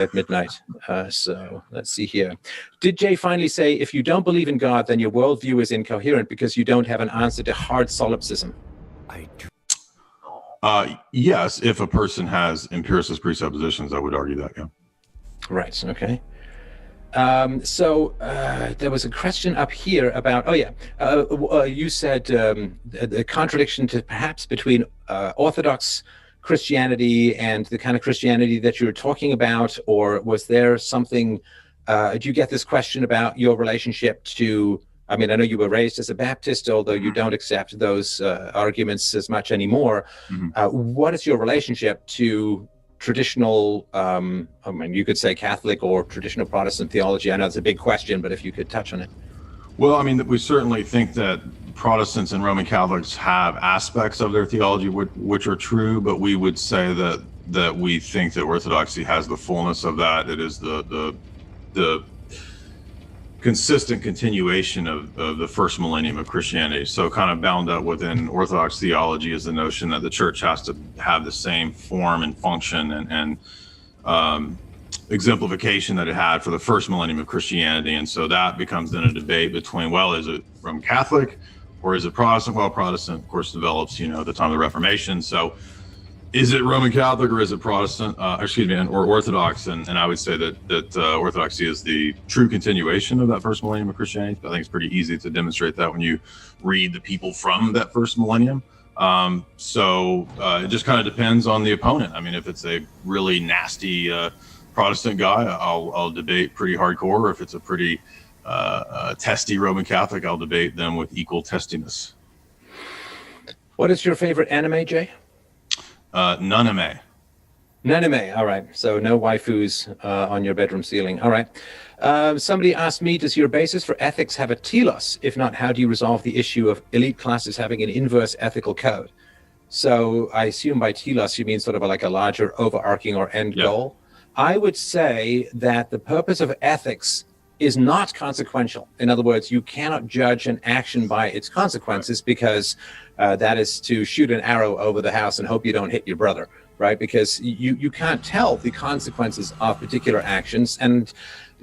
at midnight. So let's see here. Did Jay finally say, if you don't believe in God, then your worldview is incoherent because you don't have an answer to hard solipsism? Yes, if a person has empiricist presuppositions, I would argue that, yeah. Right, okay. So there was a question up here about, you said the contradiction to perhaps between Orthodox Christianity and the kind of Christianity that you were talking about, or was there something, do you get this question about your relationship to, I mean, I know you were raised as a Baptist, although you don't accept those arguments as much anymore. What is your relationship to traditional, I mean, you could say Catholic or traditional Protestant theology? I know it's a big question, but if you could touch on it. Well, I mean, we certainly think that Protestants and Roman Catholics have aspects of their theology which are true, but we would say that we think that Orthodoxy has the fullness of that. It is the consistent continuation of the first millennium of Christianity. So kind of bound up within Orthodox theology is the notion that the church has to have the same form and function and exemplification that it had for the first millennium of Christianity. And so that becomes then a debate between, well, is it Roman Catholic or is it Protestant? Well, Protestant, of course, develops, at the time of the Reformation. So is it Roman Catholic or is it Protestant, or Orthodox? And I would say that Orthodoxy is the true continuation of that first millennium of Christianity. I think it's pretty easy to demonstrate that when you read the people from that first millennium. So it just kind of depends on the opponent. I mean, if it's a really nasty Protestant guy, I'll debate pretty hardcore. If it's a pretty testy Roman Catholic, I'll debate them with equal testiness. What is your favorite anime, Jay? Nanime. Nanime, all right. So no waifus on your bedroom ceiling. All right. Somebody asked me, does your basis for ethics have a telos? If not, how do you resolve the issue of elite classes having an inverse ethical code? So I assume by telos, you mean sort of like a larger overarching or end goal. I would say that the purpose of ethics is not consequential. In other words, you cannot judge an action by its consequences, because that is to shoot an arrow over the house and hope you don't hit your brother, right? Because you can't tell the consequences of particular actions. And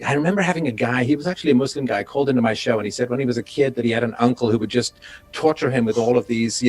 I remember having a guy, he was actually a Muslim guy, called into my show, and he said when he was a kid that he had an uncle who would just torture him with all of these,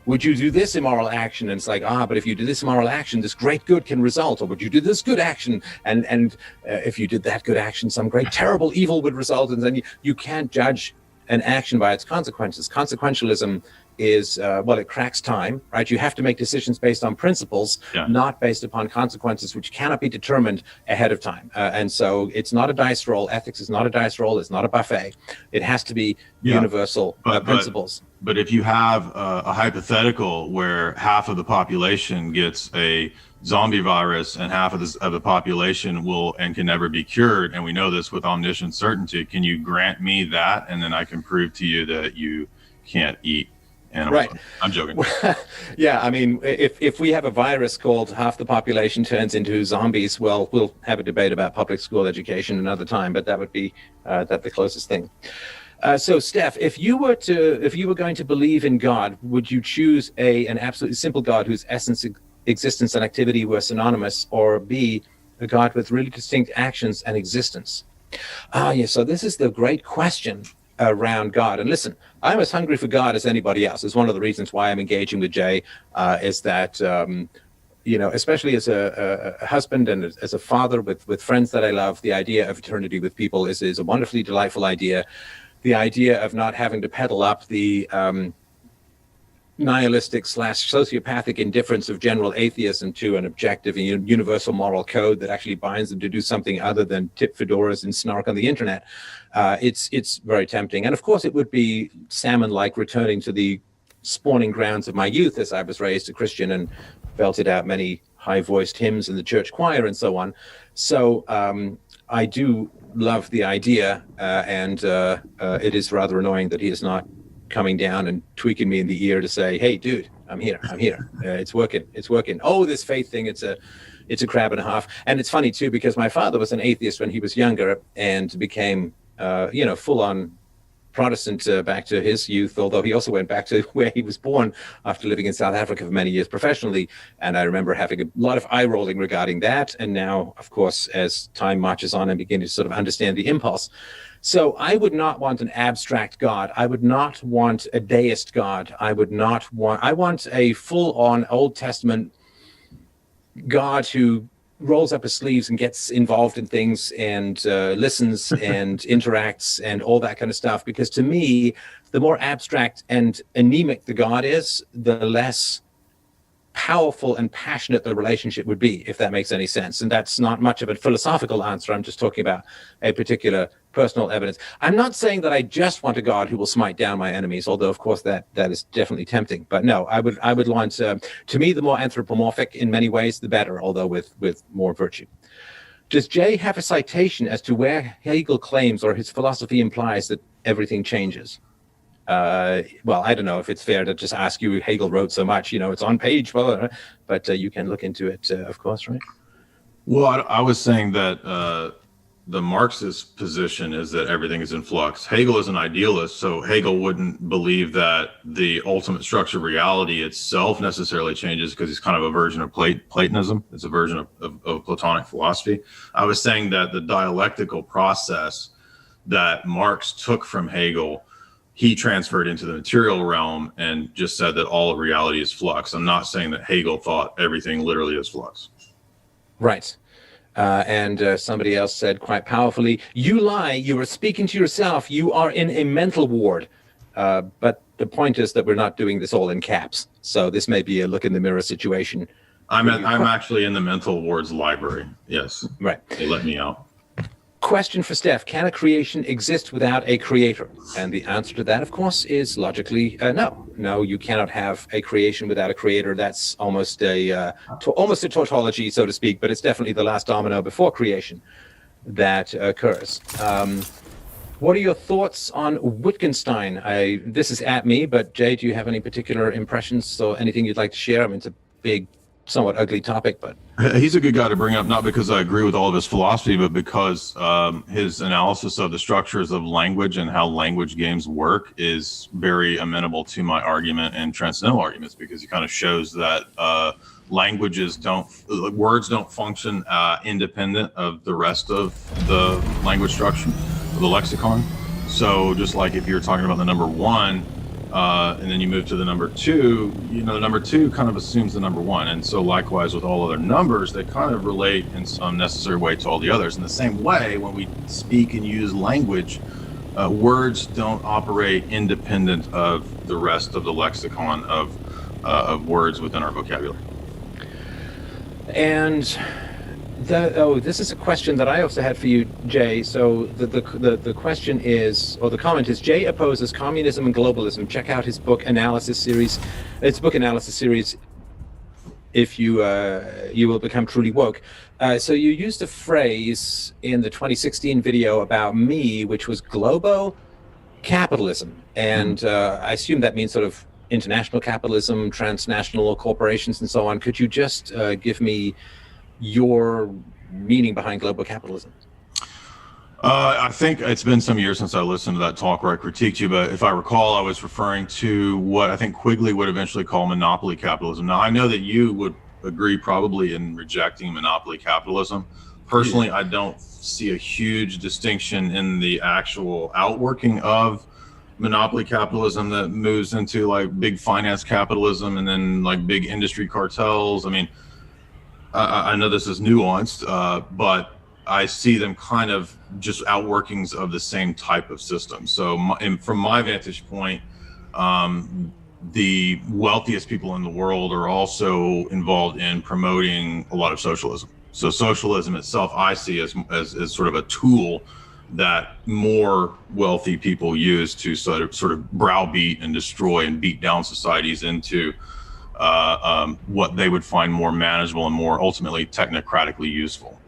would you do this immoral action? And it's like, but if you do this immoral action, this great good can result. Or would you do this good action? And if you did that good action, some great terrible evil would result. And then you can't judge an action by its consequences. Consequentialism is, it cracks time, right? You have to make decisions based on principles, not based upon consequences, which cannot be determined ahead of time. And so it's not a dice roll. Ethics is not a dice roll. It's not a buffet. It has to be universal principles. But if you have a hypothetical where half of the population gets a zombie virus and half of the population can never be cured, and we know this with omniscient certainty, can you grant me that? And then I can prove to you that you can't eat animals. Right. I'm joking. Yeah, I mean, if we have a virus called half the population turns into zombies, well, we'll have a debate about public school education another time, but that would be the closest thing. So, Steph, if you were going to believe in God, would you choose an absolutely simple God whose essence, existence, and activity were synonymous, or B, a God with really distinct actions and existence? So this is the great question around God. And listen, I'm as hungry for God as anybody else. It's one of the reasons why I'm engaging with Jay, is that, especially as a husband and as a father with friends that I love, the idea of eternity with people is a wonderfully delightful idea. The idea of not having to peddle up the nihilistic / sociopathic indifference of general atheism to an objective and universal moral code that actually binds them to do something other than tip fedoras and snark on the internet. It's very tempting. And of course, it would be salmon-like returning to the spawning grounds of my youth, as I was raised a Christian and belted out many high-voiced hymns in the church choir and so on. So I do love the idea, and it is rather annoying that he is not coming down and tweaking me in the ear to say, hey, dude, I'm here. It's working. Oh, this faith thing, it's a crab and a half. And it's funny too, because my father was an atheist when he was younger and became, full on Protestant back to his youth, although he also went back to where he was born after living in South Africa for many years professionally. And I remember having a lot of eye rolling regarding that. And now, of course, as time marches on, I'm beginning to sort of understand the impulse. So I would not want an abstract God. I would not want a deist God. I want a full on Old Testament God who rolls up his sleeves and gets involved in things and listens and interacts and all that kind of stuff. Because to me, the more abstract and anemic the God is, the less powerful and passionate the relationship would be, if that makes any sense. And that's not much of a philosophical answer. I'm just talking about a particular personal evidence. I'm not saying that I just want a God who will smite down my enemies, although of course that is definitely tempting. But no, I would want, to me, the more anthropomorphic in many ways, the better, although with more virtue. Does Jay have a citation as to where Hegel claims or his philosophy implies that everything changes? Well, I don't know if it's fair to just ask you. Hegel wrote so much, it's on page, but you can look into it, of course, right? Well, I was saying that the Marxist position is that everything is in flux. Hegel is an idealist, so Hegel wouldn't believe that the ultimate structure of reality itself necessarily changes, because he's kind of a version of Platonism. It's a version of Platonic philosophy. I was saying that the dialectical process that Marx took from Hegel, he transferred into the material realm and just said that all of reality is flux. I'm not saying that Hegel thought everything literally is flux. Right. And somebody else said quite powerfully, "You lie, you are speaking to yourself, you are in a mental ward." But the point is that we're not doing this all in caps. So this may be a look in the mirror situation. I'm actually in the mental ward's library. Yes. Right. They let me out. Question for Steph: can a creation exist without a creator? And the answer to that, of course, is logically no. No, you cannot have a creation without a creator. That's almost a tautology, so to speak, but it's definitely the last domino before creation that occurs. What are your thoughts on Wittgenstein? This is at me, but Jay, do you have any particular impressions or anything you'd like to share? I mean, it's a big, somewhat ugly topic, but he's a good guy to bring up, not because I agree with all of his philosophy, but because his analysis of the structures of language and how language games work is very amenable to my argument and transcendental arguments, because he kind of shows that words don't function independent of the rest of the language structure, of the lexicon. So just like if you're talking about the number one, and then you move to the number two, the number two kind of assumes the number one. And so likewise with all other numbers, they kind of relate in some necessary way to all the others. In the same way, when we speak and use language, words don't operate independent of the rest of the lexicon of words within our vocabulary. And this is a question that I also had for you, Jay. So the question is, or the comment is, Jay opposes communism and globalism. Check out his book analysis series. It's book analysis series. If you will become truly woke. So you used a phrase in the 2016 video about me, which was globo capitalism, and I assume that means sort of international capitalism, transnational corporations, and so on. Could you just give me your meaning behind global capitalism? I think it's been some years since I listened to that talk where I critiqued you, but if I recall, I was referring to what I think Quigley would eventually call monopoly capitalism. Now, I know that you would agree probably in rejecting monopoly capitalism. Personally, I don't see a huge distinction in the actual outworking of monopoly capitalism that moves into like big finance capitalism and then like big industry cartels. I mean, I know this is nuanced, but I see them kind of just outworkings of the same type of system. So from my vantage point, the wealthiest people in the world are also involved in promoting a lot of socialism. So socialism itself, I see as sort of a tool that more wealthy people use to sort of browbeat and destroy and beat down societies into what they would find more manageable and more ultimately technocratically useful.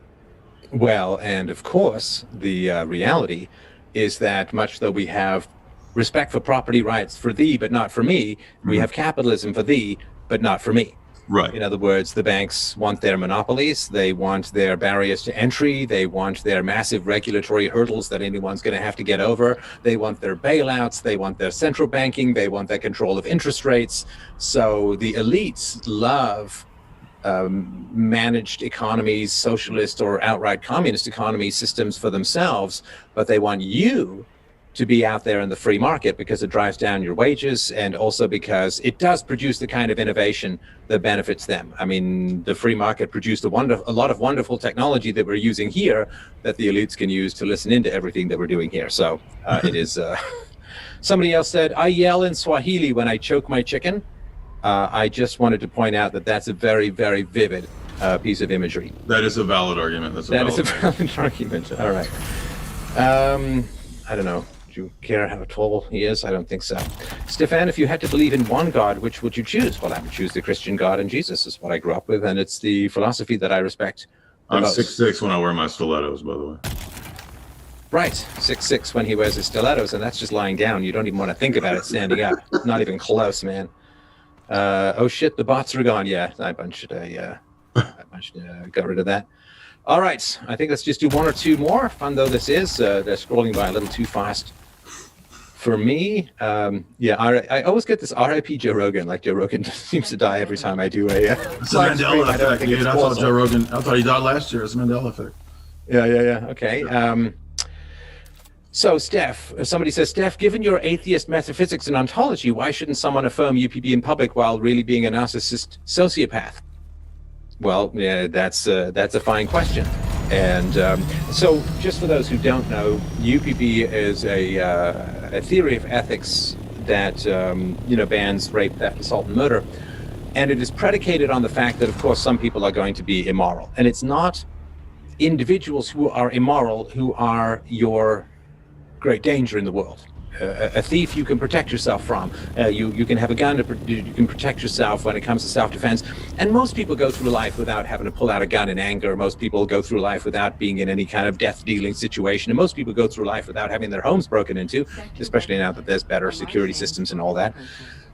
Well, and of course, the reality is that much though we have respect for property rights for thee, but not for me, we have capitalism for thee, but not for me. Right. In other words, the banks want their monopolies, they want their barriers to entry, they want their massive regulatory hurdles that anyone's going to have to get over, they want their bailouts, they want their central banking, they want their control of interest rates. So the elites love managed economies, socialist or outright communist economy systems for themselves, but they want you to be out there in the free market because it drives down your wages, and also because it does produce the kind of innovation that benefits them. I mean, the free market produced a lot of wonderful technology that we're using here that the elites can use to listen into everything that we're doing here. So it is. Somebody else said, I yell in Swahili when I choke my chicken. I just wanted to point out that that's a very, very vivid piece of imagery. That is a valid argument. That is a valid argument. All right. I don't know. Do you care how tall he is? I don't think so. Stefan, if you had to believe in one God, which would you choose? Well, I would choose the Christian God, and Jesus is what I grew up with, and it's the philosophy that I respect. I'm 6'6" when I wear my stilettos, by the way. Right, 6'6" when he wears his stilettos, and that's just lying down. You don't even want to think about it standing up. Not even close, man. Oh shit, the bots are gone. Yeah, I should got rid of that. All right, I think let's just do one or two more. Fun though this is, they're scrolling by a little too fast for me. I always get this R.I.P. Joe Rogan. Like Joe Rogan seems to die every time I do a. It's a Mandela effect, dude. I thought Joe Rogan. I thought he died last year. It's a Mandela effect. Yeah. Okay. So, Steph, somebody says, Steph, given your atheist metaphysics and ontology, why shouldn't someone affirm UPB in public while really being a narcissist sociopath? Well, yeah, that's a fine question. And so just for those who don't know, UPB is a theory of ethics that, bans rape, theft, assault, and murder. And it is predicated on the fact that, of course, some people are going to be immoral. And it's not individuals who are immoral who are your great danger in the world. A thief you can protect yourself from. You can have a gun, you can protect yourself when it comes to self-defense. And most people go through life without having to pull out a gun in anger. Most people go through life without being in any kind of death-dealing situation. And most people go through life without having their homes broken into, especially now that there's better security systems and all that.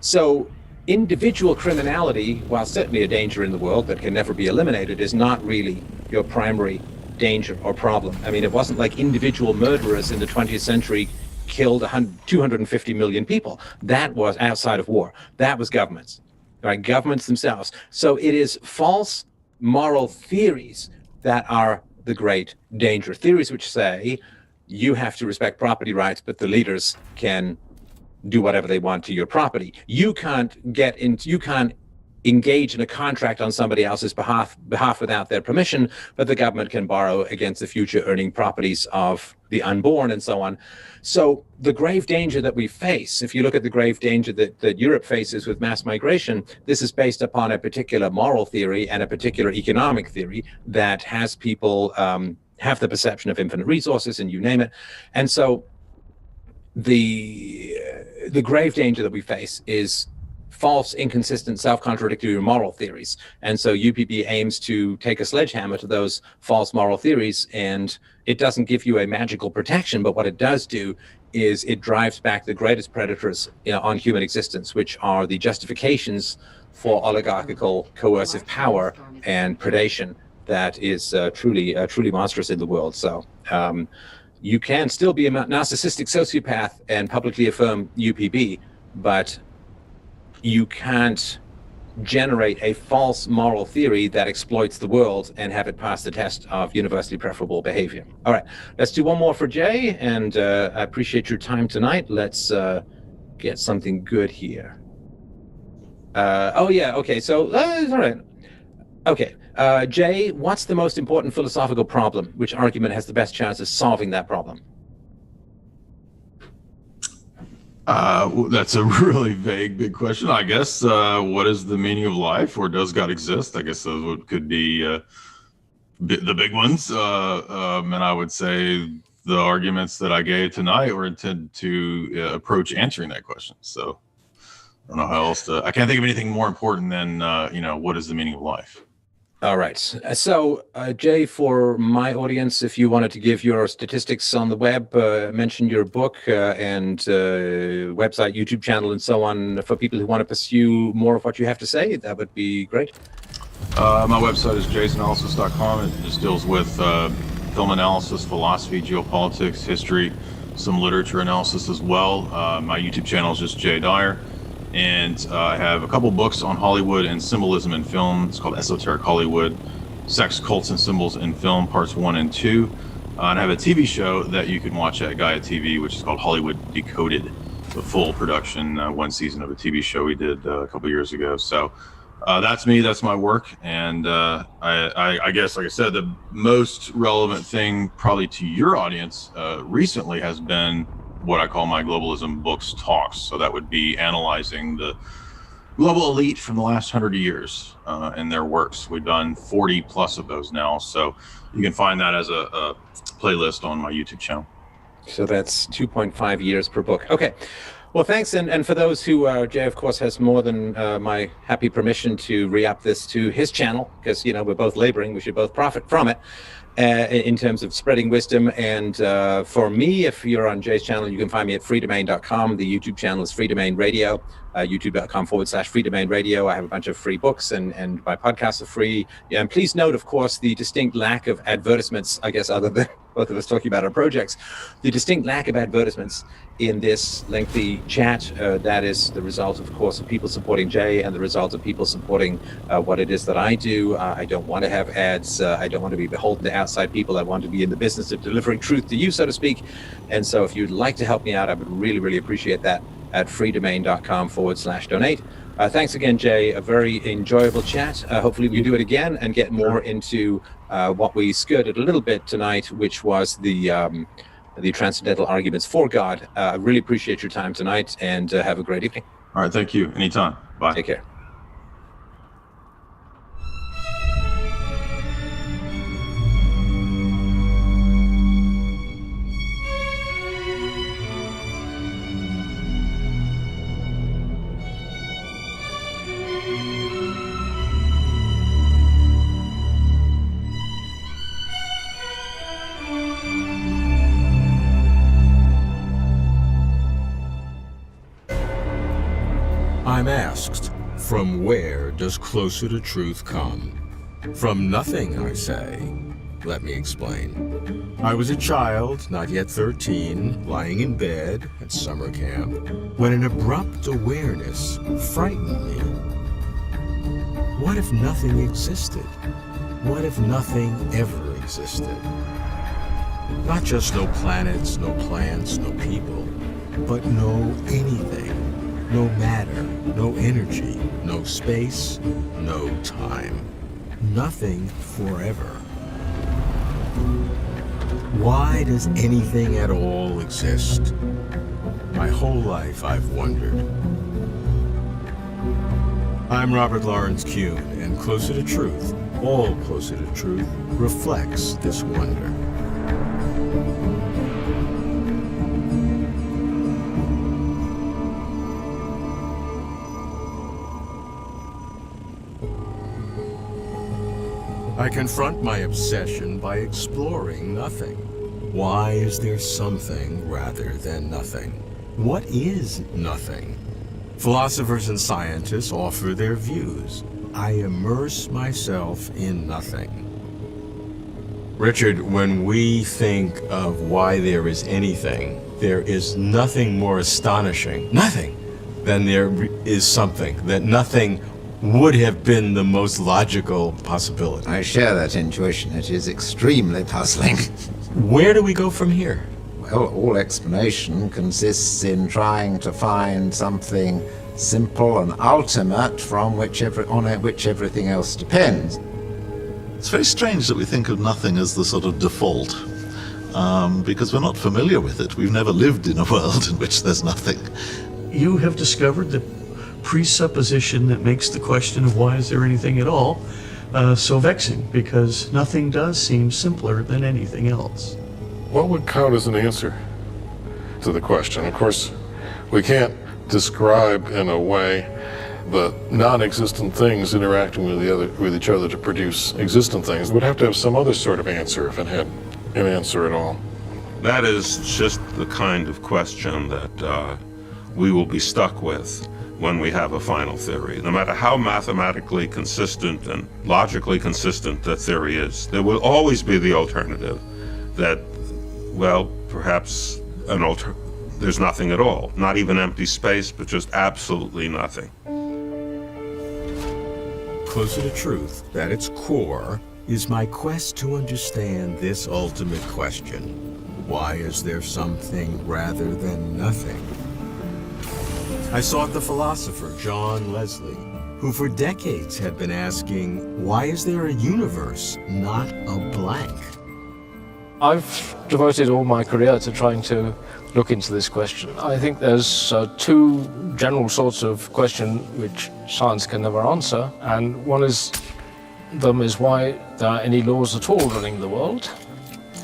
So individual criminality, while certainly a danger in the world that can never be eliminated, is not really your primary danger or problem. I mean, it wasn't like individual murderers in the 20th century killed 250 million people. That was outside of war. That was governments, right? Governments themselves. So it is false moral theories that are the great danger. Theories which say you have to respect property rights, but the leaders can do whatever they want to your property. You can't engage in a contract on somebody else's behalf without their permission, but the government can borrow against the future earning properties of the unborn and so on. So the grave danger that we face, if you look at the grave danger that Europe faces with mass migration, this is based upon a particular moral theory and a particular economic theory that has people have the perception of infinite resources and you name it. And so the grave danger that we face is false, inconsistent, self-contradictory moral theories. And so UPB aims to take a sledgehammer to those false moral theories, and it doesn't give you a magical protection, but what it does do is it drives back the greatest predators on human existence, which are the justifications for oligarchical coercive power and predation that is truly monstrous in the world. So you can still be a narcissistic sociopath and publicly affirm UPB, but you can't generate a false moral theory that exploits the world and have it pass the test of universally preferable behavior. All right, let's do one more for Jay, and I appreciate your time tonight. Let's get something good here. Okay, so, all right. Okay, Jay, what's the most important philosophical problem? Which argument has the best chance of solving that problem? That's a really vague, big question. I guess, what is the meaning of life, or does God exist? I guess those could be the big ones. And I would say the arguments that I gave tonight were intended to approach answering that question. So I don't know how else I can't think of anything more important than, what is the meaning of life? All right. So, Jay, for my audience, if you wanted to give your statistics on the web, mention your book and website, YouTube channel, and so on, for people who want to pursue more of what you have to say, that would be great. My website is jasonanalysis.com. It just deals with film analysis, philosophy, geopolitics, history, some literature analysis as well. My YouTube channel is just Jay Dyer. And I have a couple books on Hollywood and symbolism in film. It's called Esoteric Hollywood, Sex, Cults, and Symbols in Film, Parts 1 and 2. And I have a TV show that you can watch at Gaia TV, which is called Hollywood Decoded, the full production, one season of a TV show we did a couple years ago. So that's me, that's my work. And I guess, like I said, the most relevant thing probably to your audience recently has been what I call my globalism books talks. So that would be analyzing the global elite from the last 100 years and their works. We've done 40 plus of those now. So you can find that as a playlist on my YouTube channel. So that's 2.5 years per book. Okay. Well, thanks. And for those who, Jay, of course, has more than my happy permission to re-up this to his channel, because, we're both laboring. We should both profit from it. In terms of spreading wisdom. And for me, if you're on Jay's channel, you can find me at freedomain.com. The YouTube channel is Free Domain Radio, youtube.com/Free Domain Radio. I have a bunch of free books and my podcasts are free. Yeah, and please note, of course, the distinct lack of advertisements, I guess, other than both of us talking about our projects, the distinct lack of advertisements in this lengthy chat. That is the result, of course, of people supporting Jay and the result of people supporting what it is that I do. I don't want to have ads. I don't want to be beholden to outside people. I want to be in the business of delivering truth to you, so to speak. And so if you'd like to help me out, I would really, really appreciate that at freedomain.com/donate. Thanks again, Jay. A very enjoyable chat. Hopefully we do it again and get more into what we skirted a little bit tonight, which was the transcendental arguments for God. I really appreciate your time tonight, and have a great evening. All right. Thank you. Anytime. Bye. Take care. I'm asked, from where does Closer to Truth come? From nothing, I say. Let me explain. I was a child, not yet 13, lying in bed at summer camp, when an abrupt awareness frightened me. What if nothing existed? What if nothing ever existed? Not just no planets, no plants, no people, but no anything. No matter, no energy, no space, no time. Nothing forever. Why does anything at all exist? My whole life I've wondered. I'm Robert Lawrence Kuhn, and Closer to Truth, all Closer to Truth, reflects this wonder. I confront my obsession by exploring nothing. Why is there something rather than nothing? What is nothing? Philosophers and scientists offer their views. I immerse myself in nothing. Richard, when we think of why there is anything, there is nothing more astonishing, nothing, than there is something, that nothing would have been the most logical possibility. I share that intuition. It is extremely puzzling. Where do we go from here? Well, all explanation consists in trying to find something simple and ultimate on which everything else depends. It's very strange that we think of nothing as the sort of default, because we're not familiar with it. We've never lived in a world in which there's nothing. You have discovered the presupposition that makes the question of why is there anything at all so vexing, because nothing does seem simpler than anything else. What would count as an answer to the question? Of course, we can't describe in a way the non-existent things interacting with each other to produce existent things. It would have to have some other sort of answer if it had an answer at all. That is just the kind of question that we will be stuck with when we have a final theory. No matter how mathematically consistent and logically consistent that theory is, there will always be the alternative that, well, perhaps there's nothing at all. Not even empty space, but just absolutely nothing. Closer to truth, at its core, is my quest to understand this ultimate question. Why is there something rather than nothing? I sought the philosopher John Leslie, who for decades had been asking, why is there a universe, not a blank? I've devoted all my career to trying to look into this question. I think there's two general sorts of question which science can never answer, and one is why there are any laws at all running the world,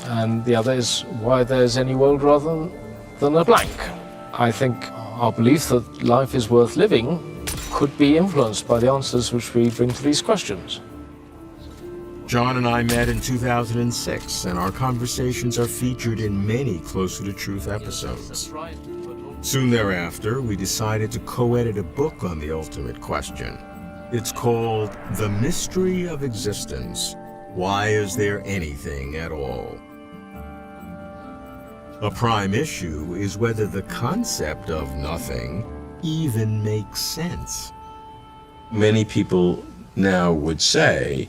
and the other is why there's any world rather than a blank. I think our belief that life is worth living could be influenced by the answers which we bring to these questions. John and I met in 2006, and our conversations are featured in many Closer to Truth episodes. Soon thereafter, we decided to co-edit a book on the ultimate question. It's called The Mystery of Existence. Why is there anything at all? A prime issue is whether the concept of nothing even makes sense. Many people now would say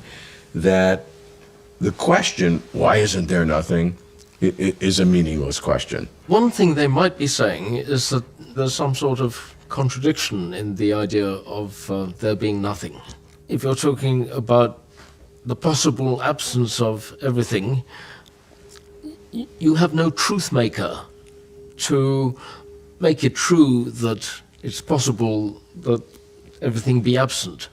that the question, why isn't there nothing, is a meaningless question. One thing they might be saying is that there's some sort of contradiction in the idea of there being nothing. If you're talking about the possible absence of everything, you have no truth maker to make it true that it's possible that everything be absent.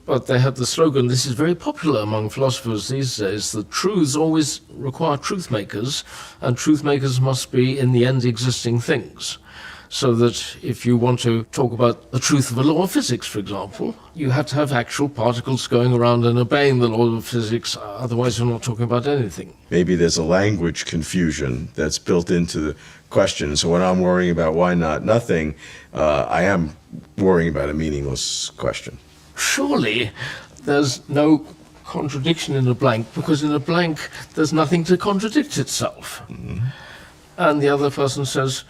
But they have the slogan, this is very popular among philosophers these days, that truths always require truth makers, and truth makers must be, in the end, existing things. So that if you want to talk about the truth of a law of physics, for example, you have to have actual particles going around and obeying the law of physics, otherwise you're not talking about anything. Maybe there's a language confusion that's built into the question. So when I'm worrying about why not nothing, I am worrying about a meaningless question. Surely there's no contradiction in a blank, because in a blank there's nothing to contradict itself. Mm-hmm. And the other person says,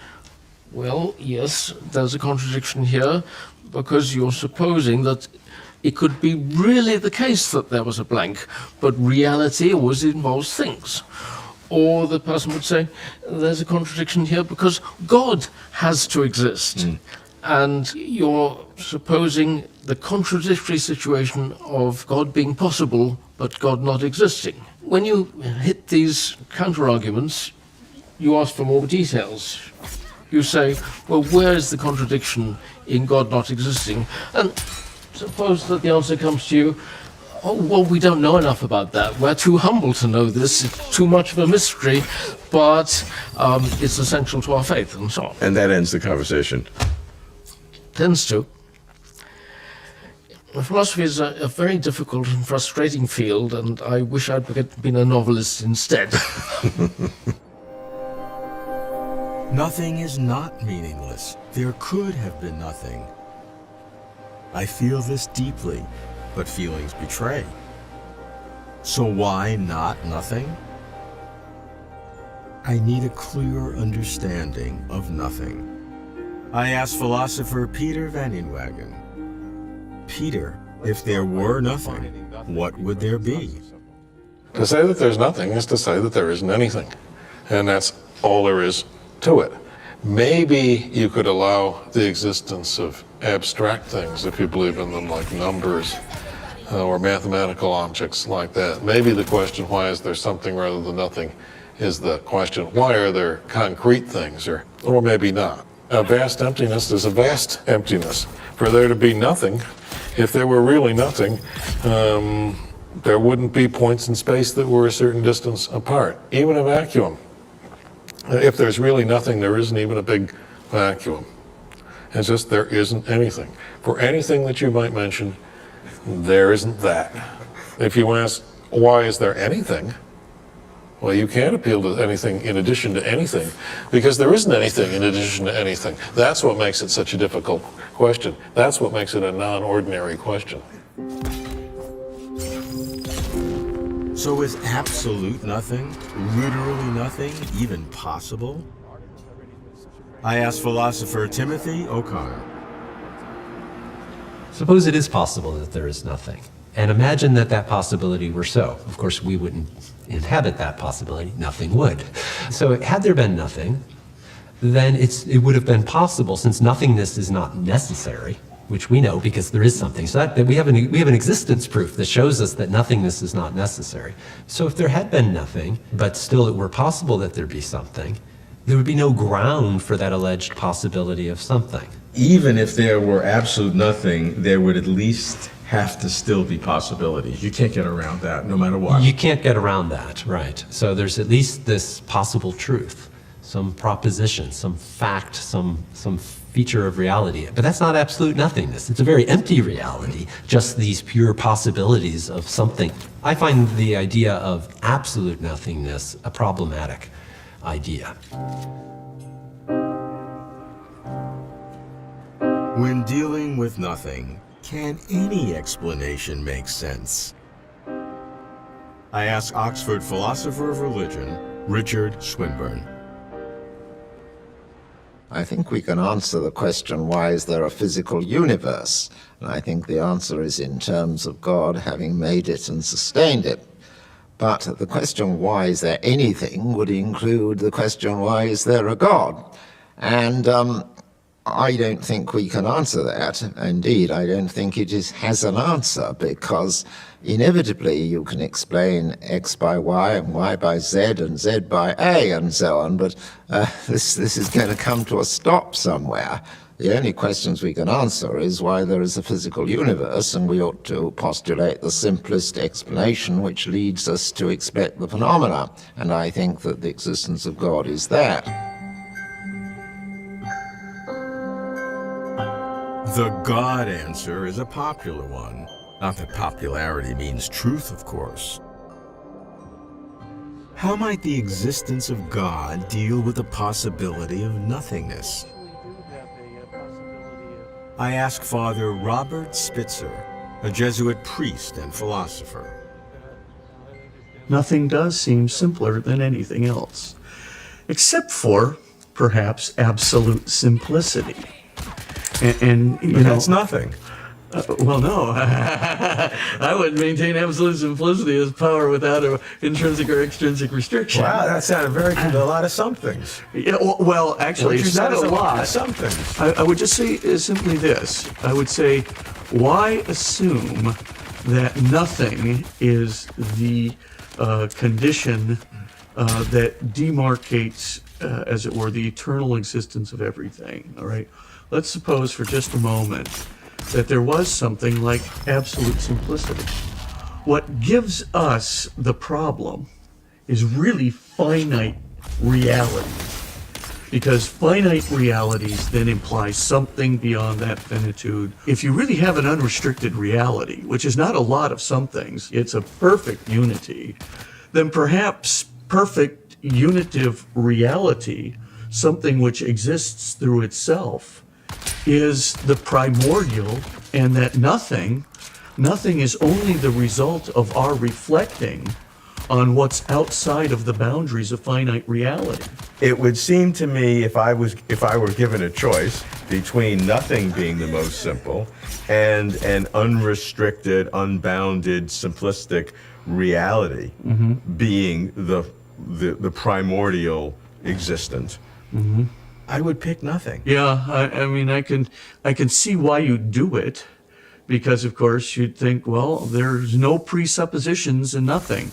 well, yes, there's a contradiction here, because you're supposing that it could be really the case that there was a blank, but reality always involves things. Or the person would say, there's a contradiction here because God has to exist. Mm. And you're supposing the contradictory situation of God being possible, but God not existing. When you hit these counter-arguments, you ask for more details. You say, well, where is the contradiction in God not existing? And suppose that the answer comes to you, oh, well, we don't know enough about that. We're too humble to know this. It's too much of a mystery, but it's essential to our faith, and so on. And that ends the conversation. Tends to. Philosophy is a very difficult and frustrating field, and I wish I'd been a novelist instead. Nothing is not meaningless. There could have been nothing. I feel this deeply, but feelings betray. So why not nothing? I need a clear understanding of nothing. I asked philosopher Peter van Inwagen, Peter, if there were nothing, what would there be? To say that there's nothing is to say that there isn't anything. And that's all there is to it. Maybe you could allow the existence of abstract things, if you believe in them, like numbers or mathematical objects like that. Maybe the question, why is there something rather than nothing, is the question, why are there concrete things, or maybe not. A vast emptiness is a vast emptiness. For there to be nothing, if there were really nothing, there wouldn't be points in space that were a certain distance apart. Even a vacuum. If there's really nothing, there isn't even a big vacuum. It's just there isn't anything. For anything that you might mention, there isn't that. If you ask, why is there anything? Well, you can't appeal to anything in addition to anything, because there isn't anything in addition to anything. That's what makes it such a difficult question. That's what makes it a non-ordinary question. So is absolute nothing, literally nothing, even possible? I asked philosopher Timothy O'Connor. Suppose it is possible that there is nothing, and imagine that that possibility were so. Of course, we wouldn't inhabit that possibility, nothing would. So had there been nothing, then it would have been possible, since nothingness is not necessary, which we know because there is something. So that we have an existence proof that shows us that nothingness is not necessary. So if there had been nothing, but still it were possible that there be something, there would be no ground for that alleged possibility of something. Even if there were absolute nothing, there would at least have to still be possibilities. You can't get around that, no matter what. You can't get around that, right? So there's at least this possible truth, some proposition, some fact, some feature of reality. But that's not absolute nothingness. It's a very empty reality, just these pure possibilities of something. I find the idea of absolute nothingness a problematic idea. When dealing with nothing, can any explanation make sense? I asked Oxford philosopher of religion, Richard Swinburne. I think we can answer the question, why is there a physical universe? And I think the answer is in terms of God having made it and sustained it. But the question, why is there anything, would include the question, why is there a God? And I don't think we can answer that. Indeed, I don't think it has an answer, because inevitably you can explain X by Y and Y by Z and Z by A and so on, but this is going to come to a stop somewhere. The only questions we can answer is why there is a physical universe, and we ought to postulate the simplest explanation which leads us to expect the phenomena. And I think that the existence of God is that. The God answer is a popular one. Not that popularity means truth, of course. How might the existence of God deal with the possibility of nothingness? I asked Father Robert Spitzer, a Jesuit priest and philosopher. Nothing does seem simpler than anything else, except for, perhaps, absolute simplicity. And you know, that's nothing. Well, no. I would maintain absolute simplicity as power without an intrinsic or extrinsic restriction. Wow, that sounded very good. A lot of somethings. Yeah, well, actually, it's not a lot. Somethings. I would just say simply this. I would say, why assume that nothing is the condition that demarcates, as it were, the eternal existence of everything, all right? Let's suppose for just a moment that there was something like absolute simplicity. What gives us the problem is really finite reality, because finite realities then imply something beyond that finitude. If you really have an unrestricted reality, which is not a lot of some things, it's a perfect unity, then perhaps perfect unitive reality, something which exists through itself, is the primordial, and that nothing is only the result of our reflecting on what's outside of the boundaries of finite reality. It would seem to me, if I were given a choice between nothing being the most simple and an unrestricted, unbounded, simplistic reality being the primordial existence, I would pick nothing. Yeah, I mean, I can see why you do it, because of course you'd think, well, there's no presuppositions in nothing.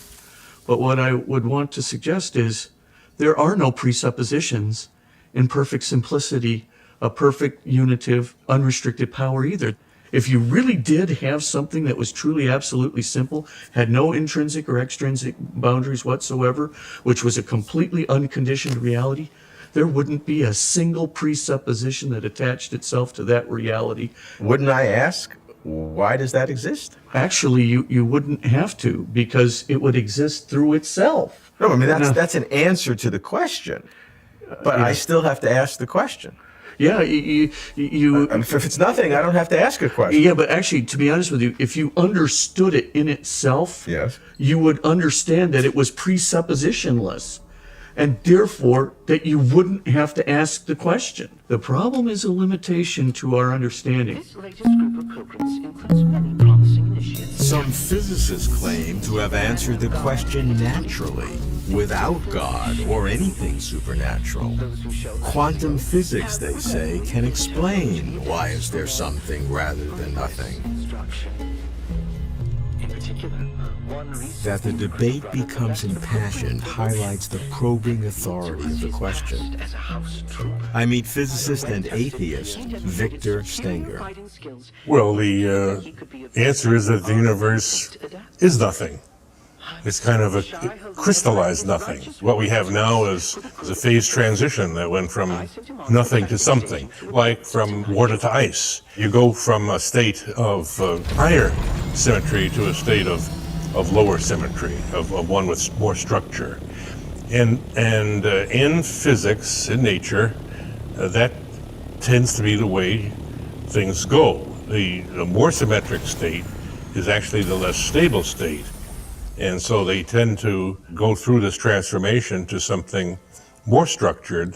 But what I would want to suggest is there are no presuppositions in perfect simplicity, a perfect unitive, unrestricted power either. If you really did have something that was truly absolutely simple, had no intrinsic or extrinsic boundaries whatsoever, which was a completely unconditioned reality, there wouldn't be a single presupposition that attached itself to that reality. Wouldn't I ask, why does that exist? Actually, you wouldn't have to, because it would exist through itself. No, I mean, that's an answer to the question. But I still have to ask the question. Yeah, you If it's nothing, I don't have to ask a question. yeah, but actually, to be honest with you, if you understood it in itself, Yes. you would understand that it was presuppositionless, and therefore that you wouldn't have to ask the question. The problem is a limitation to our understanding. This latest group of pilgrims includes many promising initiates. Some physicists claim to have answered the question naturally, without God or anything supernatural. Quantum physics, they say, can explain why is there something rather than nothing. In particular, one reason That the debate becomes impassioned highlights the probing authority of the question. as a house troop. I meet physicist and atheist Victor Stenger. Fighting skills. Well, the answer is that the universe is nothing. It's kind of a crystallized nothing. What we have now is a phase transition that went from nothing to something, like from water to ice. You go from a state of higher symmetry to a state of lower symmetry, of one with more structure. And in physics, in nature, that tends to be the way things go. The more symmetric state is actually the less stable state. And so they tend to go through this transformation to something more structured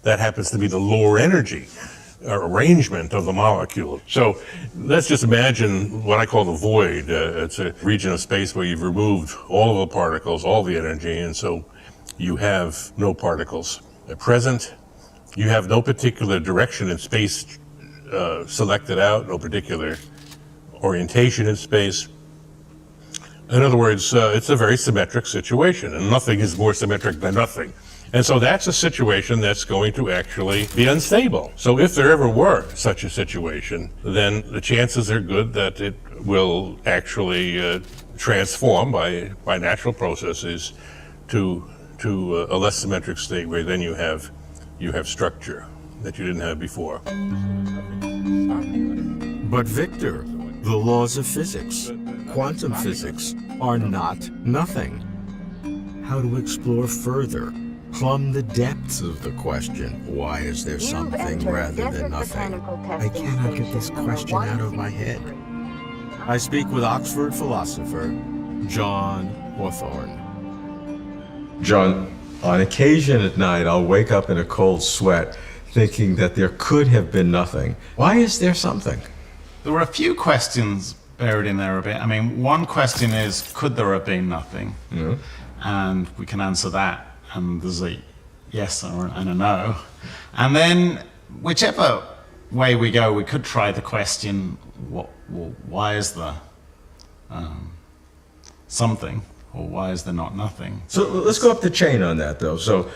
that happens to be the lower energy arrangement of the molecule. So let's just imagine what I call the void. It's a region of space where you've removed all of the particles, all the energy, and so you have no particles. At present, you have no particular direction in space selected out, no particular orientation in space. In other words, it's a very symmetric situation, and nothing is more symmetric than nothing. And so that's a situation that's going to actually be unstable. So if there ever were such a situation, then the chances are good that it will actually transform by natural processes to a less symmetric state where then you have structure that you didn't have before. But Victor, the laws of physics, quantum physics, are not nothing. How to explore further, plumb the depths of the question, why is there something rather than nothing? I cannot get this question out of my head. I speak with Oxford philosopher John Hawthorne. John, on occasion at night, I'll wake up in a cold sweat thinking that there could have been nothing. Why is there something? There were a few questions buried in there a bit. I mean, one question is, could there have been nothing? Yeah. And we can answer that. And there's a yes and a no. And then, whichever way we go, we could try the question, why is there something? Or why is there not nothing? So let's go up the chain on that, though. So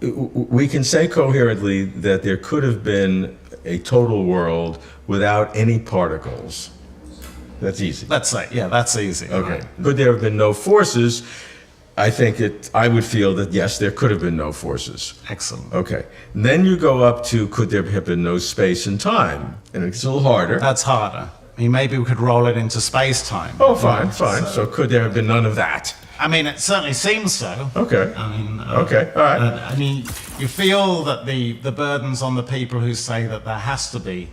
we can say coherently that there could have been a total world without any particles. That's easy. Let's say, yeah, that's easy. Okay. Could there have been no forces? I would feel that yes, there could have been no forces. Excellent. Okay. And then you go up to could there have been no space and time? And it's a little harder. That's harder. I mean, maybe we could roll it into space-time. Oh, fine. So could there have been none of that? I mean, it certainly seems so. Okay. I mean, okay, all right. I mean, you feel that the burden's on the people who say that there has to be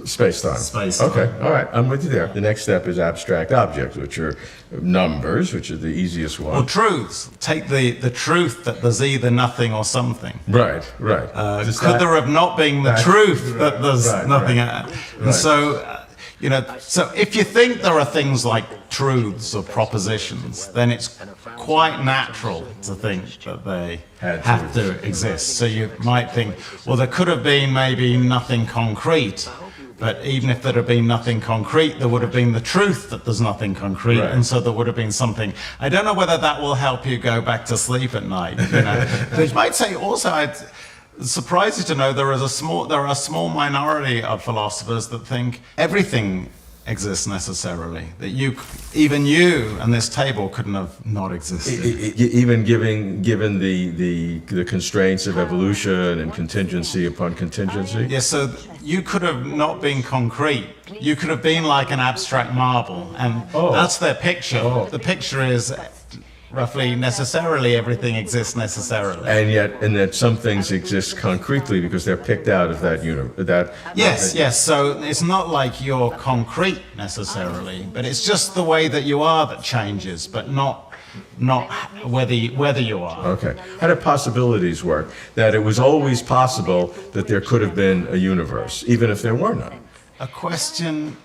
Space-time. Space-time. Okay, all right, I'm with you there. The next step is abstract objects, which are numbers, which are the easiest one. Or truths. Take the truth that there's either nothing or something. Right. Could there have not been the truth that there's nothing? And so, so if you think there are things like truths or propositions, then it's quite natural to think that they have to exist. So you might think, well, there could have been maybe nothing concrete. But even if there had been nothing concrete, there would have been the truth that there's nothing concrete, and so there would have been something. I don't know whether that will help you go back to sleep at night. But you might say also, I'd surprise you to know there are a small minority of philosophers that think everything exist necessarily. That even you and this table couldn't have not existed. Even given the constraints of evolution and contingency upon contingency? Yeah, so you could have not been concrete. You could have been like an abstract marble, and that's their picture. The picture is roughly necessarily everything exists necessarily. And yet some things exist concretely because they're picked out of that universe. Yes. So it's not like you're concrete necessarily, but it's just the way that you are that changes, but not whether you are. Okay. How do possibilities work? That it was always possible that there could have been a universe, even if there were none. A question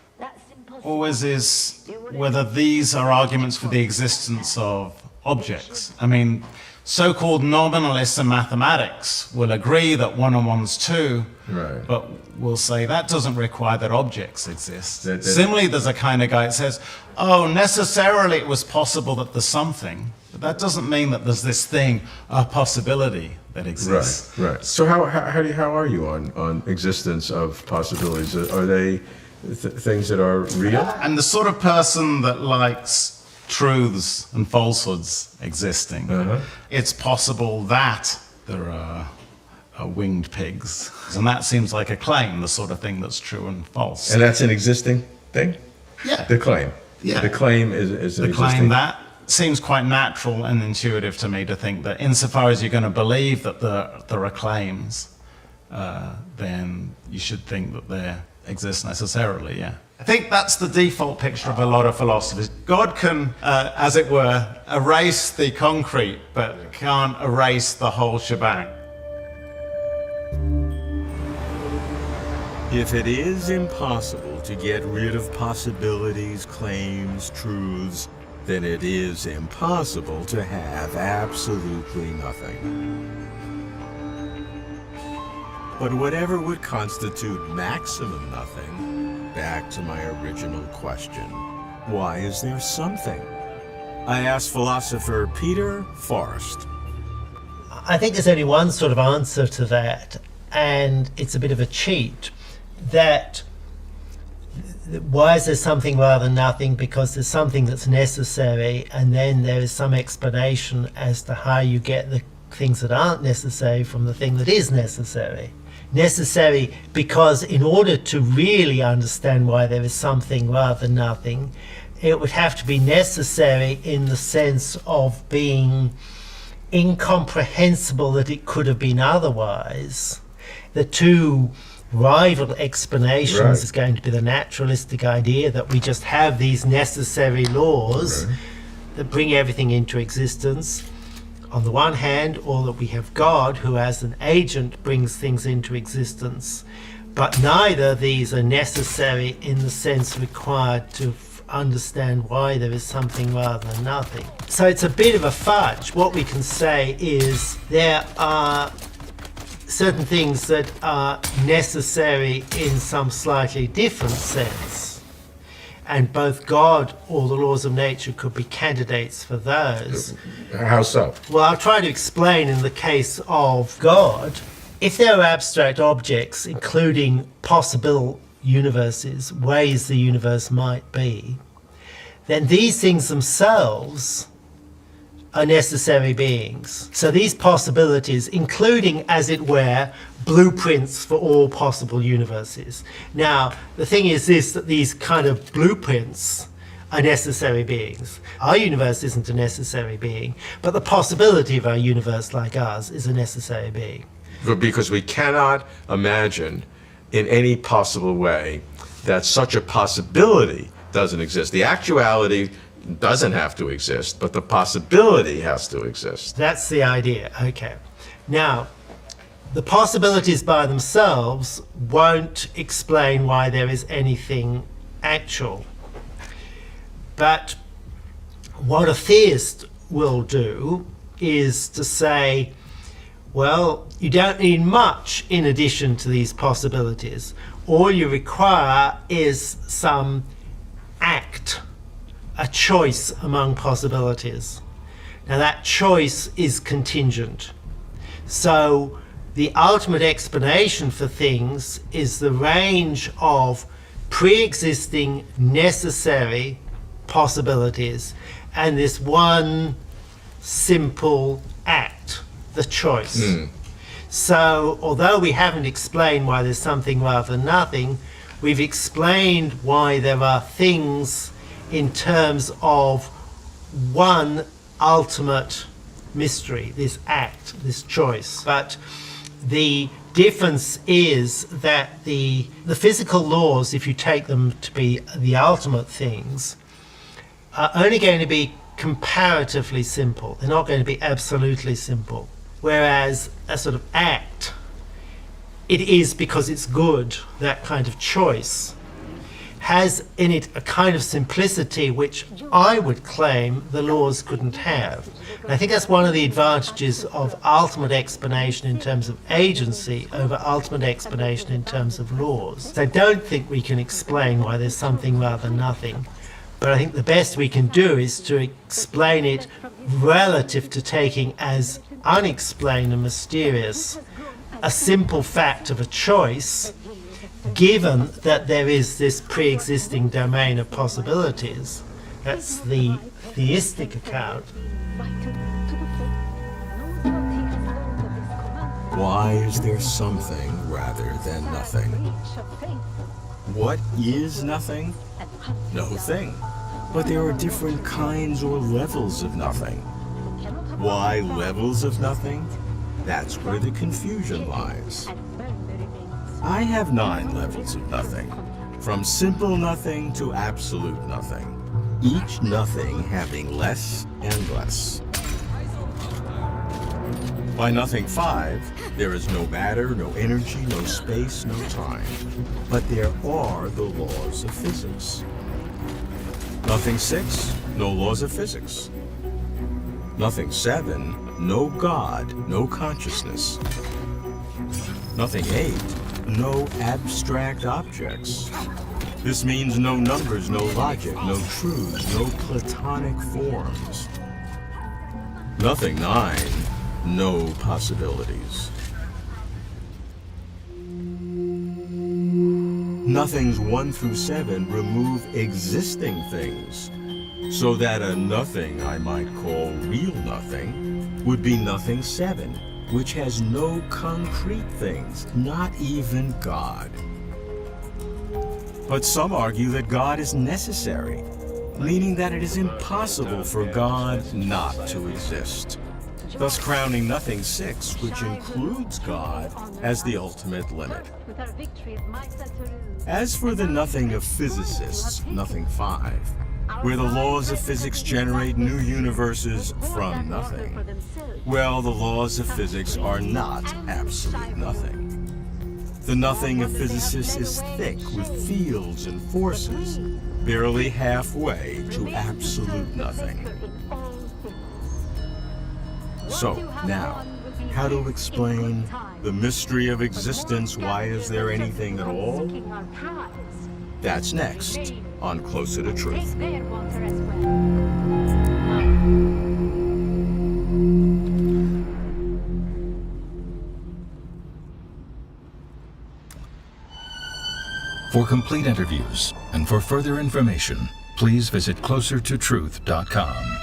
always is whether these are arguments for the existence of objects. I mean, so-called nominalists in mathematics will agree that 1 and 1's 2, right, but will say that doesn't require that objects exist. Similarly, there's a kind of guy that says, necessarily it was possible that there's something, but that doesn't mean that there's this thing, a possibility that exists. Right. So how are you on existence of possibilities? Are they things that are real? I'm the sort of person that likes truths and falsehoods existing. It's possible that there are winged pigs, and that seems like a claim, the sort of thing that's true and false. And that's an existing thing? Yeah. The claim? Yeah. The claim is an the claim existing... that seems quite natural and intuitive to me to think that insofar as you're going to believe that there are claims, then you should think that they exist necessarily, yeah. I think that's the default picture of a lot of philosophers. God can, as it were, erase the concrete, but can't erase the whole shebang. If it is impossible to get rid of possibilities, claims, truths, then it is impossible to have absolutely nothing. But whatever would constitute maximum nothing, back to my original question, why is there something? I asked philosopher Peter Forrest. I think there's only one sort of answer to that, and it's a bit of a cheat. That why is there something rather than nothing? Because there's something that's necessary, and then there is some explanation as to how you get the things that aren't necessary from the thing that is necessary. Necessary because in order to really understand why there is something rather than nothing, it would have to be necessary in the sense of being incomprehensible that it could have been otherwise. The two rival explanations is going to be the naturalistic idea that we just have these necessary laws that bring everything into existence on the one hand, or that we have God who as an agent brings things into existence, but neither of these are necessary in the sense required to understand why there is something rather than nothing. So it's a bit of a fudge. What we can say is there are certain things that are necessary in some slightly different sense, and both God or the laws of nature could be candidates for those. How so? Well, I'll try to explain in the case of God. If there are abstract objects, including possible universes, ways the universe might be, then these things themselves are necessary beings. So these possibilities, including, as it were, blueprints for all possible universes. Now, the thing is this, that these kind of blueprints are necessary beings. Our universe isn't a necessary being, but the possibility of our universe like ours is a necessary being. Because we cannot imagine in any possible way that such a possibility doesn't exist. The actuality doesn't have to exist, but the possibility has to exist. That's the idea. Okay. Now, the possibilities by themselves won't explain why there is anything actual. But what a theist will do is to say, well, you don't need much in addition to these possibilities. All you require is some act, a choice among possibilities. Now that choice is contingent. So the ultimate explanation for things is the range of pre-existing necessary possibilities and this one simple act, the choice. So although we haven't explained why there's something rather than nothing, we've explained why there are things in terms of one ultimate mystery, this act, this choice. But the difference is that the physical laws, if you take them to be the ultimate things, are only going to be comparatively simple. They're not going to be absolutely simple. Whereas a sort of act, it is because it's good, that kind of choice, has in it a kind of simplicity which I would claim the laws couldn't have. And I think that's one of the advantages of ultimate explanation in terms of agency over ultimate explanation in terms of laws. So I don't think we can explain why there's something rather than nothing, but I think the best we can do is to explain it relative to taking as unexplained and mysterious a simple fact of a choice, given that there is this pre-existing domain of possibilities. That's the theistic account. Why is there something rather than nothing? What is nothing? No thing. But there are different kinds or levels of nothing. Why levels of nothing? That's where the confusion lies. I have 9 levels of nothing, from simple nothing to absolute nothing, each nothing having less and less. By nothing 5, there is no matter, no energy, no space, no time. But there are the laws of physics. Nothing 6, no laws of physics. Nothing 7, no God, no consciousness. Nothing 8, no abstract objects. This means no numbers, no logic, no truths, no platonic forms. Nothing 9, no possibilities. Nothings 1 through 7 remove existing things, so that a nothing I might call real nothing would be nothing 7, which has no concrete things, not even God. But some argue that God is necessary, meaning that it is impossible for God not to exist, thus crowning nothing 6, which includes God, as the ultimate limit. As for the nothing of physicists, nothing 5, where the laws of physics generate new universes from nothing, well, the laws of physics are not absolute nothing. The nothing of physicists is thick with fields and forces, barely halfway to absolute nothing. So, now, how to explain the mystery of existence? Why is there anything at all? That's next on Closer to Truth. For complete interviews and for further information, please visit closertotruth.com.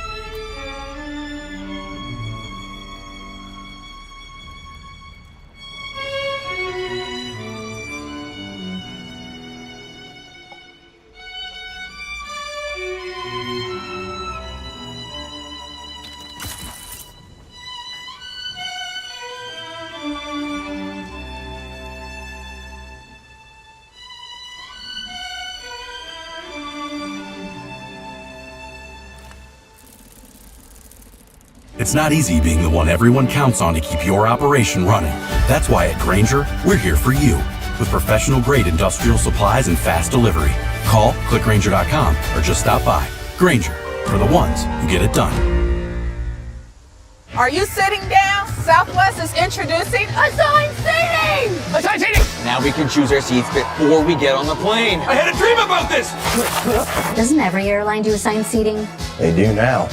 It's not easy being the one everyone counts on to keep your operation running. That's why at Grainger, we're here for you, with professional-grade industrial supplies and fast delivery. Call, click Grainger.com, or just stop by. Grainger, for the ones who get it done. Are you sitting down? Southwest is introducing assigned seating! Assigned seating! Now we can choose our seats before we get on the plane. I had a dream about this! Doesn't every airline do assigned seating? They do now.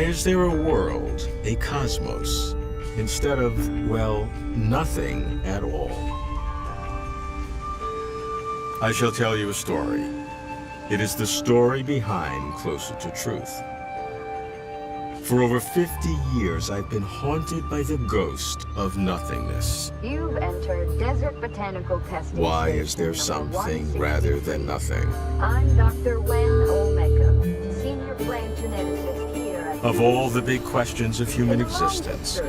is there a world, a cosmos, instead of, well, nothing at all? I shall tell you a story. It is the story behind Closer to Truth. For over 50 years, I've been haunted by the ghost of nothingness. You've entered Desert Botanical Testing Why is there Station number something rather than nothing? I'm Dr. Wen Omeka, Senior Plant Geneticist here at Of all the big questions of human existence,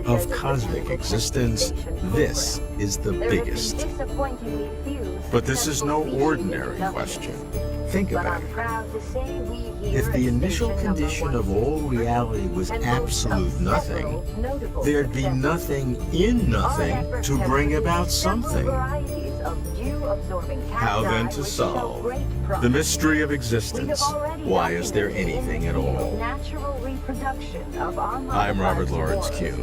of cosmic existence, this is the biggest. disappointingly few. But this is no ordinary question. Think But about I'm it. proud to say we here If at the initial Station number condition of all reality was absolute nothing, there'd be nothing in nothing to bring about something. How then to solve the mystery of existence? Why is there anything at all? natural reproduction of I'm Robert Lawrence Kuhn,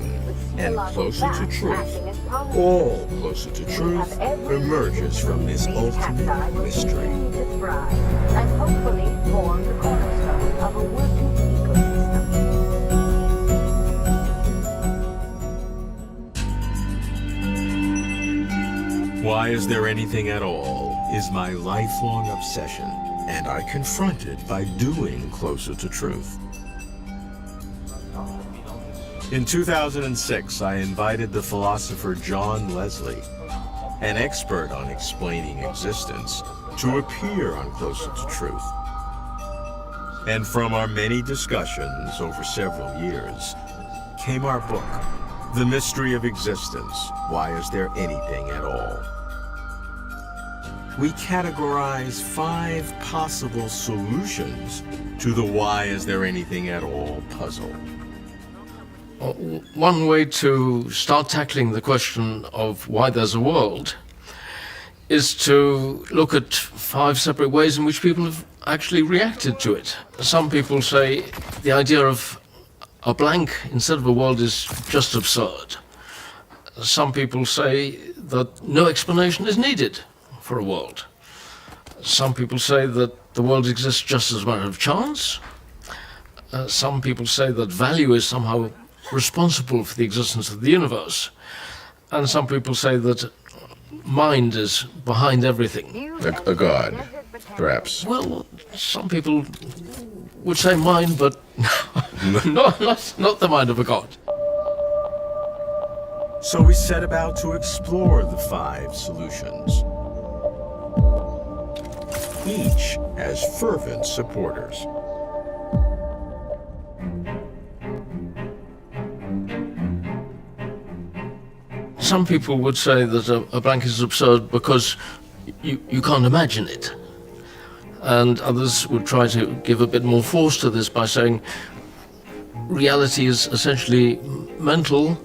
and Closer to Truth, all Closer to Truth, emerges from this ultimate mystery. to thrive and hopefully form the cornerstone of a working ecosystem. Why is there anything at all is my lifelong obsession, and I confront it by doing Closer to Truth. In 2006, I invited the philosopher John Leslie, an expert on explaining existence, to appear on Closer to Truth. And from our many discussions over several years came our book, The Mystery of Existence, Why Is There Anything at All? We categorize 5 possible solutions to the why is there anything at all puzzle. One way to start tackling the question of why there's a world is to look at 5 separate ways in which people have actually reacted to it. Some people say the idea of a blank instead of a world is just absurd. Some people say that no explanation is needed for a world. Some people say that the world exists just as a matter of chance. Some people say that value is somehow responsible for the existence of the universe. And some people say that mind is behind everything. A god, perhaps. Well, some people would say mind, but not the mind of a god. So we set about to explore the 5 solutions. Each has fervent supporters. Some people would say that a blank is absurd because you can't imagine it. And others would try to give a bit more force to this by saying reality is essentially mental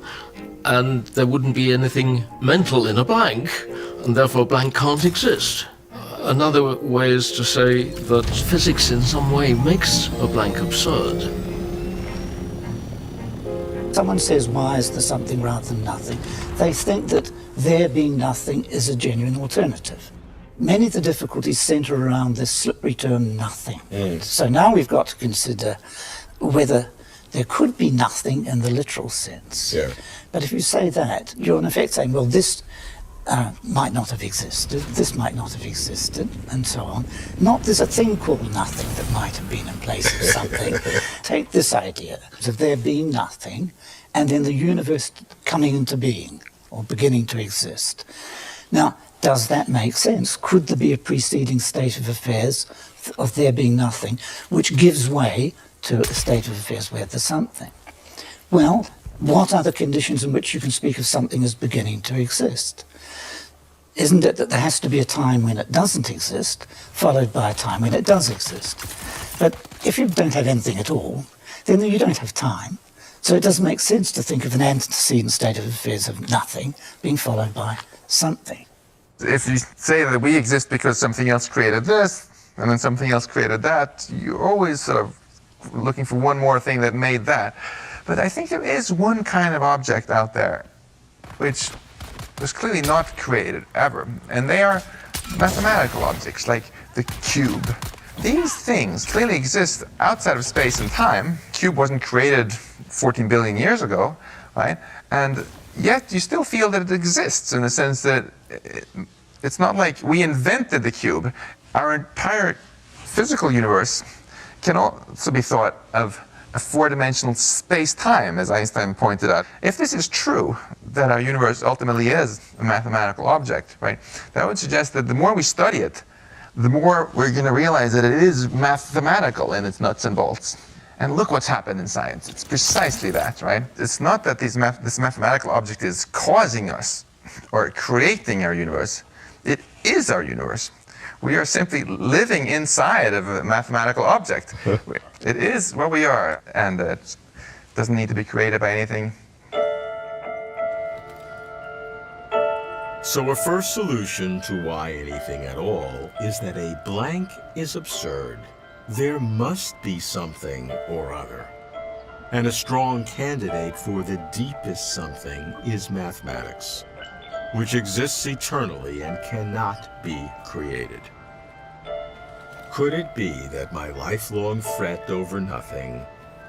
and there wouldn't be anything mental in a blank, and therefore a blank can't exist. Another way is to say that physics in some way makes a blank absurd. Someone says, why is there something rather than nothing? They think that there being nothing is a genuine alternative. Many of the difficulties center around this slippery term, nothing. So now we've got to consider whether there could be nothing in the literal sense. Yeah. But if you say that, you're in effect saying, well, this might not have existed, this might not have existed, and so on. Not there's a thing called nothing that might have been in place of something. Take this idea of there being nothing, and then the universe coming into being, or beginning to exist. Now, does that make sense? Could there be a preceding state of affairs of there being nothing, which gives way to a state of affairs where there's something? Well, what are the conditions in which you can speak of something as beginning to exist? Isn't it that there has to be a time when it doesn't exist, followed by a time when it does exist? But if you don't have anything at all, then you don't have time. So it doesn't make sense to think of an antecedent state of affairs of nothing being followed by something. If you say that we exist because something else created this, and then something else created that, you're always sort of looking for one more thing that made that. But I think there is one kind of object out there which was clearly not created ever, and they are mathematical objects like the cube, These things clearly exist outside of space and time. Cube wasn't created 14 billion years ago, right? And yet you still feel that it exists in the sense that it's not like we invented the cube. Our entire physical universe can also be thought of a four-dimensional space-time, as Einstein pointed out. If this is true, that our universe ultimately is a mathematical object, right, that would suggest that the more we study it, the more we're going to realize that it is mathematical in its nuts and bolts. And look what's happened in science. It's precisely that, right? It's not that this mathematical object is causing us or creating our universe. It is our universe. We are simply living inside of a mathematical object. It is what we are, and it doesn't need to be created by anything. So a first solution to why anything at all is that a blank is absurd. There must be something or other. And a strong candidate for the deepest something is mathematics, which exists eternally and cannot be created. Could it be that my lifelong fret over nothing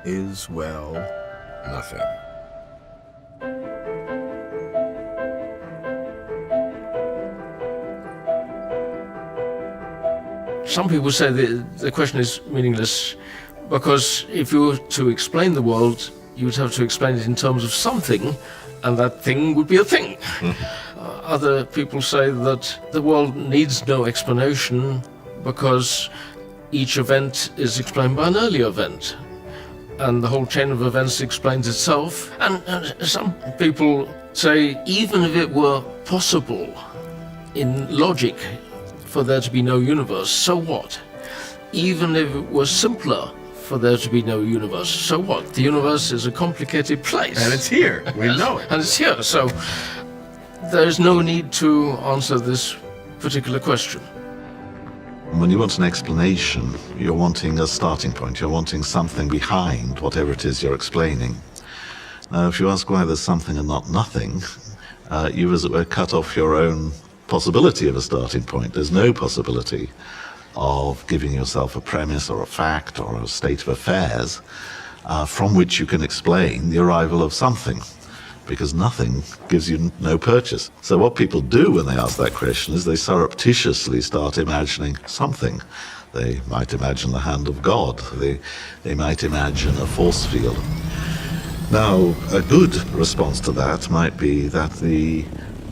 is, well, nothing? Some people say the question is meaningless because if you were to explain the world, you would have to explain it in terms of something, and that thing would be a thing. Other people say that the world needs no explanation because each event is explained by an earlier event, and the whole chain of events explains itself. And some people say even if it were possible in logic for there to be no universe, so what? Even if it was simpler for there to be no universe, so what? The universe is a complicated place. And it's here. We know it. And it's here. So there's no need to answer this particular question. When you want an explanation, you're wanting a starting point. You're wanting something behind whatever it is you're explaining. Now, if you ask why there's something and not nothing, you, as it were, cut off your own possibility of a starting point. There's no possibility of giving yourself a premise or a fact or a state of affairs from which you can explain the arrival of something, because nothing gives you no purchase. So what people do when they ask that question is they surreptitiously start imagining something. They might imagine the hand of God. They might imagine a force field. Now, a good response to that might be that the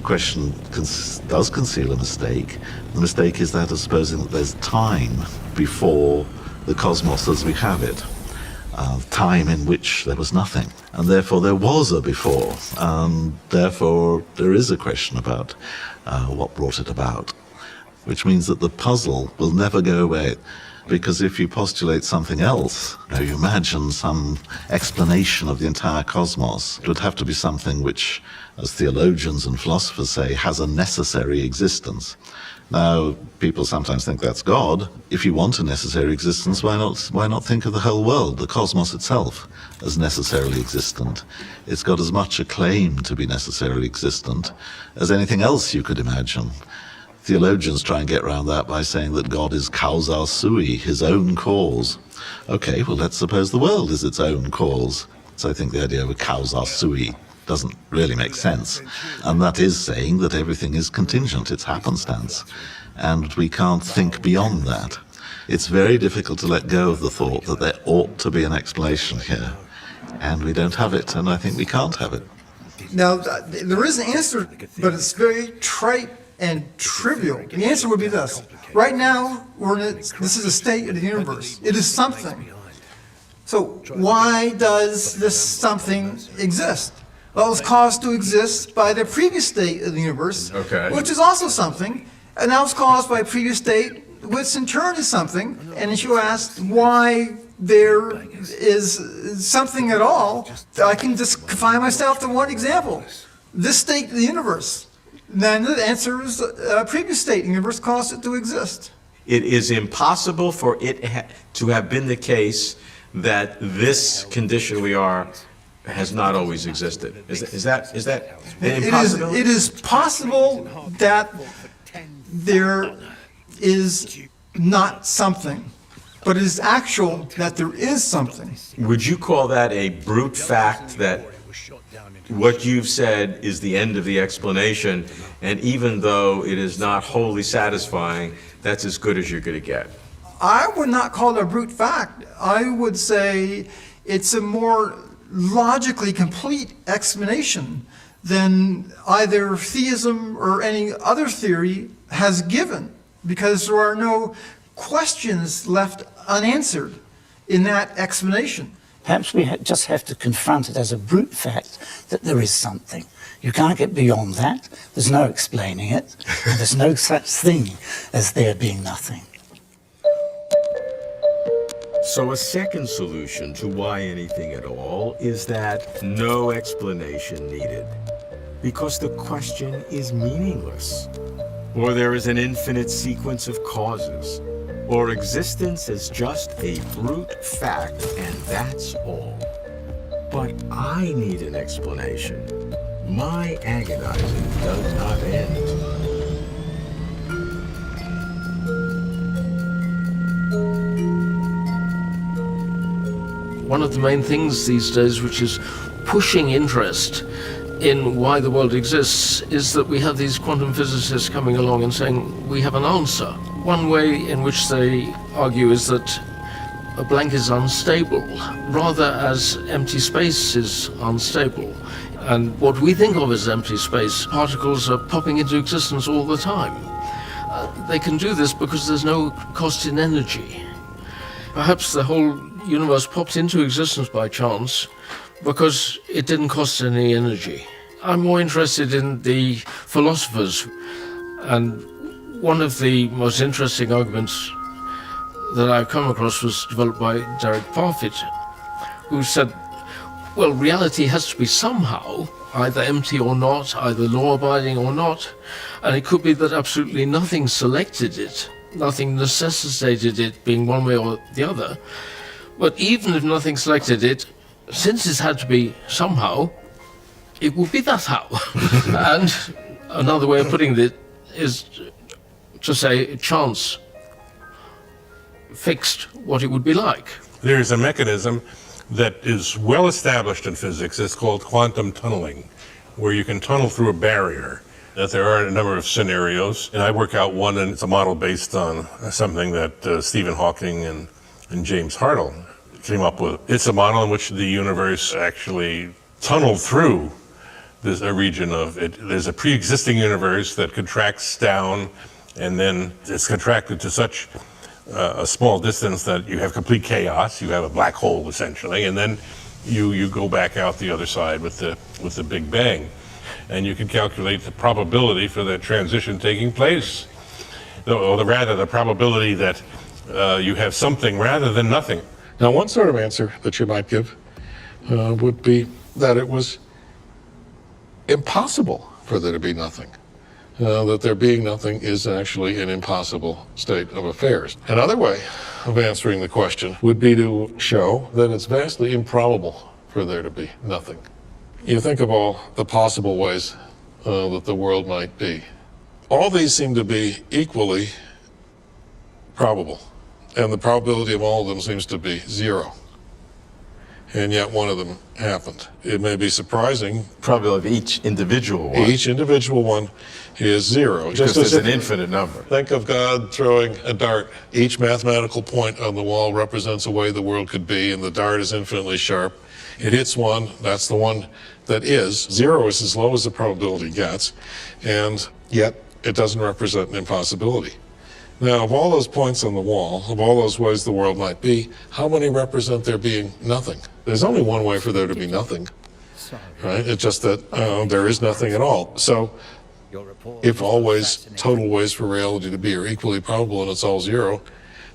question does conceal a mistake. The mistake is that of supposing that there's time before the cosmos as we have it. Time in which there was nothing, and therefore there was a before, and therefore there is a question about what brought it about, which means that the puzzle will never go away, because if you postulate something else, you imagine some explanation of the entire cosmos, it would have to be something which, as theologians and philosophers say, has a necessary existence. Now, people sometimes think that's God. If you want a necessary existence, why not think of the whole world, the cosmos itself, as necessarily existent? It's got as much a claim to be necessarily existent as anything else you could imagine. Theologians try and get around that by saying that God is causa sui, his own cause. Okay, well, let's suppose the world is its own cause. So I think the idea of a causa sui doesn't really make sense. And that is saying that everything is contingent, it's happenstance. And we can't think beyond that. It's very difficult to let go of the thought that there ought to be an explanation here. And we don't have it, and I think we can't have it. Now, there is an answer, but it's very trite and trivial. The answer would be this. Right now, this is a state of the universe. It is something. So why does this something exist? Well, it's caused to exist by the previous state of the universe, which is also something, and now it's caused by a previous state, which in turn is something. And as you asked why there is something at all, I can just confine myself to one example. This state of the universe. Then the answer is a previous state of the universe caused it to exist. It is impossible for it to have been the case that this condition we are has not always existed. Is that impossible? It is possible that there is not something. but it is actual that there is something. Would you call that a brute fact that what you've said is the end of the explanation, and even though it is not wholly satisfying, that's as good as you're going to get? I would not call it a brute fact. I would say it's a more logically complete explanation than either theism or any other theory has given, because there are no questions left unanswered in that explanation. Perhaps we just have to confront it as a brute fact that there is something. You can't get beyond that. There's no explaining it. And there's no such thing as there being nothing. So a second solution to why anything at all is that no explanation needed, because the question is meaningless, or there is an infinite sequence of causes, or existence is just a brute fact, and that's all. But I need an explanation. My agonizing does not end. One of the main things these days which is pushing interest in why the world exists is that we have these quantum physicists coming along and saying we have an answer. One way in which they argue is that a blank is unstable, rather as empty space is unstable. And what we think of as empty space, particles are popping into existence all the time. They can do this because there's no cost in energy. Perhaps the whole universe popped into existence by chance because it didn't cost any energy. I'm more interested in the philosophers, and one of the most interesting arguments that I've come across was developed by Derek Parfit, who said, well, reality has to be somehow either empty or not, either law-abiding or not, and it could be that absolutely nothing selected it, nothing necessitated it being one way or the other. But even if nothing selected it, since it had to be somehow, it would be that how. And another way of putting it is to say chance fixed what it would be like. There is a mechanism that is well established in physics. It's called quantum tunneling, where you can tunnel through a barrier. That there are a number of scenarios, and I work out one, and it's a model based on something that Stephen Hawking and James Hartle came up with. It's a model in which the universe actually tunneled through a region of it. There's a pre-existing universe that contracts down, and then it's contracted to such a small distance that you have complete chaos. You have a black hole essentially, and then you go back out the other side with the Big Bang, and you can calculate the probability for that transition taking place, or rather the probability that you have something rather than nothing. Now, one sort of answer that you might give would be that it was impossible for there to be nothing. That there being nothing is actually an impossible state of affairs. Another way of answering the question would be to show that it's vastly improbable for there to be nothing. You think of all the possible ways that the world might be. All these seem to be equally probable, and the probability of all of them seems to be zero. And yet one of them happened. It may be surprising. Probability of each individual one. Each individual one is zero. Because there's an infinite number. Think of God throwing a dart. Each mathematical point on the wall represents a way the world could be, and the dart is infinitely sharp. It hits one, that's the one that is. Zero is as low as the probability gets, and yet it doesn't represent an impossibility. Now, of all those points on the wall, of all those ways the world might be, how many represent there being nothing? There's only one way for there to be nothing, right? It's just that there is nothing at all. So if all ways, total ways for reality to be are equally probable and it's all zero,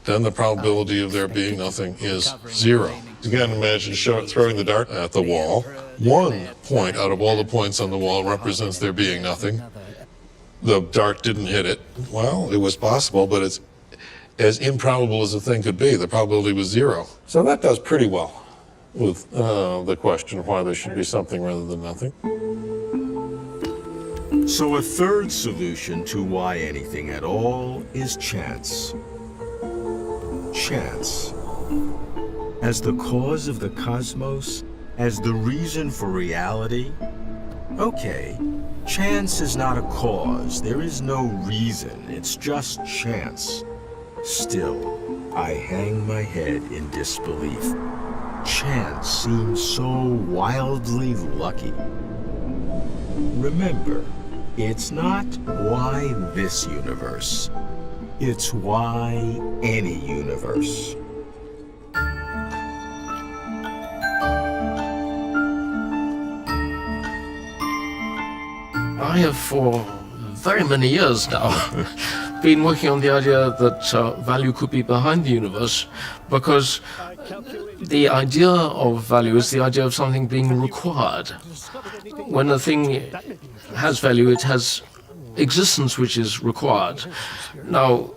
then the probability of there being nothing is zero. Again, imagine throwing the dart at the wall. One point out of all the points on the wall represents there being nothing. The dart didn't hit it. Well, it was possible, but it's as improbable as a thing could be. The probability was zero. So that does pretty well with the question of why there should be something rather than nothing. So a third solution to why anything at all is chance. chance as the cause of the cosmos, as the reason for reality? Okay, chance is not a cause. There is no reason. It's just chance. Still, I hang my head in disbelief. Chance seems so wildly lucky. Remember, it's not why this universe. It's why any universe. I have for very many years now been working on the idea that value could be behind the universe, because the idea of value is the idea of something being required. When a thing has value, it has existence which is required. Now,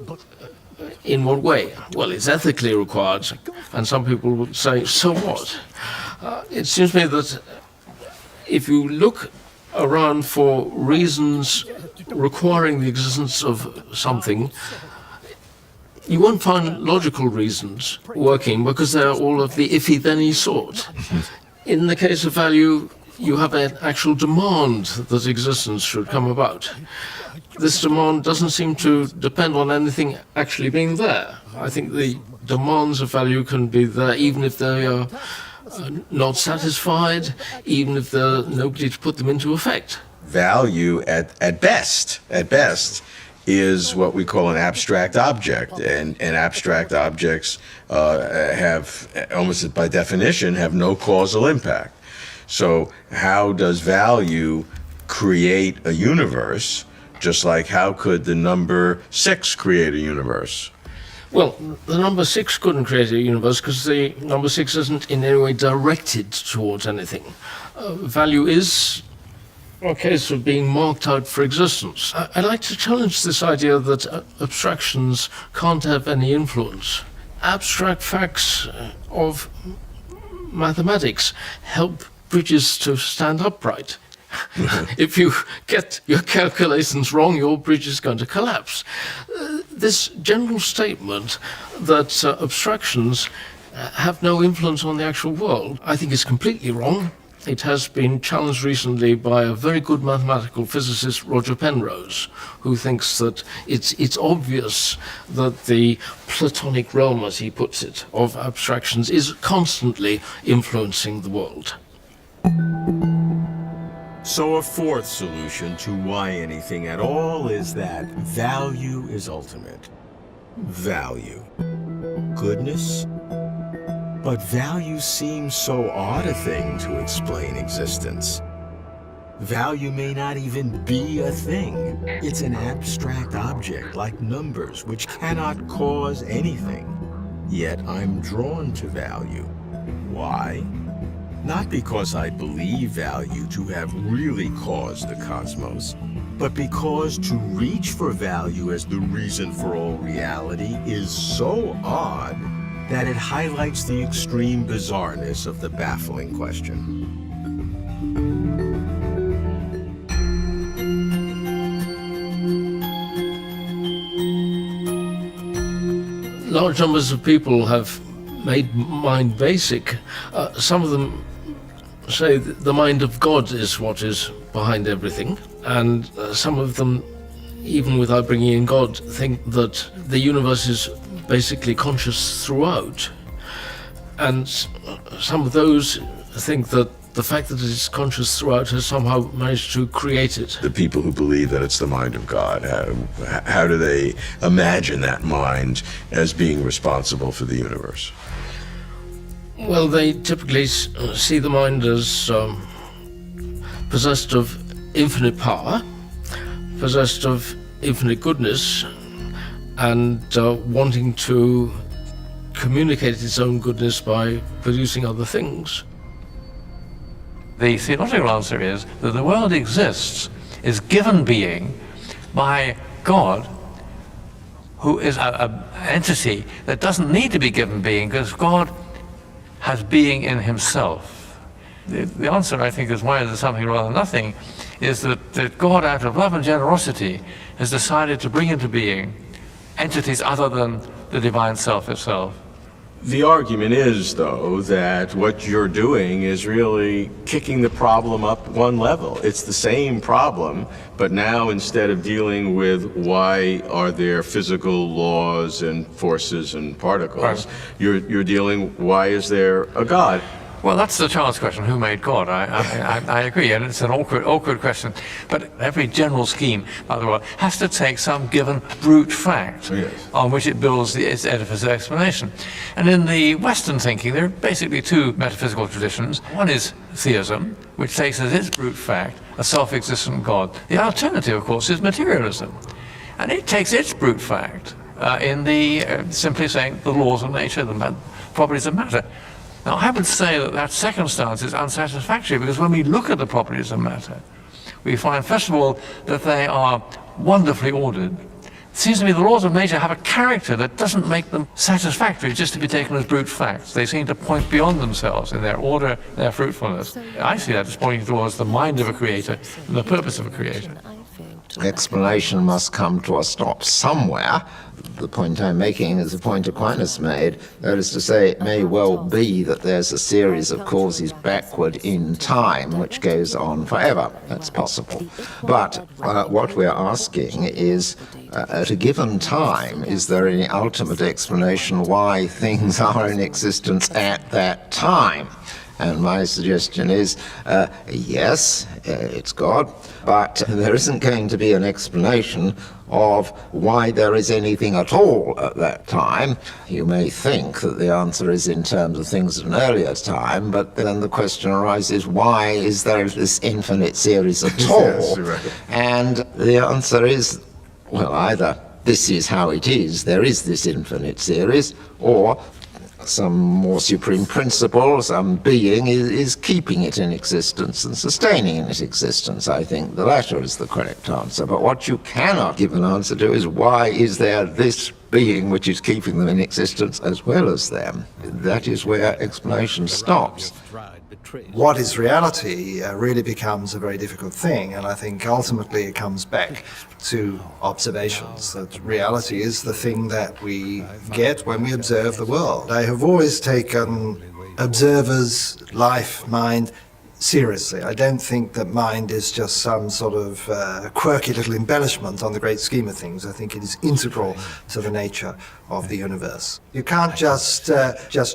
in what way? Well, it's ethically required, and some people would say, so what? It seems to me that if you look around for reasons requiring the existence of something, you won't find logical reasons working, because they're all of the iffy-then-y sort. In the case of value, you have an actual demand that existence should come about. This demand doesn't seem to depend on anything actually being there. I think the demands of value can be there even if they are not satisfied, even if there's nobody to put them into effect. Value at best is what we call an abstract object, and abstract objects have, almost by definition, have no causal impact. So how does value create a universe, just like how could the number 6 create a universe? Well, the number 6 couldn't create a universe because the number 6 isn't in any way directed towards anything. Value is a case of being marked out for existence. I'd like to challenge this idea that abstractions can't have any influence. Abstract facts of mathematics help bridges to stand upright. If you get your calculations wrong, your bridge is going to collapse. This general statement that abstractions have no influence on the actual world, I think is completely wrong. It has been challenged recently by a very good mathematical physicist, Roger Penrose, who thinks that it's obvious that the Platonic realm, as he puts it, of abstractions is constantly influencing the world. So a fourth solution to why anything at all is that value is ultimate. Value. Goodness? But value seems so odd a thing to explain existence. Value may not even be a thing. It's an abstract object like numbers which cannot cause anything. Yet I'm drawn to value. Why? Not because I believe value to have really caused the cosmos, but because to reach for value as the reason for all reality is so odd that it highlights the extreme bizarreness of the baffling question. Large numbers of people have made mind basic. Some of them say that the mind of God is what is behind everything, and some of them, even without bringing in God, think that the universe is basically conscious throughout. And some of those think that the fact that it's conscious throughout has somehow managed to create it. The people who believe that it's the mind of God, how do they imagine that mind as being responsible for the universe? Well, they typically see the mind as possessed of infinite power, possessed of infinite goodness, and wanting to communicate its own goodness by producing other things. The theological answer is that the world exists, is given being by God, who is an entity that doesn't need to be given being because God has being in himself. The answer, I think, is why there's something rather than nothing, is that God, out of love and generosity, has decided to bring into being entities other than the divine self itself. The argument is, though, that what you're doing is really kicking the problem up one level. It's the same problem, but now instead of dealing with why are there physical laws and forces and particles, you're dealing why is there a God? Well, that's the child's question, who made God? I agree, and it's an awkward question. But every general scheme, by the way, has to take some given brute fact on which it builds its edifice of explanation. And in the Western thinking, there are basically two metaphysical traditions. One is theism, which takes as its brute fact a self-existent God. The alternative, of course, is materialism. And it takes its brute fact in the simply saying the laws of nature, the properties of matter. Now, I would say that that second stance is unsatisfactory, because when we look at the properties of matter, we find, first of all, that they are wonderfully ordered. It seems to me the laws of nature have a character that doesn't make them satisfactory just to be taken as brute facts. They seem to point beyond themselves in their order, their fruitfulness. I see that as pointing towards the mind of a creator and the purpose of a creator. Explanation must come to a stop somewhere. The point I'm making is the point Aquinas made. That is to say, it may well be that there's a series of causes backward in time which goes on forever. That's possible. But what we're asking is, at a given time, is there any ultimate explanation why things are in existence at that time? And my suggestion is, yes, it's God, but there isn't going to be an explanation of why there is anything at all at that time. You may think that the answer is in terms of things at an earlier time, but then the question arises, why is there this infinite series at all? Yes, right. And the answer is, well, either this is how it is, there is this infinite series, or some more supreme principle, some being is keeping it in existence and sustaining its existence. I think the latter is the correct answer. But what you cannot give an answer to is, why is there this being which is keeping them in existence as well as them? That is where explanation stops. What is reality really becomes a very difficult thing, and I think ultimately it comes back to observations, that reality is the thing that we get when we observe the world. I have always taken observers' life, mind, seriously. I don't think that mind is just some sort of quirky little embellishment on the great scheme of things. I think it is integral to the nature of the universe. You can't just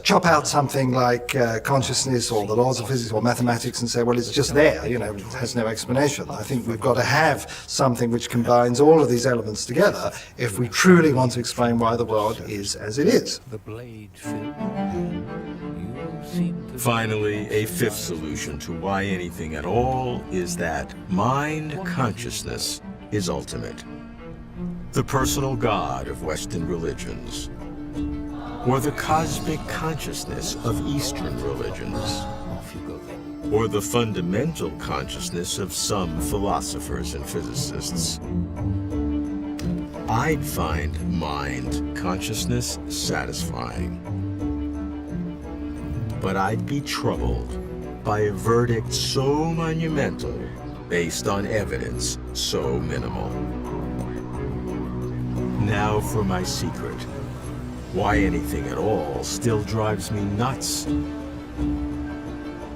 chop out something like consciousness or the laws of physics or mathematics and say, well, it's just there, you know, it has no explanation. I think we've got to have something which combines all of these elements together if we truly want to explain why the world is as it is. Finally, a fifth solution to why anything at all is that mind consciousness is ultimate. The personal God of Western religions, or the cosmic consciousness of Eastern religions, or the fundamental consciousness of some philosophers and physicists. I'd find mind consciousness satisfying. But I'd be troubled by a verdict so monumental based on evidence so minimal. Now for my secret. Why anything at all still drives me nuts.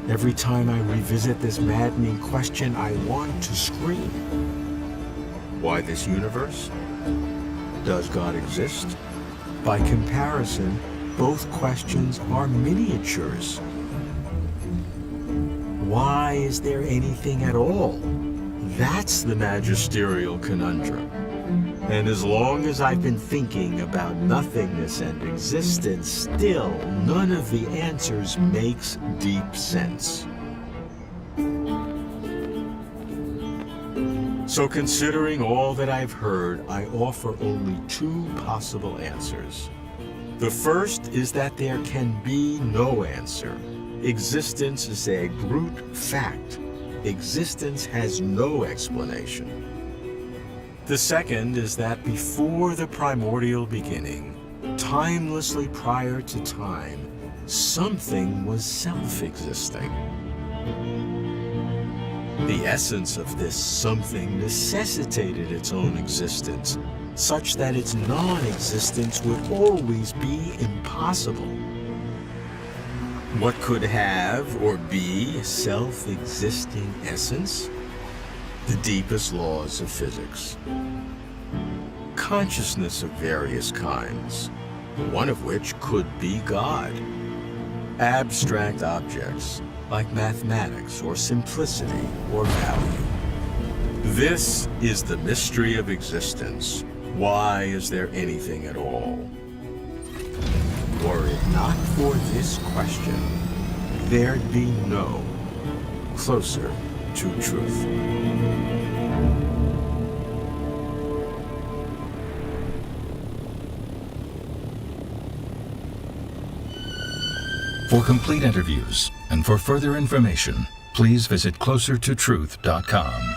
Every time I revisit this maddening question, I want to scream. Why this universe? Does God exist? By comparison, both questions are miniatures. Why is there anything at all? That's the magisterial conundrum. And as long as I've been thinking about nothingness and existence, still none of the answers makes deep sense. So considering all that I've heard, I offer only two possible answers. The first is that there can be no answer. Existence is a brute fact. Existence has no explanation. The second is that before the primordial beginning, timelessly prior to time, something was self-existing. The essence of this something necessitated its own existence, such that its non-existence would always be impossible. What could have or be a self-existing essence? The deepest laws of physics. Consciousness of various kinds, one of which could be God. Abstract objects like mathematics or simplicity or value. This is the mystery of existence. Why is there anything at all? Were it not for this question, there'd be no Closer to Truth. For complete interviews and for further information, please visit closertotruth.com.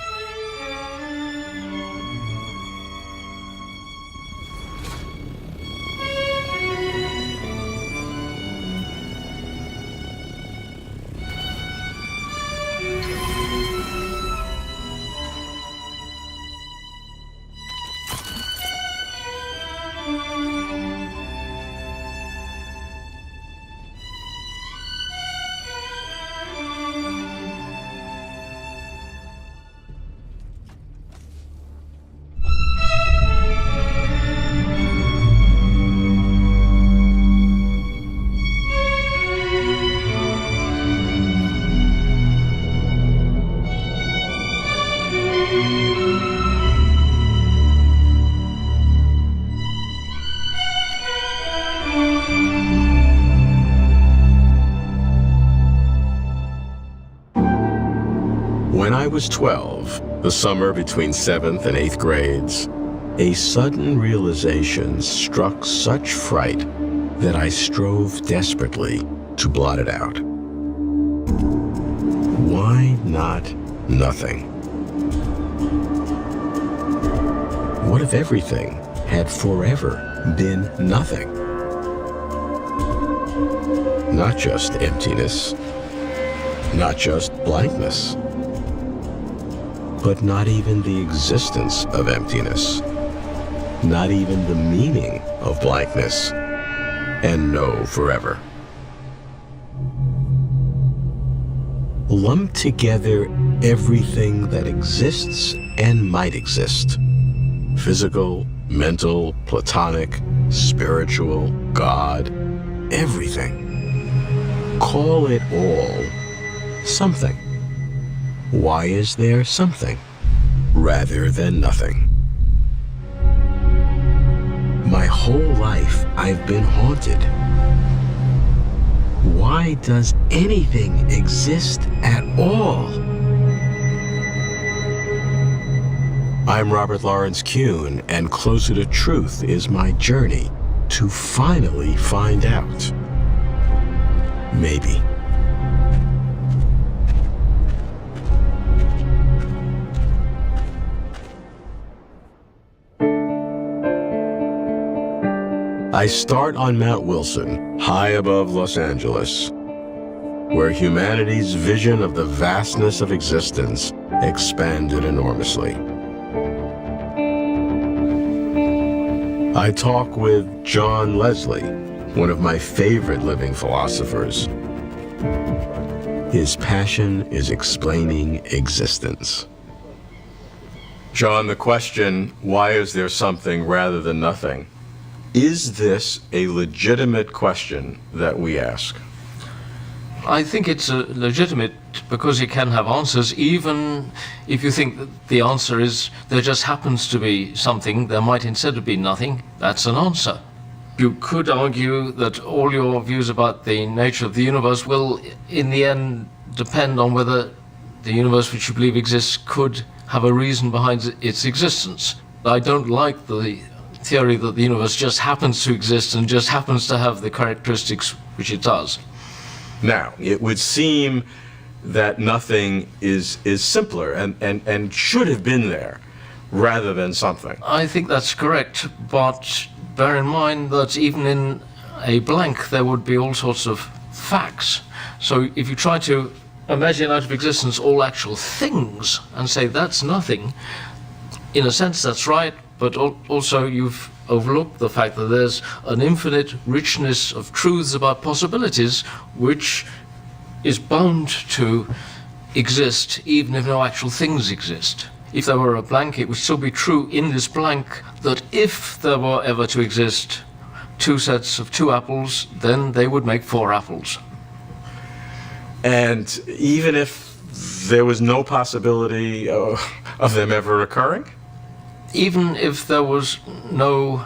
When I was 12, the summer between 7th and 8th grades, a sudden realization struck such fright that I strove desperately to blot it out. Why not nothing? What if everything had forever been nothing? Not just emptiness, not just blankness, but not even the existence of emptiness, not even the meaning of blankness, and no forever. Lump together everything that exists and might exist. Physical, mental, platonic, spiritual, God, everything. Call it all something. Why is there something rather than nothing? My whole life I've been haunted. Why does anything exist at all? I'm Robert Lawrence Kuhn, and Closer to Truth is my journey to finally find out. Maybe. I start on Mount Wilson, high above Los Angeles, where humanity's vision of the vastness of existence expanded enormously. I talk with John Leslie, one of my favorite living philosophers. His passion is explaining existence. John, the question, why is there something rather than nothing? Is this a legitimate question that we ask? I think it's legitimate because it can have answers, even if you think that the answer is there just happens to be something, there might instead have been nothing. That's an answer. You could argue that all your views about the nature of the universe will, in the end, depend on whether the universe which you believe exists could have a reason behind its existence. I don't like the theory that the universe just happens to exist and just happens to have the characteristics which it does. Now, it would seem that nothing is simpler and should have been there rather than something. I think that's correct, but bear in mind that even in a blank there would be all sorts of facts. So if you try to imagine out of existence all actual things and say that's nothing, in a sense that's right, but also you've overlooked the fact that there's an infinite richness of truths about possibilities which is bound to exist even if no actual things exist. If there were a blank, it would still be true in this blank that if there were ever to exist two sets of two apples, then they would make four apples. And even if there was no possibility of them ever occurring? Even if there was no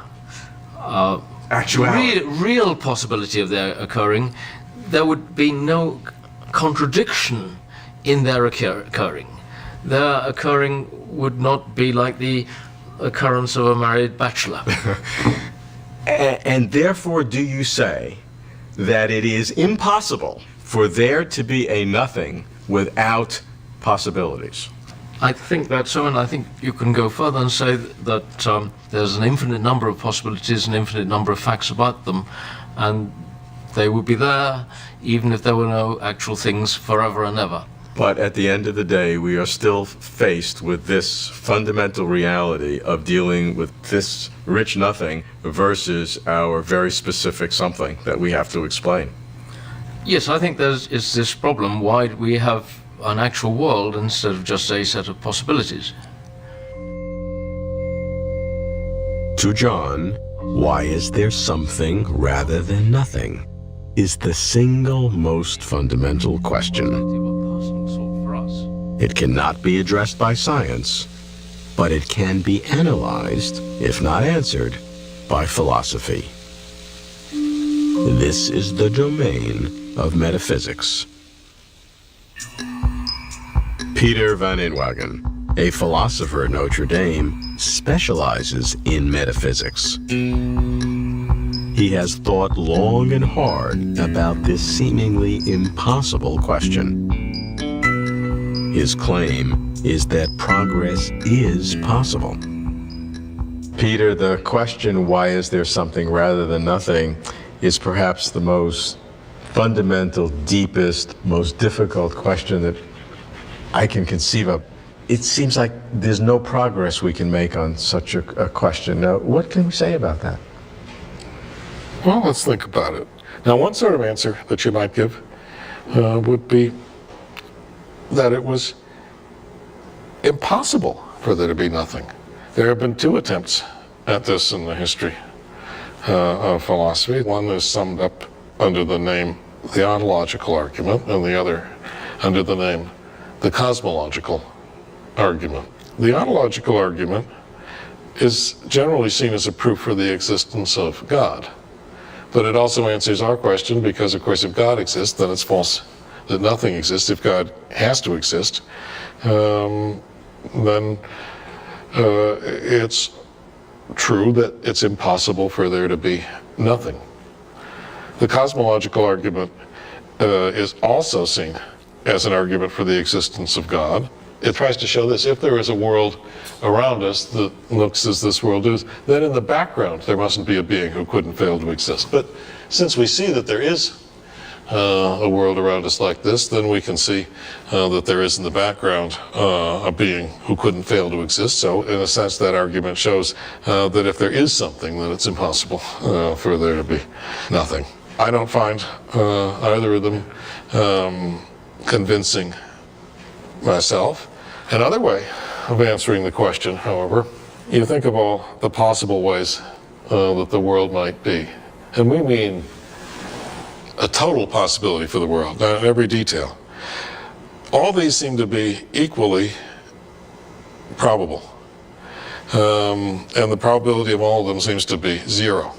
actuality, real possibility of their occurring, there would be no contradiction in their occurring. Their occurring would not be like the occurrence of a married bachelor. And therefore, do you say that it is impossible for there to be a nothing without possibilities? I think that's so, and I think you can go further and say that there's an infinite number of possibilities, an infinite number of facts about them, and they would be there even if there were no actual things forever and ever. But at the end of the day, we are still faced with this fundamental reality of dealing with this rich nothing versus our very specific something that we have to explain. Yes, I think is this problem why we have an actual world instead of just a set of possibilities. To John, why is there something rather than nothing? Is the single most fundamental question. It cannot be addressed by science, but it can be analyzed, if not answered, by philosophy. This is the domain of metaphysics. Peter van Inwagen, a philosopher at Notre Dame, specializes in metaphysics. He has thought long and hard about this seemingly impossible question. His claim is that progress is possible. Peter, the question, why is there something rather than nothing, is perhaps the most fundamental, deepest, most difficult question that I can conceive of. It seems like there's no progress we can make on such a question. Now, what can we say about that? Well, let's think about it. Now, one sort of answer that you might give would be that it was impossible for there to be nothing. There have been two attempts at this in the history of philosophy. One is summed up under the name the ontological argument, and the other under the name the cosmological argument. The ontological argument is generally seen as a proof for the existence of God. But it also answers our question because, of course, if God exists, then it's false that nothing exists. If God has to exist, then it's true that it's impossible for there to be nothing. The cosmological argument is also seen as an argument for the existence of God. It tries to show this: if there is a world around us that looks as this world is, then in the background there mustn't be a being who couldn't fail to exist. But since we see that there is a world around us like this, then we can see that there is in the background a being who couldn't fail to exist. So in a sense, that argument shows that if there is something, then it's impossible for there to be nothing. I don't find either of them convincing myself. Another way of answering the question, however, you think of all the possible ways that the world might be. And we mean a total possibility for the world, not in every detail. All these seem to be equally probable. And the probability of all of them seems to be 0.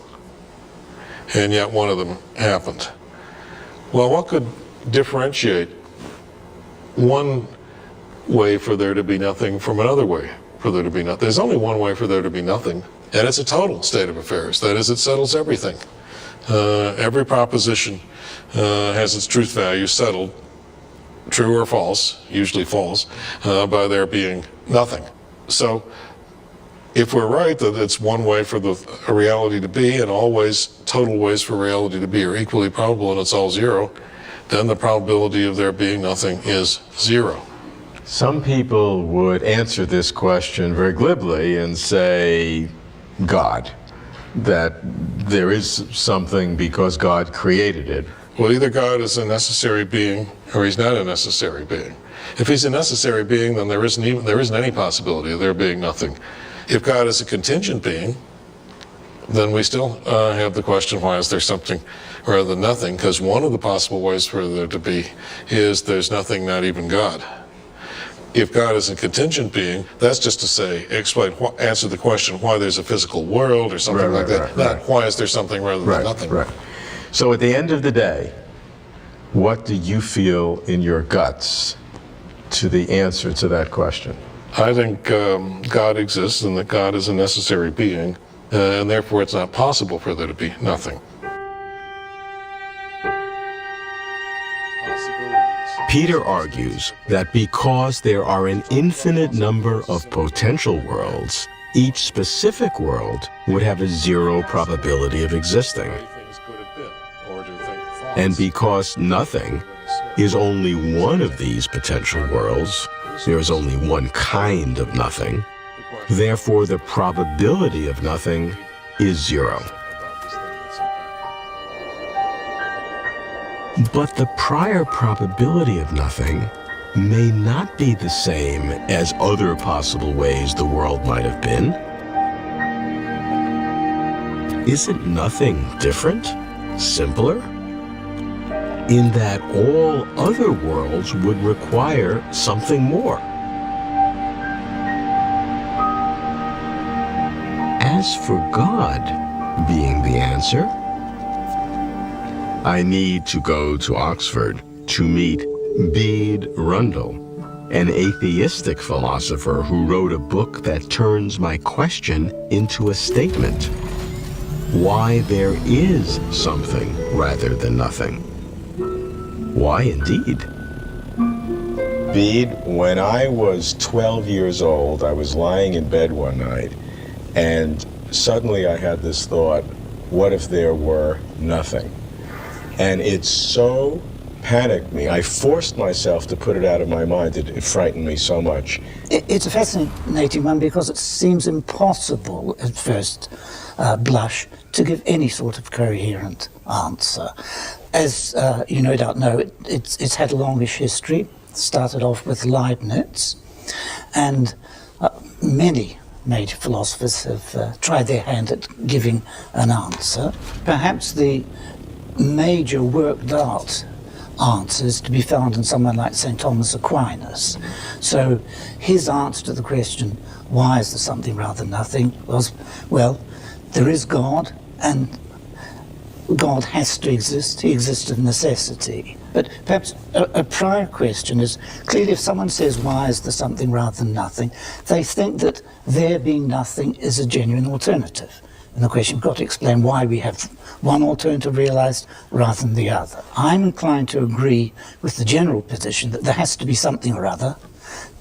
And yet one of them happened. Well, what could differentiate one way for there to be nothing from another way for there to be nothing? There's only one way for there to be nothing, and it's a total state of affairs. That is, it settles everything. Every proposition has its truth value settled, true or false, usually false, by there being nothing. So if we're right that it's one way for a reality to be, and always total ways for reality to be are equally probable and it's all 0, then the probability of there being nothing is 0. Some people would answer this question very glibly and say, God, that there is something because God created it. Well, either God is a necessary being or he's not a necessary being. If he's a necessary being, then there isn't any possibility of there being nothing. If God is a contingent being, then we still have the question, why is there something rather than nothing? Because one of the possible ways for there to be is there's nothing, not even God. If God is a contingent being, that's just to say, answer the question why there's a physical world or something like that. Not why is there something rather than nothing. Right. So at the end of the day, what do you feel in your guts to the answer to that question? I think God exists and that God is a necessary being, and therefore it's not possible for there to be nothing. Peter argues that because there are an infinite number of potential worlds, each specific world would have a zero probability of existing. And because nothing is only one of these potential worlds, there is only one kind of nothing, therefore the probability of nothing is zero. But the prior probability of nothing may not be the same as other possible ways the world might have been. Isn't nothing different, simpler? In that all other worlds would require something more. As for God being the answer, I need to go to Oxford to meet Bede Rundle, an atheistic philosopher who wrote a book that turns my question into a statement. Why there is something rather than nothing. Why indeed? Bede, when I was 12 years old, I was lying in bed one night, and suddenly I had this thought, what if there were nothing? And it so panicked me. I forced myself to put it out of my mind. It frightened me so much. It's a fascinating one because it seems impossible at first blush to give any sort of coherent answer. As you no doubt know, it's had a longish history. It started off with Leibniz, and many major philosophers have tried their hand at giving an answer. Perhaps the major worked out answers to be found in someone like St. Thomas Aquinas. So his answer to the question, why is there something rather than nothing, was, well, there is God, and God has to exist. He exists of necessity. But perhaps a prior question is, clearly if someone says, why is there something rather than nothing, they think that there being nothing is a genuine alternative. And the question, we've got to explain why we have one alternative realized rather than the other. I'm inclined to agree with the general position that there has to be something or other,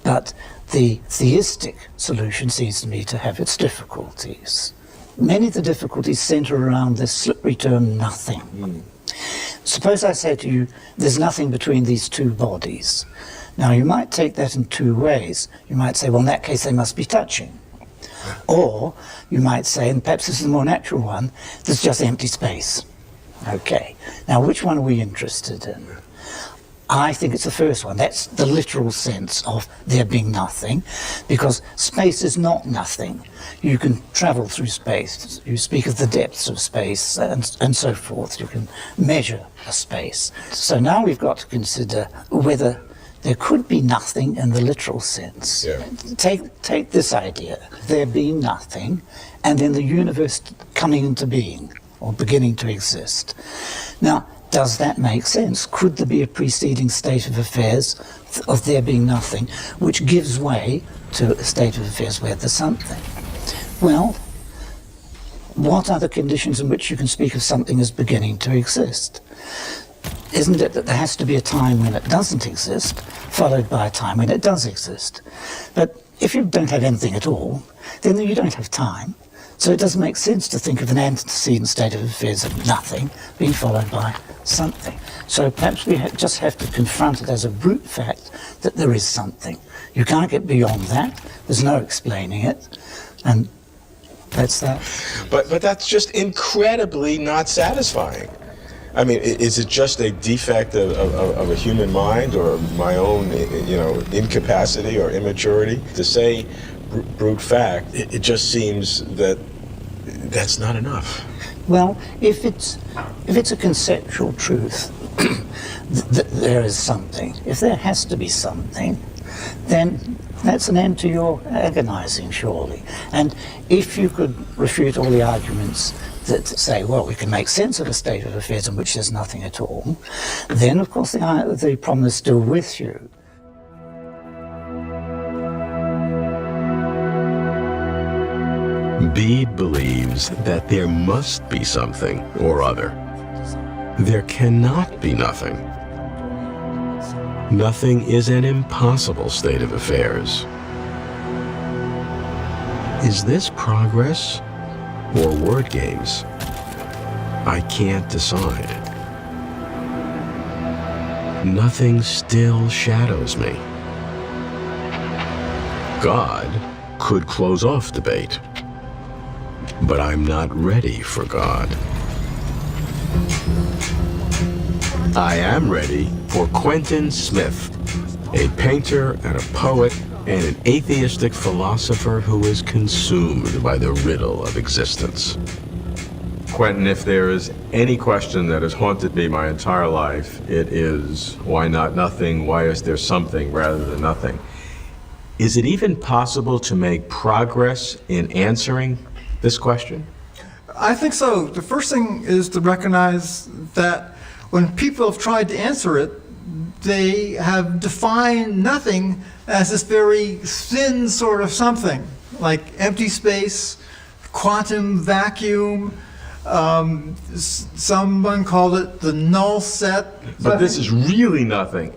but the theistic solution seems to me to have its difficulties. Many of the difficulties center around this slippery term, nothing. Suppose I say to you, there's nothing between these two bodies. Now, you might take that in two ways. You might say, well, in that case, they must be touching. Or you might say, and perhaps this is the more natural one, there's just empty space. Okay, now which one are we interested in? I think it's the first one. That's the literal sense of there being nothing, because space is not nothing. You can travel through space. You speak of the depths of space and so forth. You can measure a space. So now we've got to consider whether there could be nothing in the literal sense. Yeah. Take this idea, there being nothing, and then the universe coming into being, or beginning to exist. Now, does that make sense? Could there be a preceding state of affairs of there being nothing, which gives way to a state of affairs where there's something? Well, what are the conditions in which you can speak of something as beginning to exist? Isn't it that there has to be a time when it doesn't exist, followed by a time when it does exist? But if you don't have anything at all, then you don't have time. So it doesn't make sense to think of an antecedent state of affairs of nothing being followed by something. So perhaps we just have to confront it as a brute fact that there is something. You can't get beyond that. There's no explaining it. And that's that. But that's just incredibly not satisfying. I mean, is it just a defect of a human mind, or my own, incapacity or immaturity? To say brute fact, it just seems that that's not enough. Well, if it's a conceptual truth that there is something, if there has to be something, then that's an end to your agonizing, surely. And if you could refute all the arguments that say, well, we can make sense of a state of affairs in which there's nothing at all, then of course the problem is still with you. Bede believes that there must be something or other. There cannot be nothing. Nothing is an impossible state of affairs. Is this progress or word games? I can't decide. Nothing still shadows me. God could close off debate, but I'm not ready for God. I am ready for Quentin Smith, a painter and a poet and an atheistic philosopher who is consumed by the riddle of existence. Quentin, if there is any question that has haunted me my entire life, it is why not nothing? Why is there something rather than nothing? Is it even possible to make progress in answering this question? I think so. The first thing is to recognize that when people have tried to answer it, they have defined nothing as this very thin sort of something, like empty space, quantum vacuum. Someone called it the null set. But this is really nothing.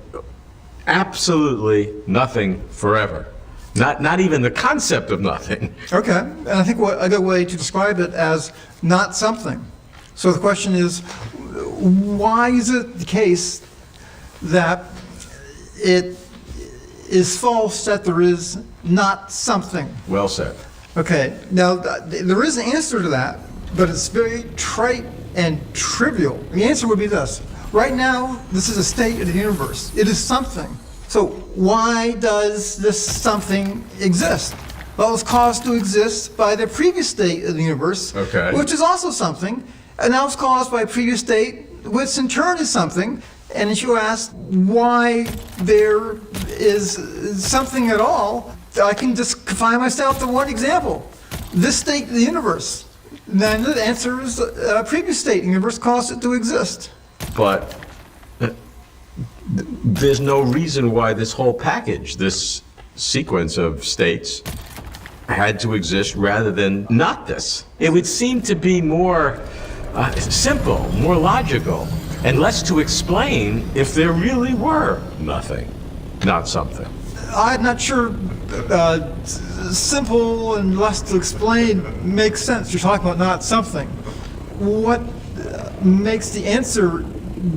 Absolutely nothing forever. Not even the concept of nothing. Okay, and I think a good way to describe it as not something. So the question is, why is it the case that it is false that there is not something? Well said. Okay, now there is an answer to that, but it's very trite and trivial. The answer would be this. Right now, this is a state of the universe. It is something. So why does this something exist? Well, it was caused to exist by the previous state of the universe, which is also something, and now it's caused by a previous state, which in turn is something. And as you asked why there is something at all, I can just confine myself to one example. This state of the universe. Then the answer is a previous state of the universe caused it to exist. But there's no reason why this whole package, this sequence of states, had to exist rather than not this. It would seem to be more simple, more logical, and less to explain if there really were nothing, not something. I'm not sure simple and less to explain makes sense. You're talking about not something. What makes the answer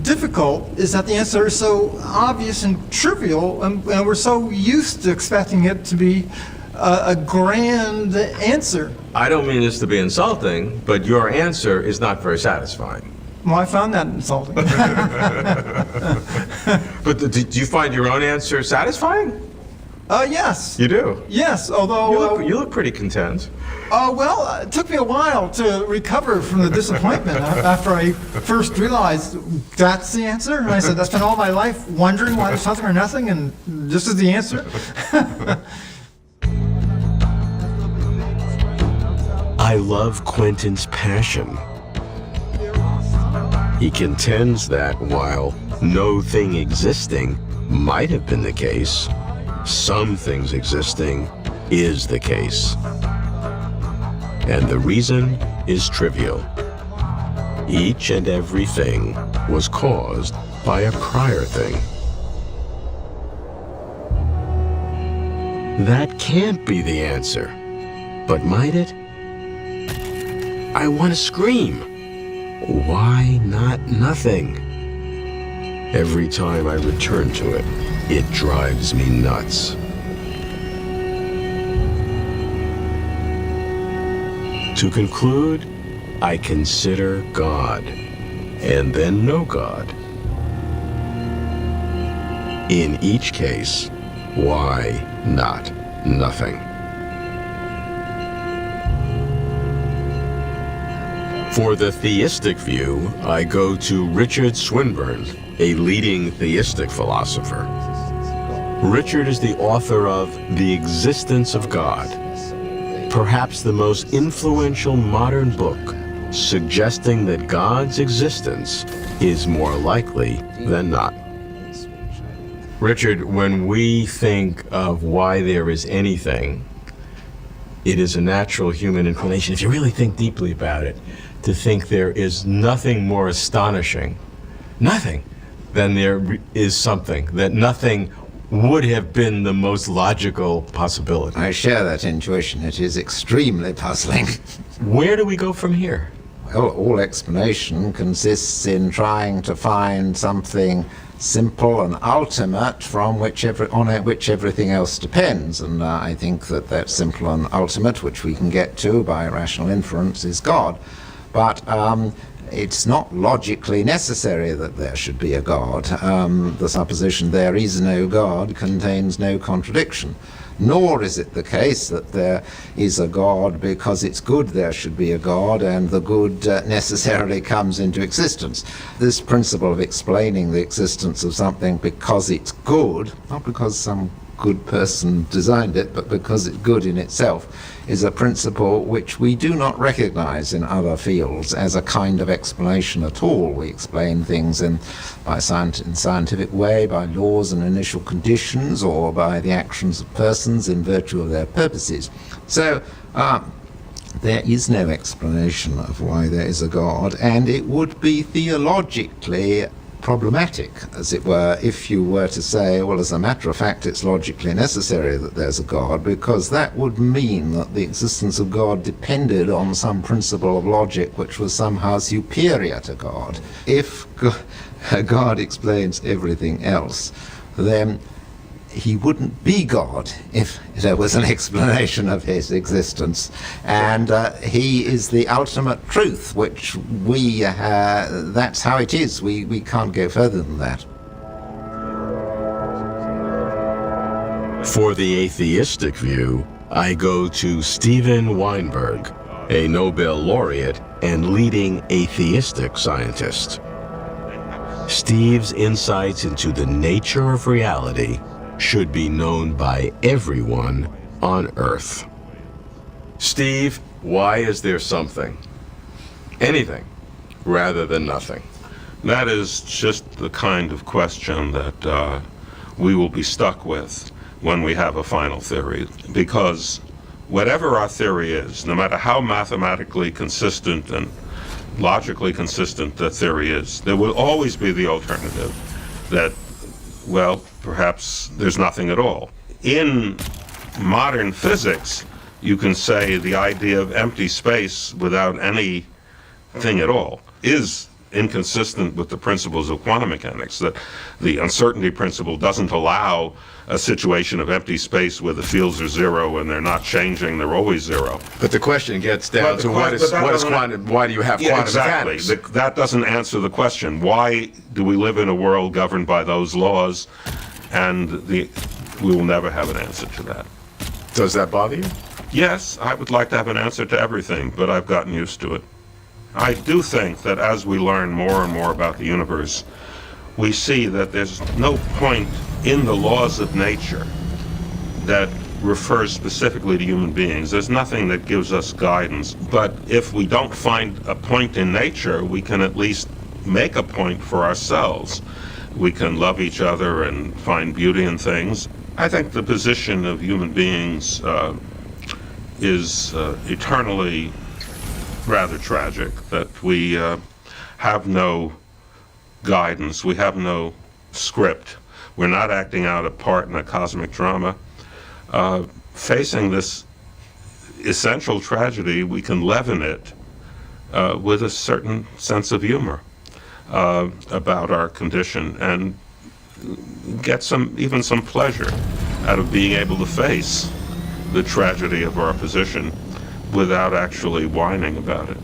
difficult is that the answer is so obvious and trivial, and we're so used to expecting it to be a grand answer. I don't mean this to be insulting, but your answer is not very satisfying. Well, I found that insulting. But do you find your own answer satisfying? Yes. You do? Yes, although... You look pretty content. Well, it took me a while to recover from the disappointment after I first realized that's the answer. And I said, I spent all my life wondering why there's something or nothing, and this is the answer. I love Quentin's passion. He contends that while no thing existing might have been the case, some things existing is the case. And the reason is trivial. Each and every thing was caused by a prior thing. That can't be the answer, but might it? I want to scream. Why not nothing? Every time I return to it, it drives me nuts. To conclude, I consider God, and then know God. In each case, why not nothing? For the theistic view, I go to Richard Swinburne, a leading theistic philosopher. Richard is the author of The Existence of God, perhaps the most influential modern book suggesting that God's existence is more likely than not. Richard, when we think of why there is anything, it is a natural human inclination, if you really think deeply about it, to think there is nothing more astonishing, nothing, than there is something, that nothing would have been the most logical possibility. I share that intuition. It is extremely puzzling. Where do we go from here? Well, all explanation consists in trying to find something simple and ultimate on which everything else depends. And I think that simple and ultimate, which we can get to by rational inference, is God. But it's not logically necessary that there should be a God. The supposition there is no God contains no contradiction. Nor is it the case that there is a God because it's good there should be a God and the good necessarily comes into existence. This principle of explaining the existence of something because it's good, not because some good person designed it, but because it's good in itself, is a principle which we do not recognize in other fields as a kind of explanation at all. We explain things in scientific way, by laws and initial conditions, or by the actions of persons in virtue of their purposes. So there is no explanation of why there is a God, and it would be theologically problematic, as it were, if you were to say, well, as a matter of fact, it's logically necessary that there's a God, because that would mean that the existence of God depended on some principle of logic which was somehow superior to God. If God explains everything else, then he wouldn't be God if there was an explanation of his existence. And he is the ultimate truth, which that's how it is. We can't go further than that. For the atheistic view, I go to Steven Weinberg, a Nobel laureate and leading atheistic scientist. Steve's insights into the nature of reality should be known by everyone on Earth. Steve, why is there something, anything, rather than nothing? That is just the kind of question that we will be stuck with when we have a final theory, because whatever our theory is, no matter how mathematically consistent and logically consistent the theory is, there will always be the alternative that, well, perhaps there's nothing at all. In modern physics, you can say the idea of empty space without anything at all is inconsistent with the principles of quantum mechanics, that the uncertainty principle doesn't allow a situation of empty space where the fields are zero and they're not changing, they're always zero. But the question gets down to why do you have quantum exactly. mechanics? That doesn't answer the question. Why do we live in a world governed by those laws? And we will never have an answer to that. Does that bother you? Yes, I would like to have an answer to everything, but I've gotten used to it. I do think that as we learn more and more about the universe, we see that there's no point in the laws of nature that refers specifically to human beings. There's nothing that gives us guidance. But if we don't find a point in nature, we can at least make a point for ourselves. We can love each other and find beauty in things. I think the position of human beings is eternally rather tragic, that we have no guidance, we have no script. We're not acting out a part in a cosmic drama. Facing this essential tragedy, we can leaven it with a certain sense of humor about our condition, and get even some pleasure out of being able to face the tragedy of our position without actually whining about it.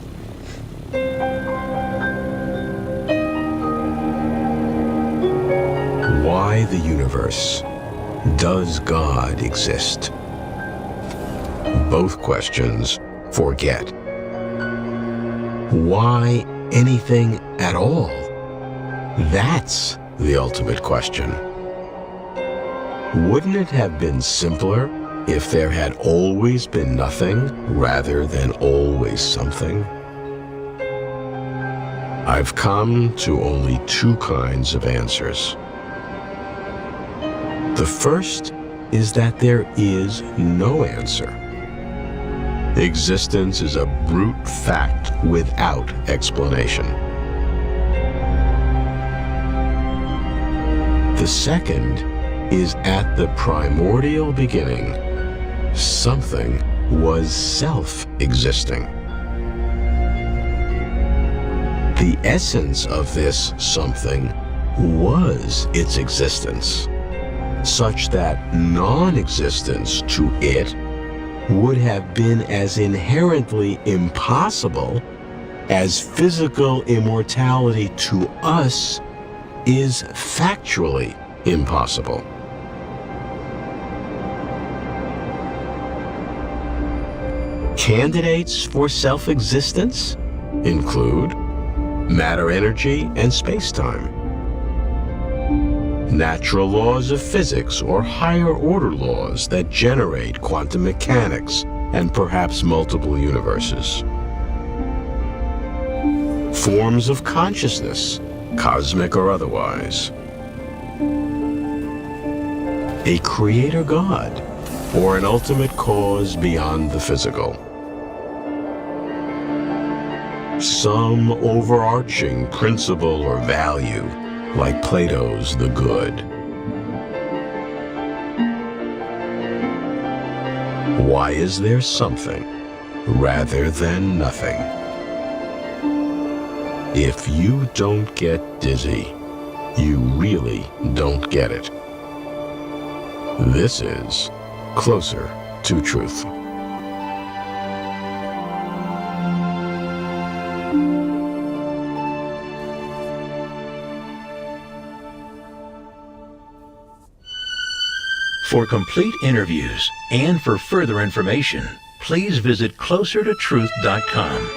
Why the universe? Does God exist? Both questions forget. Why anything at all? That's the ultimate question. Wouldn't it have been simpler if there had always been nothing rather than always something? I've come to only two kinds of answers. The first is that there is no answer. Existence is a brute fact without explanation. The second is at the primordial beginning, something was self-existing. The essence of this something was its existence, such that non-existence to it would have been as inherently impossible as physical immortality to us is factually impossible. Candidates for self-existence include matter, energy, and space-time, natural laws of physics or higher order laws that generate quantum mechanics and perhaps multiple universes, forms of consciousness, cosmic or otherwise, a creator God, or an ultimate cause beyond the physical, some overarching principle or value, like Plato's The Good. Why is there something rather than nothing? If you don't get dizzy, you really don't get it. This is Closer to Truth. For complete interviews and for further information, please visit closertotruth.com.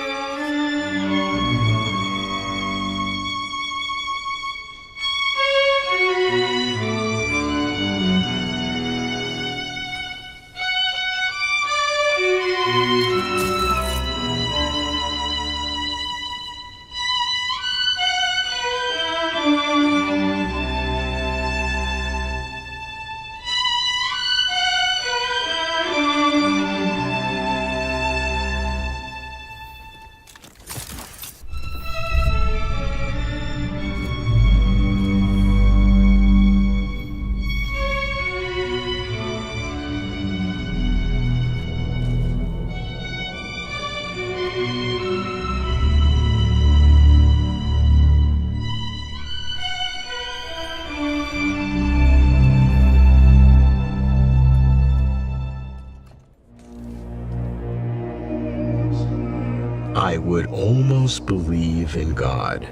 I would almost believe in God,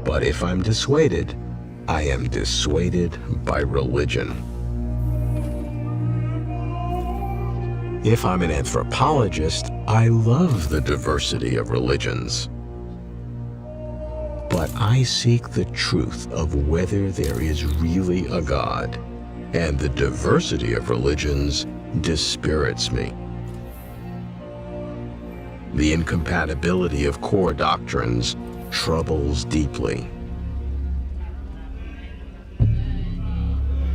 but if I'm dissuaded, I am dissuaded by religion. If I'm an anthropologist, I love the diversity of religions. But I seek the truth of whether there is really a God, and the diversity of religions dispirits me. The incompatibility of core doctrines troubles deeply.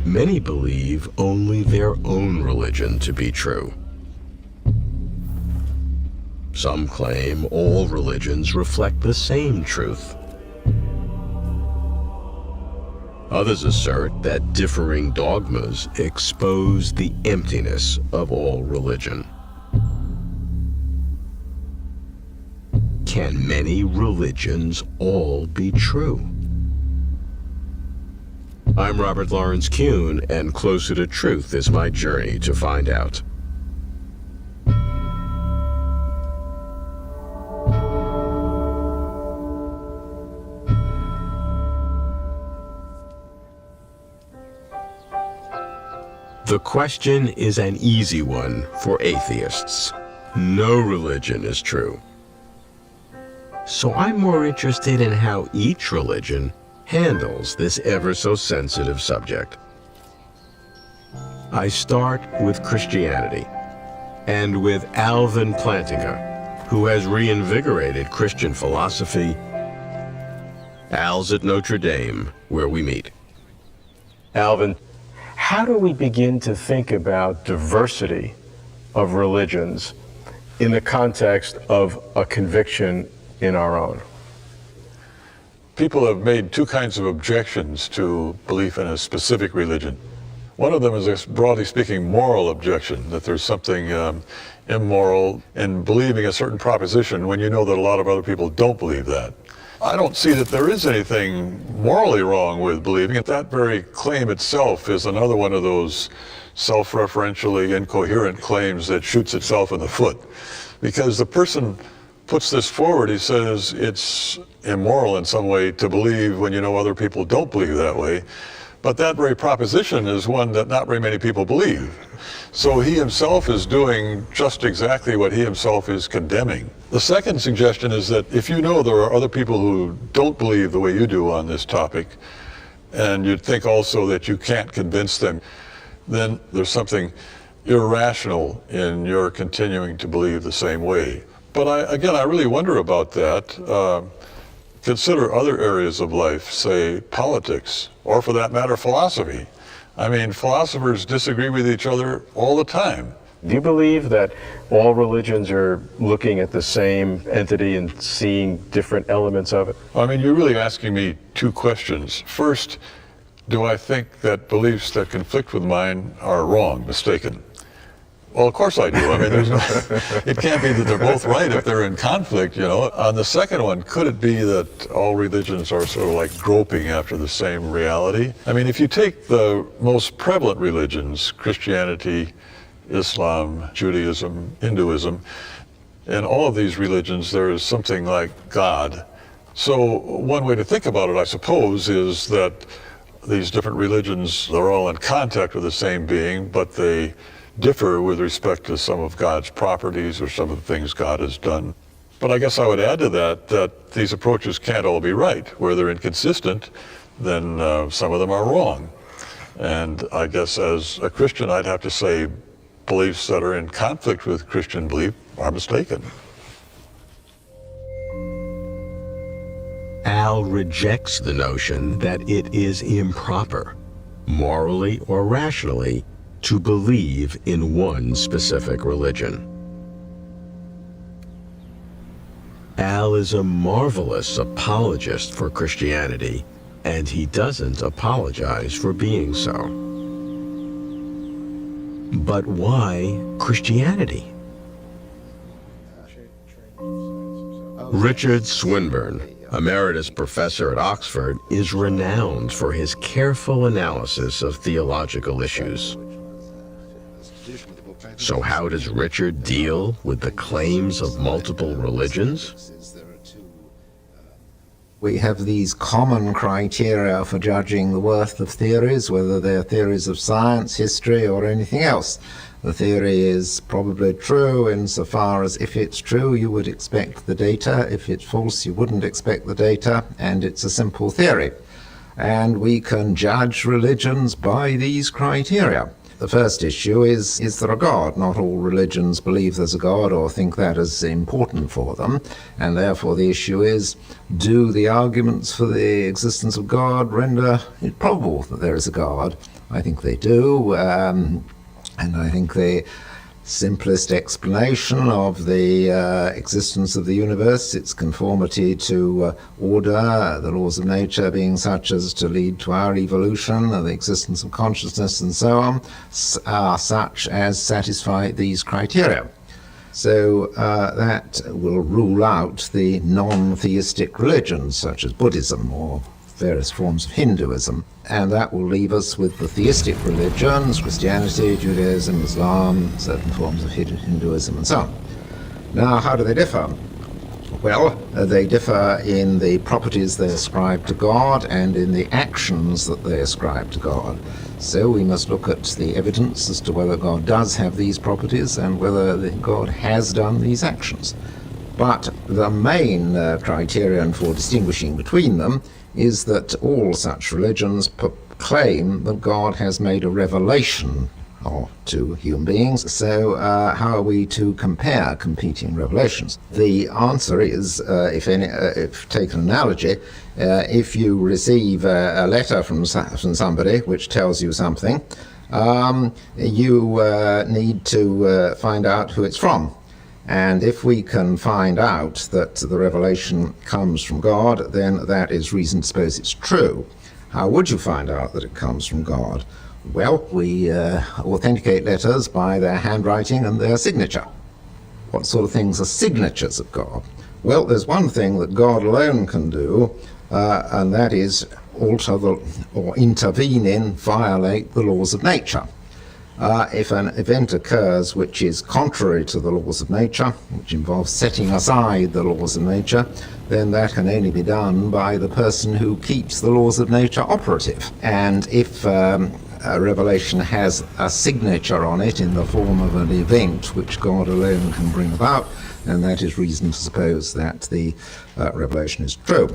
Many believe only their own religion to be true. Some claim all religions reflect the same truth. Others assert that differing dogmas expose the emptiness of all religion. Can many religions all be true? I'm Robert Lawrence Kuhn, and Closer to Truth is my journey to find out. The question is an easy one for atheists. No religion is true. So I'm more interested in how each religion handles this ever so sensitive subject. I start with Christianity, and with Alvin Plantinga, who has reinvigorated Christian philosophy. Al's at Notre Dame, where we meet. Alvin, how do we begin to think about diversity of religions in the context of a conviction in our own? People have made two kinds of objections to belief in a specific religion. One of them is a, broadly speaking, moral objection, that there's something immoral in believing a certain proposition when you know that a lot of other people don't believe that. I don't see that there is anything morally wrong with believing it. That very claim itself is another one of those self-referentially incoherent claims that shoots itself in the foot. Because the person puts this forward, he says it's immoral in some way to believe when you know other people don't believe that way. But that very proposition is one that not very many people believe. So he himself is doing just exactly what he himself is condemning. The second suggestion is that if you know there are other people who don't believe the way you do on this topic, and you think also that you can't convince them, then there's something irrational in your continuing to believe the same way. But I really wonder about that. Consider other areas of life, say politics, or for that matter, philosophy. I mean, philosophers disagree with each other all the time. Do you believe that all religions are looking at the same entity and seeing different elements of it? I mean, you're really asking me two questions. First, do I think that beliefs that conflict with mine are wrong, mistaken? Well, of course I do. I mean, it can't be that they're both right if they're in conflict, you know. On the second one, could it be that all religions are sort of like groping after the same reality? I mean, if you take the most prevalent religions, Christianity, Islam, Judaism, Hinduism, in all of these religions there is something like God. So one way to think about it, I suppose, is that these different religions, they're all in contact with the same being, but they differ with respect to some of God's properties or some of the things God has done. But I guess I would add to that these approaches can't all be right. Where they're inconsistent, then some of them are wrong. And I guess as a Christian, I'd have to say beliefs that are in conflict with Christian belief are mistaken. Al rejects the notion that it is improper, morally or rationally, to believe in one specific religion. Al is a marvelous apologist for Christianity, and he doesn't apologize for being so. But why Christianity? Richard Swinburne, emeritus professor at Oxford, is renowned for his careful analysis of theological issues. So how does Richard deal with the claims of multiple religions? We have these common criteria for judging the worth of theories, whether they're theories of science, history, or anything else. The theory is probably true insofar as if it's true, you would expect the data. If it's false, you wouldn't expect the data, and it's a simple theory. And we can judge religions by these criteria. The first issue is there a God? Not all religions believe there's a God or think that is important for them, and therefore the issue is, do the arguments for the existence of God render it probable that there is a God? I think they do, and I think the simplest explanation of the existence of the universe, its conformity to order, the laws of nature being such as to lead to our evolution, the existence of consciousness and so on, are such as satisfy these criteria. So that will rule out the non-theistic religions such as Buddhism or various forms of Hinduism. And that will leave us with the theistic religions, Christianity, Judaism, Islam, certain forms of Hinduism and so on. Now, how do they differ? Well, they differ in the properties they ascribe to God and in the actions that they ascribe to God. So we must look at the evidence as to whether God does have these properties and whether God has done these actions. But the main criterion for distinguishing between them is that all such religions claim that God has made a revelation to human beings. So how are we to compare competing revelations? The answer is, if take an analogy, if you receive a letter from somebody which tells you something, you need to find out who it's from. And if we can find out that the revelation comes from God, then that is reason to suppose it's true. How would you find out that it comes from God? Well, we authenticate letters by their handwriting and their signature. What sort of things are signatures of God? Well, there's one thing that God alone can do, and that is alter or intervene in, violate the laws of nature. If an event occurs which is contrary to the laws of nature, which involves setting aside the laws of nature, then that can only be done by the person who keeps the laws of nature operative. And if a revelation has a signature on it in the form of an event which God alone can bring about, then that is reason to suppose that the revelation is true.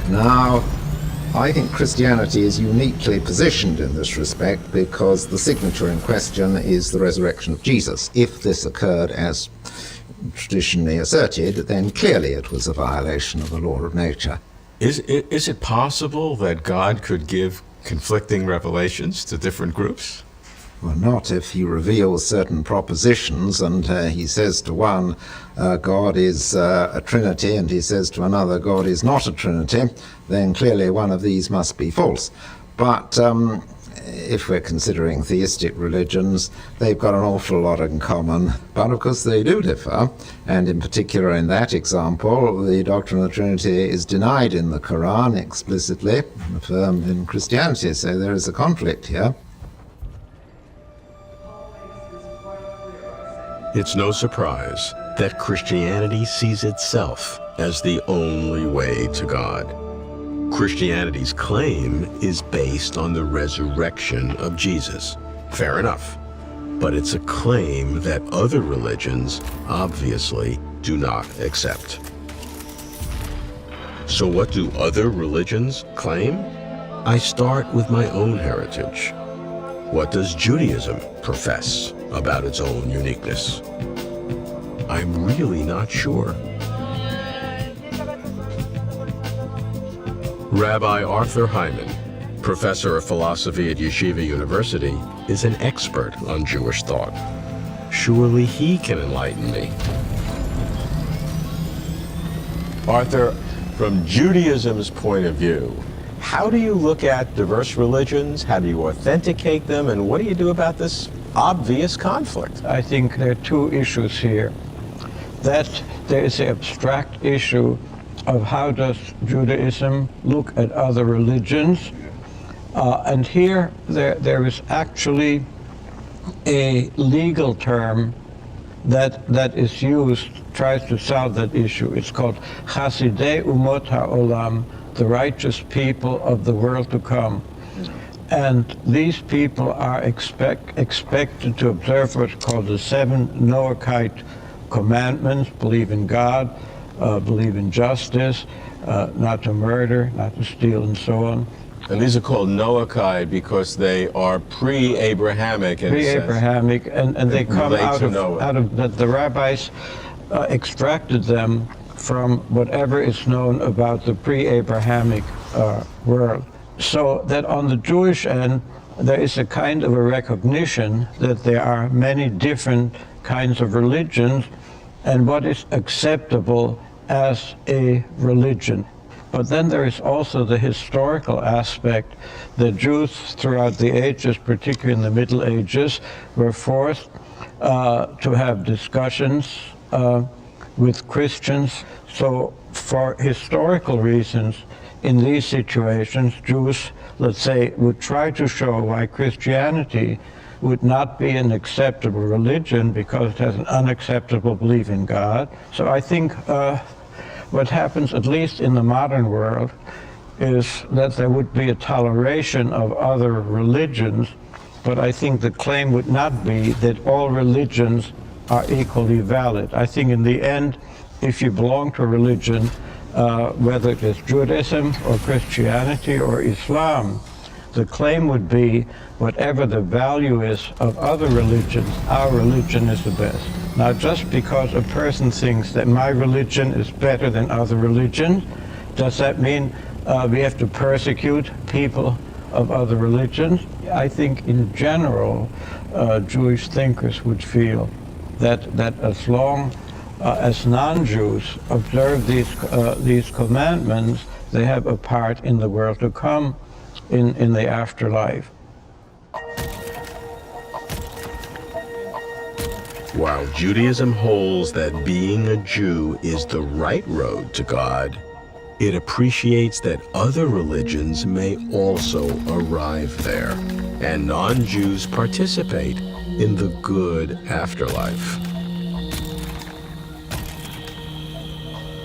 Now, I think Christianity is uniquely positioned in this respect because the signature in question is the resurrection of Jesus. If this occurred as traditionally asserted, then clearly it was a violation of the law of nature. Is it possible that God could give conflicting revelations to different groups? Well, not if he reveals certain propositions and he says to one, God is a trinity, and he says to another, God is not a trinity, then clearly one of these must be false. But if we're considering theistic religions, they've got an awful lot in common, but of course they do differ, and in particular in that example, the doctrine of the Trinity is denied in the Quran explicitly, affirmed in Christianity, so there is a conflict here. It's no surprise that Christianity sees itself as the only way to God. Christianity's claim is based on the resurrection of Jesus. Fair enough. But it's a claim that other religions obviously do not accept. So what do other religions claim? I start with my own heritage. What does Judaism profess about its own uniqueness? I'm really not sure. Rabbi Arthur Hyman, professor of philosophy at Yeshiva University, is an expert on Jewish thought. Surely he can enlighten me. Arthur, from Judaism's point of view, how do you look at diverse religions? How do you authenticate them? And what do you do about this obvious conflict? I think there are two issues here. That there is the abstract issue of how does Judaism look at other religions. And here there is actually a legal term that is used, tries to solve that issue. It's called Chasidei Umot HaOlam, the righteous people of the world to come. And these people are expected to observe what's called the 7 Noahide commandments: believe in God, believe in justice, not to murder, not to steal, and so on. And these are called Noahide because they are pre-Abrahamic. Pre-Abrahamic, and they come out of the rabbis extracted them from whatever is known about the pre-Abrahamic world. So that on the Jewish end, there is a kind of a recognition that there are many different kinds of religions and what is acceptable as a religion. But then there is also the historical aspect. The Jews throughout the ages, particularly in the Middle Ages, were forced to have discussions with Christians. So for historical reasons, in these situations, Jews, let's say, would try to show why Christianity would not be an acceptable religion because it has an unacceptable belief in God. So I think what happens, at least in the modern world, is that there would be a toleration of other religions, but I think the claim would not be that all religions are equally valid. I think in the end, if you belong to a religion, whether it is Judaism or Christianity or Islam, the claim would be whatever the value is of other religions, our religion is the best. Now, just because a person thinks that my religion is better than other religions, does that mean we have to persecute people of other religions? I think in general, Jewish thinkers would feel that as long as non-Jews observe these commandments, they have a part in the world to come, in the afterlife. While Judaism holds that being a Jew is the right road to God, it appreciates that other religions may also arrive there, and non-Jews participate in the good afterlife.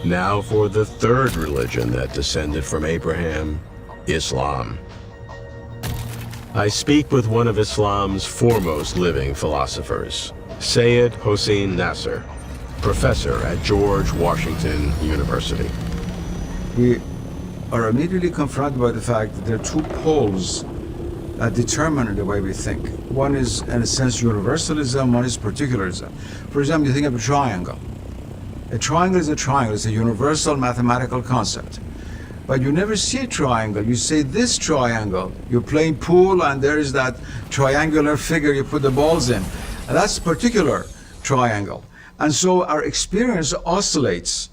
Now for the third religion that descended from Abraham, Islam. I speak with one of Islam's foremost living philosophers, Sayyid Hossein Nasr, professor at George Washington University. We are immediately confronted by the fact that there are two poles that determine the way we think. One is, in a sense, universalism, one is particularism. For example, you think of a triangle. A triangle is a triangle, it's a universal mathematical concept. But you never see a triangle. You say this triangle. You're playing pool and there is that triangular figure you put the balls in. And that's a particular triangle. And so our experience oscillates,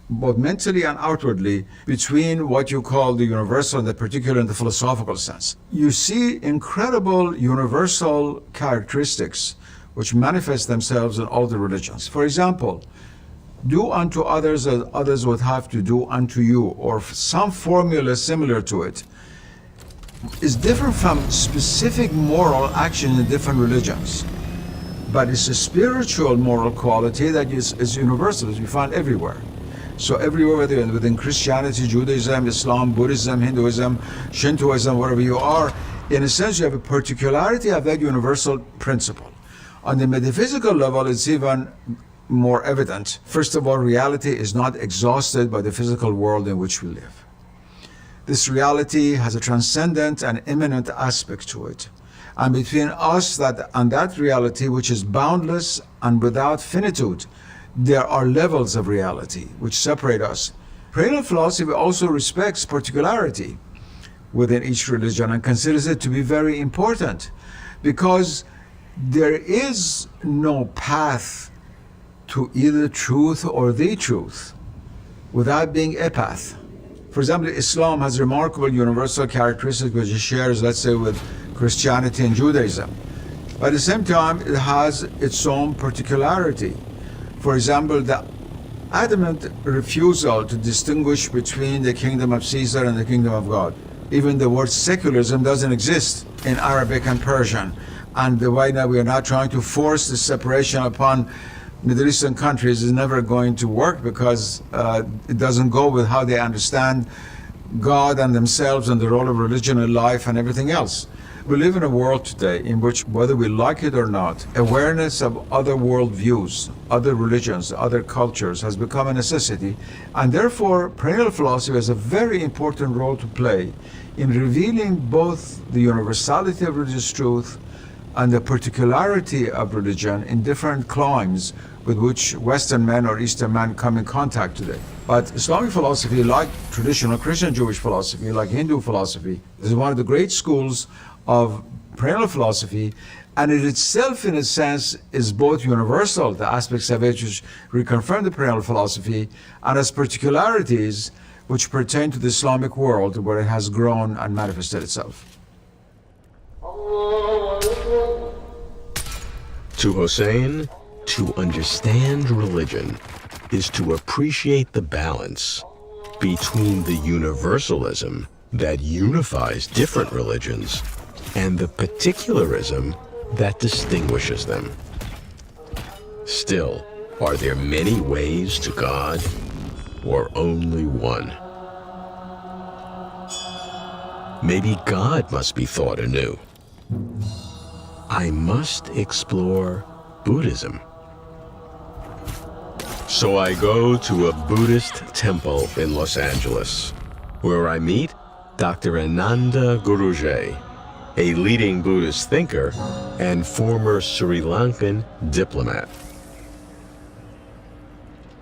both mentally and outwardly, between what you call the universal and the particular in the philosophical sense. You see incredible universal characteristics which manifest themselves in all the religions. For example, do unto others as others would have to do unto you, or some formula similar to it, is different from specific moral action in different religions. But it's a spiritual moral quality that is universal, as we find everywhere. So everywhere, whether within Christianity, Judaism, Islam, Buddhism, Hinduism, Shintoism, wherever you are, in a sense you have a particularity of that universal principle. On the metaphysical level, it's even more evident. First of all, reality is not exhausted by the physical world in which we live. This reality has a transcendent and immanent aspect to it. And between us and that reality, which is boundless and without finitude, there are levels of reality which separate us. Perennial philosophy also respects particularity within each religion and considers it to be very important, because there is no path to either truth or the truth without being a path. For example, Islam has remarkable universal characteristics which it shares, let's say, with Christianity and Judaism. But at the same time, it has its own particularity. For example, the adamant refusal to distinguish between the kingdom of Caesar and the kingdom of God. Even the word secularism doesn't exist in Arabic and Persian. And the way that we are not trying to force the separation upon Middle Eastern countries is never going to work, because it doesn't go with how they understand God and themselves and the role of religion in life and everything else. We live in a world today in which, whether we like it or not, awareness of other worldviews, other religions, other cultures has become a necessity, and therefore perennial philosophy has a very important role to play in revealing both the universality of religious truth and the particularity of religion in different climes with which Western men or Eastern men come in contact today. But Islamic philosophy, like traditional Christian Jewish philosophy, like Hindu philosophy, is one of the great schools of perennial philosophy, and it itself, in a sense, is both universal, the aspects of it which reconfirm the perennial philosophy, and as particularities which pertain to the Islamic world where it has grown and manifested itself. To Hossein, to understand religion is to appreciate the balance between the universalism that unifies different religions and the particularism that distinguishes them. Still, are there many ways to God, or only one? Maybe God must be thought anew. I must explore Buddhism. So I go to a Buddhist temple in Los Angeles, where I meet Dr. Ananda Guruji, a leading Buddhist thinker and former Sri Lankan diplomat.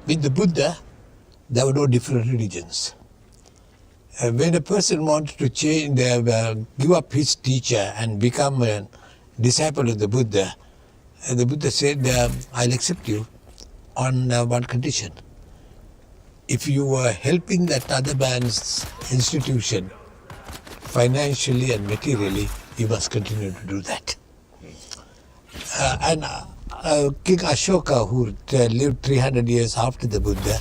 With the Buddha, there were no different religions. When a person wanted to change, give up his teacher and become a disciple of the Buddha said, I'll accept you on one condition. If you were helping that other man's institution financially and materially, you must continue to do that. King Ashoka, who lived 300 years after the Buddha,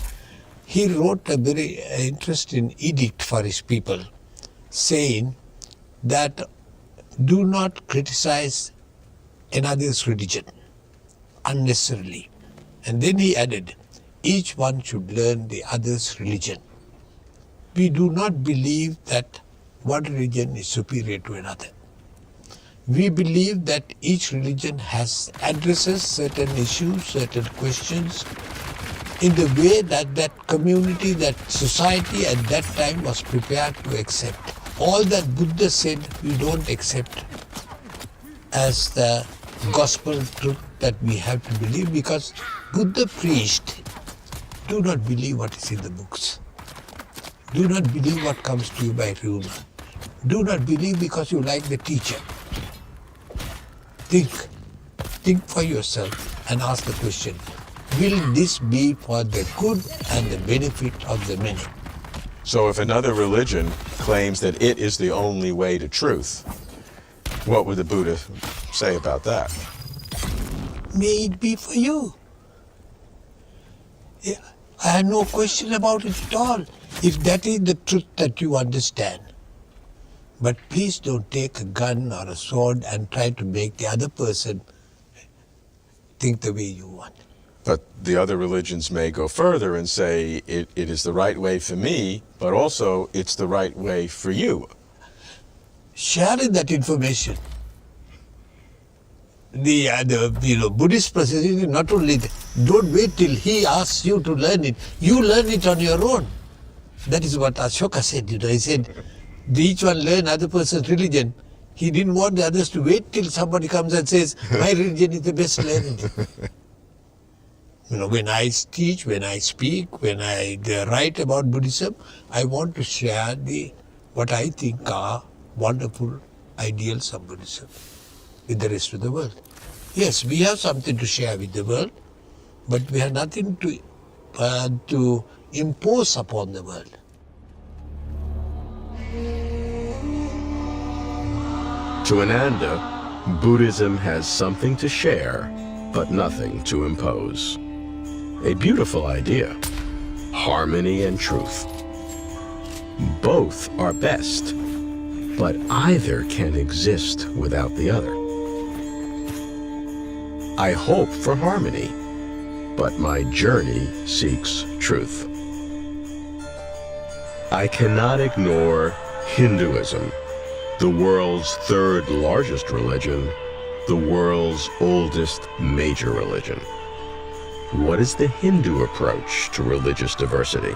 he wrote a very interesting edict for his people, saying that do not criticize another's religion unnecessarily. And then he added, each one should learn the other's religion. We do not believe that one religion is superior to another. We believe that each religion addresses certain issues, certain questions, in the way that that community, that society at that time was prepared to accept. All that Buddha said we don't accept as the gospel truth that we have to believe, because Buddha preached, do not believe what is in the books. Do not believe what comes to you by rumor. Do not believe because you like the teacher. Think for yourself and ask the question, will this be for the good and the benefit of the many? So if another religion claims that it is the only way to truth, what would the Buddha say about that? May it be for you. I have no question about it at all, if that is the truth that you understand. But please don't take a gun or a sword and try to make the other person think the way you want. But the other religions may go further and say it is the right way for me, but also it's the right way for you. Sharing that information. The Buddhist process, not only don't wait till he asks you to learn it, you learn it on your own. That is what Ashoka said. He said, each one learn other person's religion. He didn't want the others to wait till somebody comes and says, my religion is the best learning. When I teach, when I speak, when I write about Buddhism, I want to share what I think are wonderful ideals of Buddhism with the rest of the world. Yes, we have something to share with the world, but we have nothing to impose upon the world. To Ananda, Buddhism has something to share, but nothing to impose. A beautiful idea. Harmony and truth. Both are best, but either can exist without the other. I hope for harmony, but my journey seeks truth. I cannot ignore Hinduism, the world's third largest religion, the world's oldest major religion. What is the Hindu approach to religious diversity?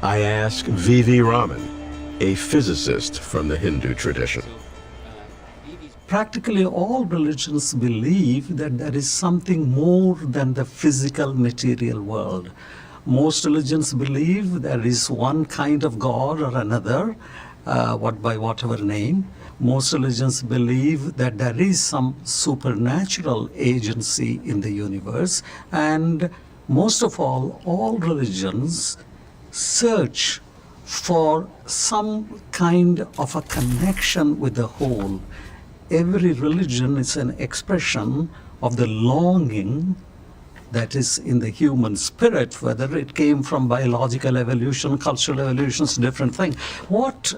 I ask V.V. Raman, a physicist from the Hindu tradition. Practically all religions believe that there is something more than the physical material world. Most religions believe there is one kind of God or another, by whatever name. Most religions believe that there is some supernatural agency in the universe, and most of all religions search for some kind of a connection with the whole. Every religion is an expression of the longing that is in the human spirit, whether it came from biological evolution, cultural evolution, is a different thing. What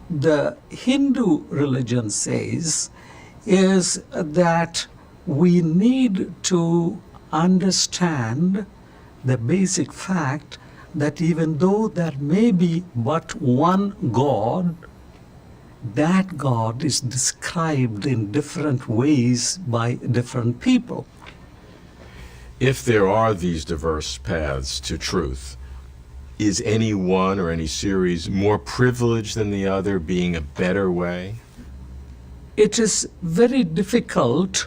the Hindu religion says is that we need to understand the basic fact that even though there may be but one God, that God is described in different ways by different people. If there are these diverse paths to truth, is any one or any series more privileged than the other, being a better way? It is very difficult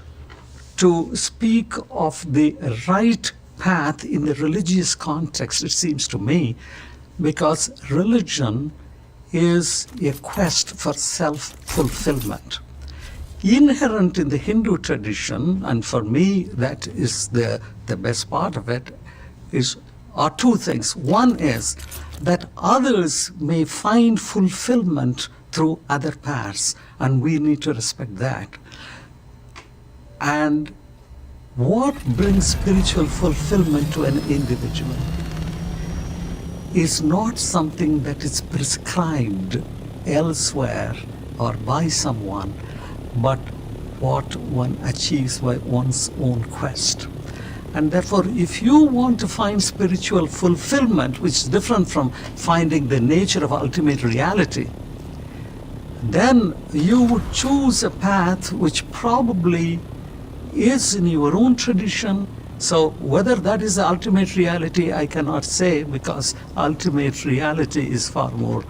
to speak of the right path in the religious context, it seems to me, because religion is a quest for self-fulfillment. Inherent in the Hindu tradition, and for me that is the best part of it, are two things. One is that others may find fulfillment through other paths, and we need to respect that. And what brings spiritual fulfillment to an individual is not something that is prescribed elsewhere or by someone, but what one achieves by one's own quest. And therefore, if you want to find spiritual fulfillment, which is different from finding the nature of ultimate reality, then you would choose a path which probably is in your own tradition. So whether that is the ultimate reality, I cannot say, because ultimate reality is far more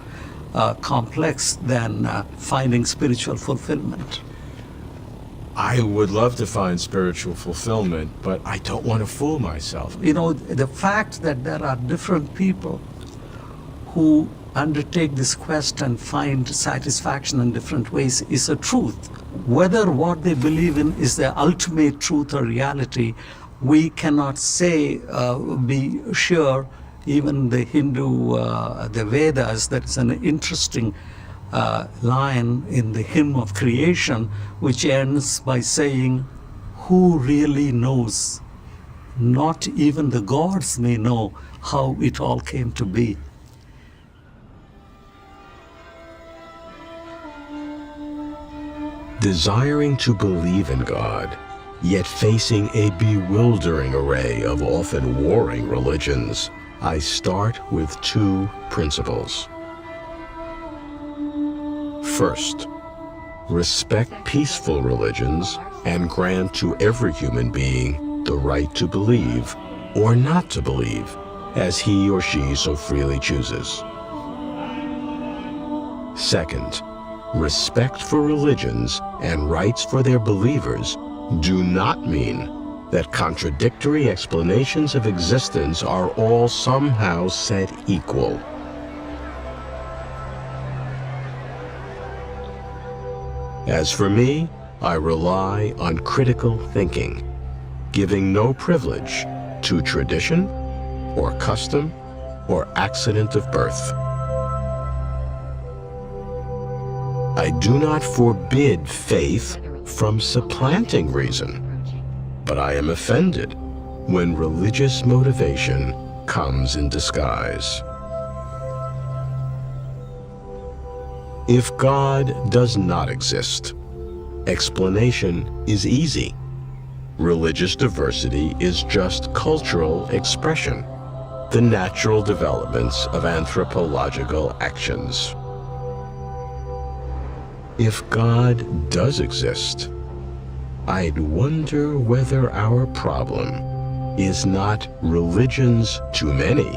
complex than finding spiritual fulfillment. I would love to find spiritual fulfillment, but I don't want to fool myself. You know, the fact that there are different people who undertake this quest and find satisfaction in different ways is a truth. Whether what they believe in is the ultimate truth or reality, we cannot say, be sure. Even the Hindu, the Vedas, there is an interesting line in the hymn of creation, which ends by saying, who really knows? Not even the gods may know how it all came to be. Desiring to believe in God, yet facing a bewildering array of often warring religions, I start with two principles. First, respect peaceful religions and grant to every human being the right to believe or not to believe, as he or she so freely chooses. Second, respect for religions and rights for their believers do not mean that contradictory explanations of existence are all somehow set equal. As for me, I rely on critical thinking, giving no privilege to tradition or custom or accident of birth. I do not forbid faith from supplanting reason, but I am offended when religious motivation comes in disguise. If God does not exist, explanation is easy. Religious diversity is just cultural expression, the natural developments of anthropological actions. If God does exist, I'd wonder whether our problem is not religions too many,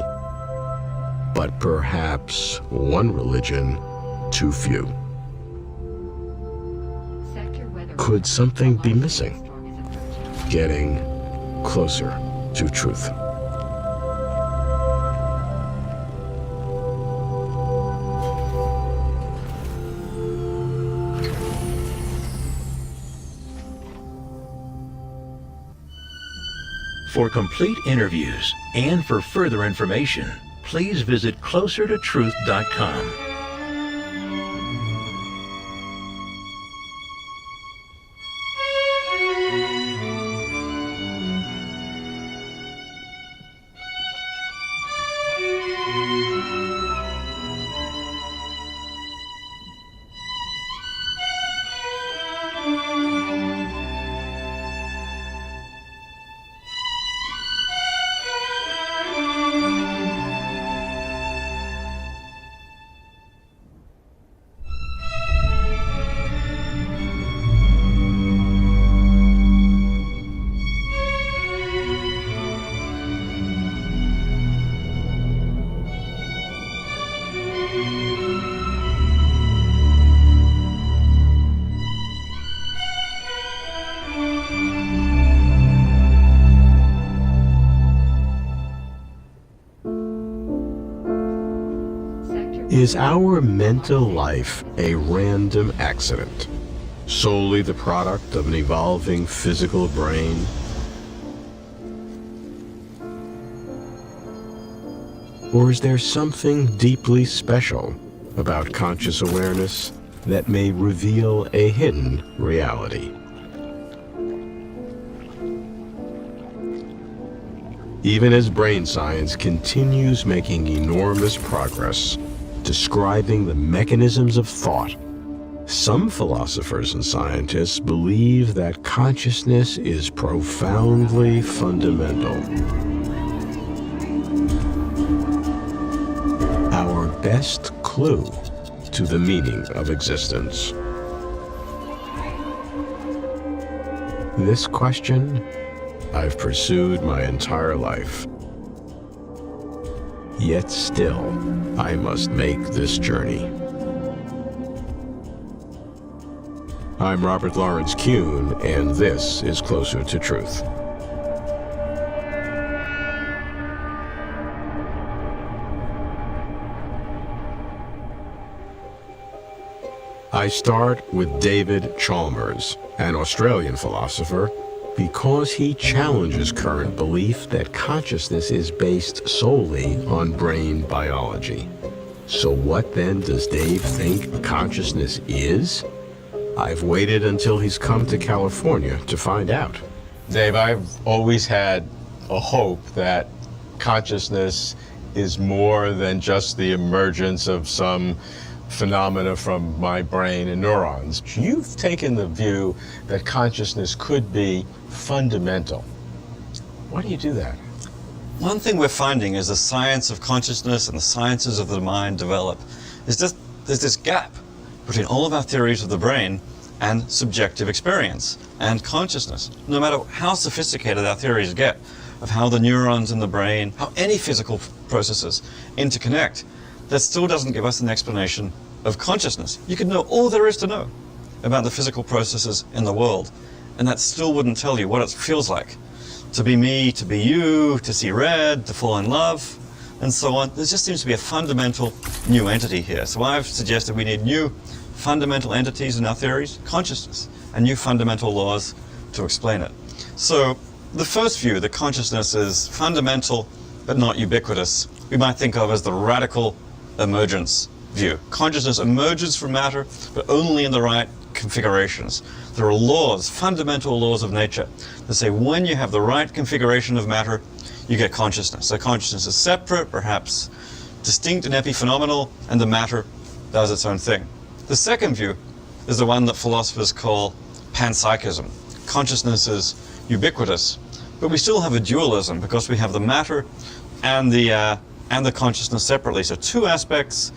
but perhaps one religion too few. Could something be missing? Getting closer to truth. For complete interviews and for further information, please visit closertotruth.com. Is our mental life a random accident, solely the product of an evolving physical brain? Or is there something deeply special about conscious awareness that may reveal a hidden reality? Even as brain science continues making enormous progress, describing the mechanisms of thought, some philosophers and scientists believe that consciousness is profoundly fundamental. Our best clue to the meaning of existence. This question I've pursued my entire life. Yet still, I must make this journey. I'm Robert Lawrence Kuhn, and this is Closer to Truth. I start with David Chalmers, an Australian philosopher, because he challenges current belief that consciousness is based solely on brain biology. So what then does Dave think consciousness is? I've waited until he's come to California to find out. Dave, I've always had a hope that consciousness is more than just the emergence of some phenomena from my brain and neurons. You've taken the view that consciousness could be fundamental. Why do you do that? One thing we're finding is the science of consciousness and the sciences of the mind develop is just there's this gap between all of our theories of the brain and subjective experience and consciousness. No matter how sophisticated our theories get of how the neurons in the brain, how any physical processes interconnect, that still doesn't give us an explanation of consciousness. You could know all there is to know about the physical processes in the world, and that still wouldn't tell you what it feels like to be me, to be you, to see red, to fall in love, and so on. There just seems to be a fundamental new entity here. So I've suggested we need new fundamental entities in our theories, consciousness, and new fundamental laws to explain it. So the first view, that consciousness is fundamental but not ubiquitous, we might think of as the radical emergence view. Consciousness emerges from matter, but only in the right configurations. There are laws, fundamental laws of nature, that say when you have the right configuration of matter, you get consciousness. So consciousness is separate, perhaps distinct and epiphenomenal, and the matter does its own thing. The second view is the one that philosophers call panpsychism. Consciousness is ubiquitous, but we still have a dualism because we have the matter and the consciousness separately. So two aspects,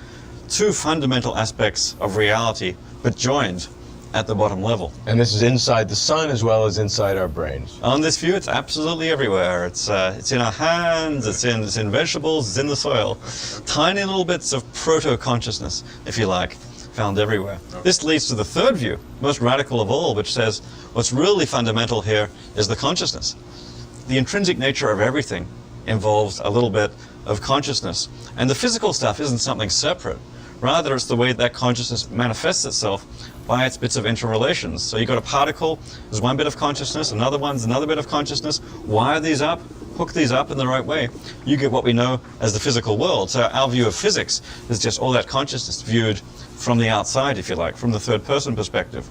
two fundamental aspects of reality, but joined at the bottom level. And this is inside the sun as well as inside our brains. On this view, it's absolutely everywhere. It's in our hands, it's in vegetables, it's in the soil. Tiny little bits of proto-consciousness, if you like, found everywhere. This leads to the third view, most radical of all, which says what's really fundamental here is the consciousness. The intrinsic nature of everything involves a little bit of consciousness. And the physical stuff isn't something separate. Rather, it's the way that consciousness manifests itself by its bits of interrelations. So you've got a particle, there's one bit of consciousness, another one's another bit of consciousness. Wire these up, hook these up in the right way. You get what we know as the physical world. So our view of physics is just all that consciousness viewed from the outside, if you like, from the third person perspective.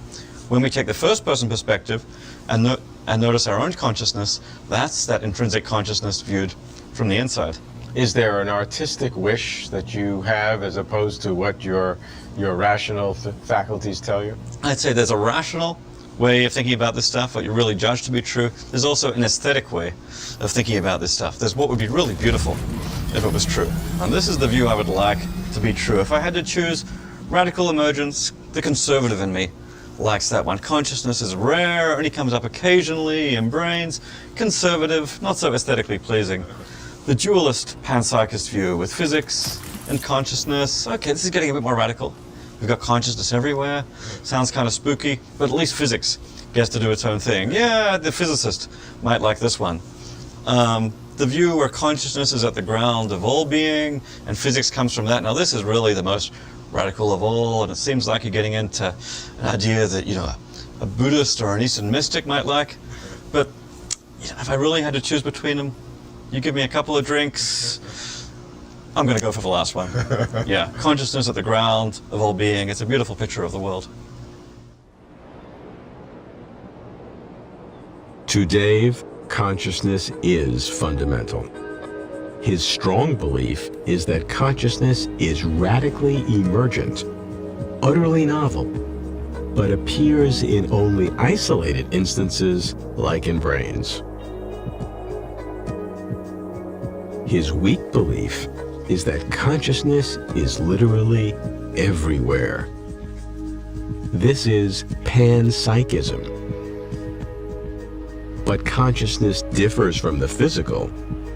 When we take the first person perspective and notice our own consciousness, that's that intrinsic consciousness viewed from the inside. Is there an artistic wish that you have as opposed to what your rational faculties tell you? I'd say there's a rational way of thinking about this stuff, what you really judge to be true. There's also an aesthetic way of thinking about this stuff. There's what would be really beautiful if it was true. And this is the view I would like to be true. If I had to choose radical emergence, the conservative in me likes that one. Consciousness is rare, only comes up occasionally in brains. Conservative, not so aesthetically pleasing. The dualist panpsychist view with physics and consciousness. Okay, this is getting a bit more radical. We've got consciousness everywhere. Sounds kind of spooky, but at least physics gets to do its own thing. Yeah, the physicist might like this one. The view where consciousness is at the ground of all being and physics comes from that. Now this is really the most radical of all, and it seems like you're getting into an idea that, you know, a Buddhist or an Eastern mystic might like. But you know, if I really had to choose between them, you give me a couple of drinks, I'm going to go for the last one. Yeah, consciousness at the ground of all being. It's a beautiful picture of the world. To Dave, consciousness is fundamental. His strong belief is that consciousness is radically emergent, utterly novel, but appears in only isolated instances like in brains. His weak belief is that consciousness is literally everywhere. This is panpsychism. But consciousness differs from the physical,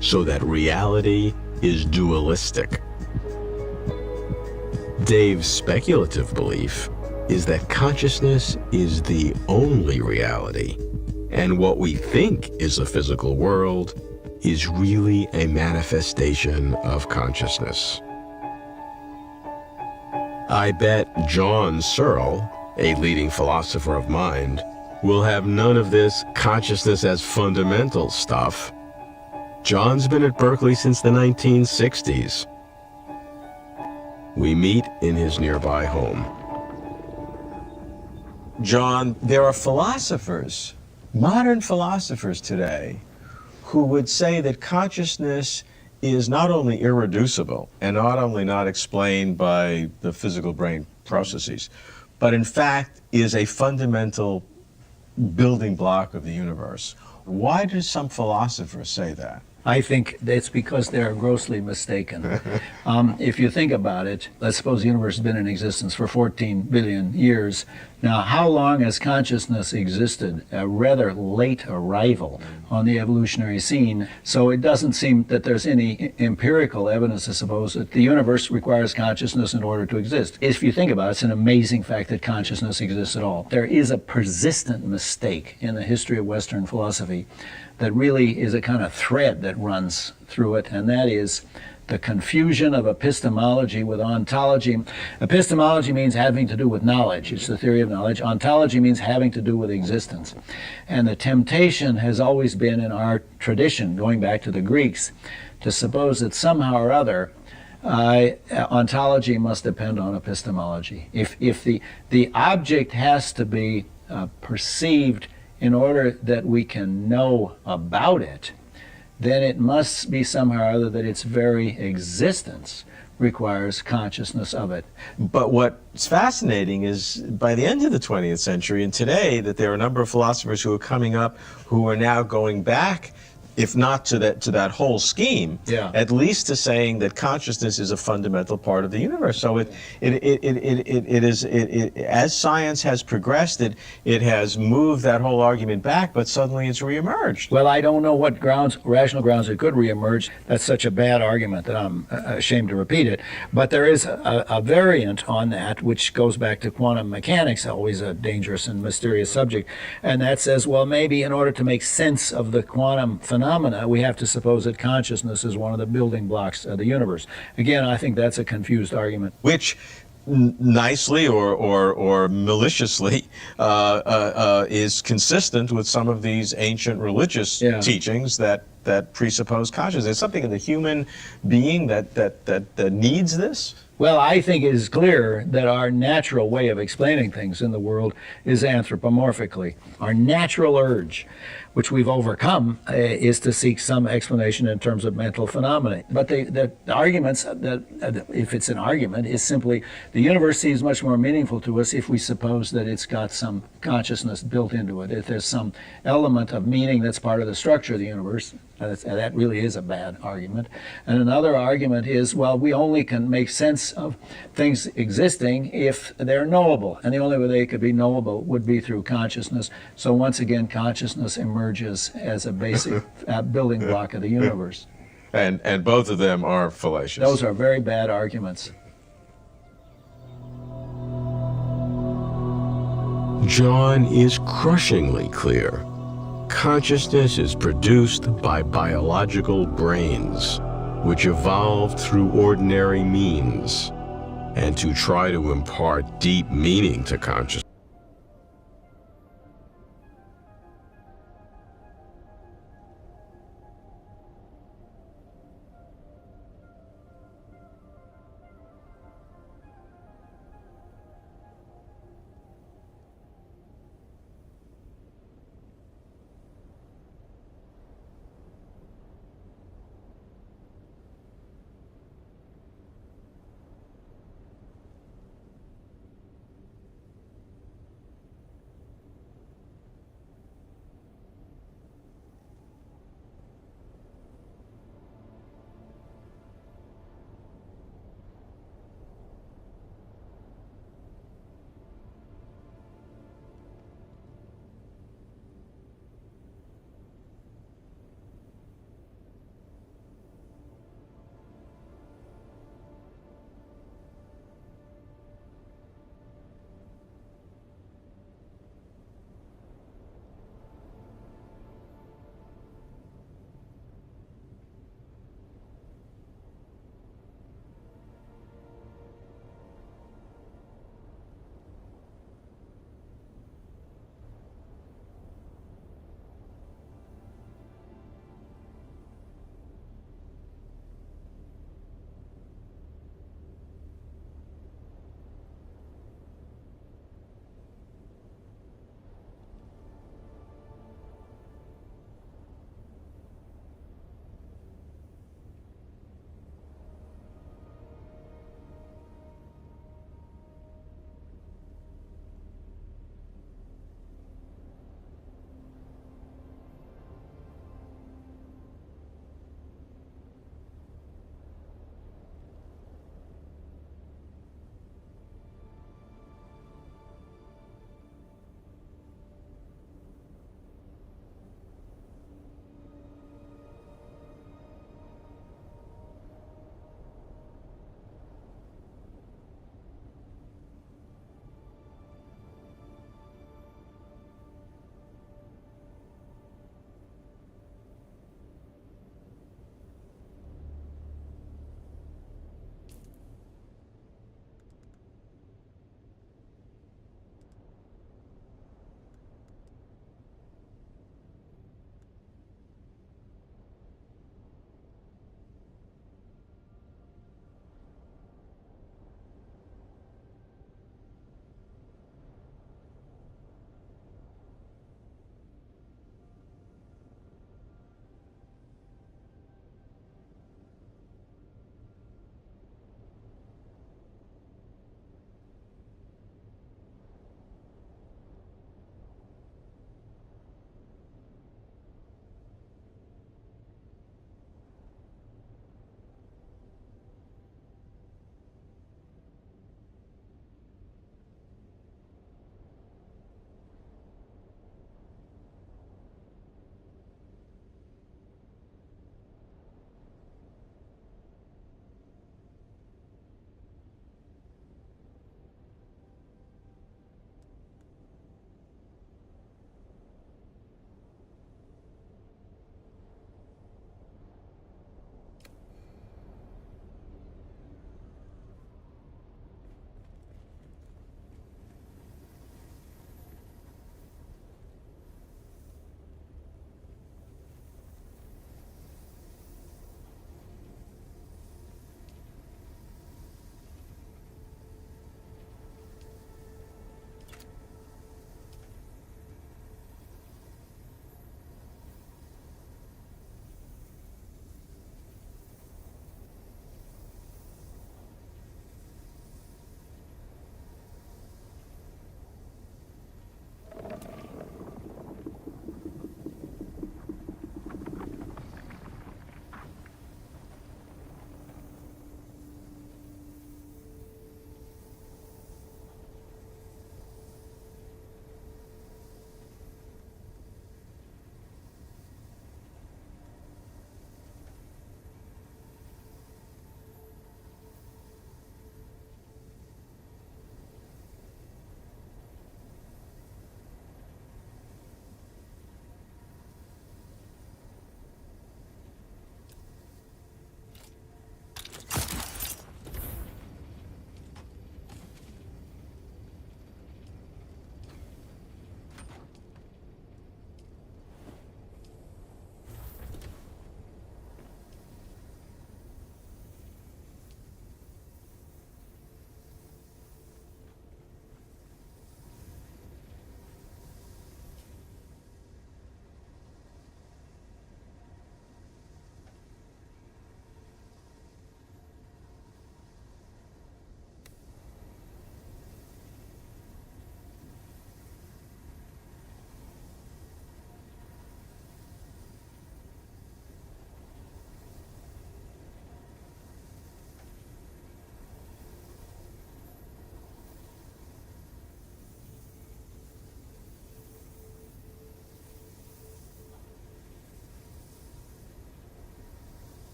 so that reality is dualistic. Dave's speculative belief is that consciousness is the only reality, and what we think is the physical world is really a manifestation of consciousness. I bet John Searle, a leading philosopher of mind, will have none of this consciousness as fundamental stuff. John's been at Berkeley since the 1960s. We meet in his nearby home. John, there are philosophers, modern philosophers today, who would say that consciousness is not only irreducible and not only not explained by the physical brain processes, but in fact is a fundamental building block of the universe. Why do some philosophers say that? I think it's because they're grossly mistaken. If you think about it, let's suppose the universe has been in existence for 14 billion years. Now, how long has consciousness existed? A rather late arrival on the evolutionary scene. So it doesn't seem that there's any empirical evidence to suppose that the universe requires consciousness in order to exist. If you think about it, it's an amazing fact that consciousness exists at all. There is a persistent mistake in the history of Western philosophy that really is a kind of thread that runs through it, and that is the confusion of epistemology with ontology. Epistemology means having to do with knowledge. It's the theory of knowledge. Ontology means having to do with existence. And the temptation has always been in our tradition, going back to the Greeks, to suppose that somehow or other ontology must depend on epistemology. If the object has to be perceived in order that we can know about it, then it must be somehow or other that its very existence requires consciousness of it. But what's fascinating is by the end of the 20th century and today that there are a number of philosophers who are coming up who are now going back, if not to that whole scheme, at least to saying that consciousness is a fundamental part of the universe. So it is as science has progressed, it has moved that whole argument back, but suddenly it's reemerged. Well, I don't know what rational grounds it could reemerge. That's such a bad argument that I'm ashamed to repeat it. But there is a variant on that, which goes back to quantum mechanics, always a dangerous and mysterious subject, and that says, well, maybe in order to make sense of the quantum phenomena, we have to suppose that consciousness is one of the building blocks of the universe. Again, I think that's a confused argument. Which nicely or maliciously is consistent with some of these ancient religious teachings that presuppose consciousness. There's something in the human being that needs this? Well, I think it is clear that our natural way of explaining things in the world is anthropomorphically. Our natural urge, which we've overcome, is to seek some explanation in terms of mental phenomena. But the arguments, that if it's an argument, is simply the universe seems much more meaningful to us if we suppose that it's got some consciousness built into it, if there's some element of meaning that's part of the structure of the universe. That really is a bad argument. And another argument is, well, we only can make sense of things existing if they're knowable. And the only way they could be knowable would be through consciousness. So once again, consciousness emerges as a basic building block of the universe. And both of them are fallacious. Those are very bad arguments. John is crushingly clear. Consciousness is produced by biological brains, which evolved through ordinary means. And to try to impart deep meaning to consciousness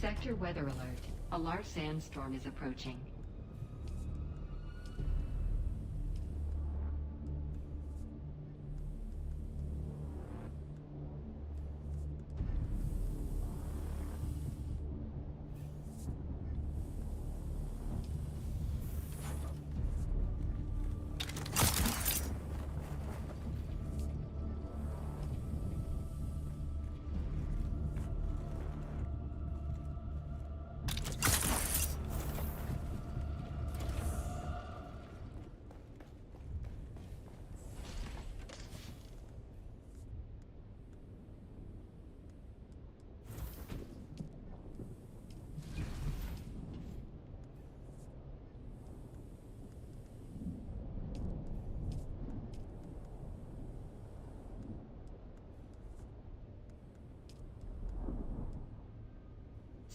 Sector weather alert. A large sandstorm is approaching.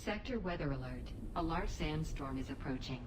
Sector weather alert. A large sandstorm is approaching.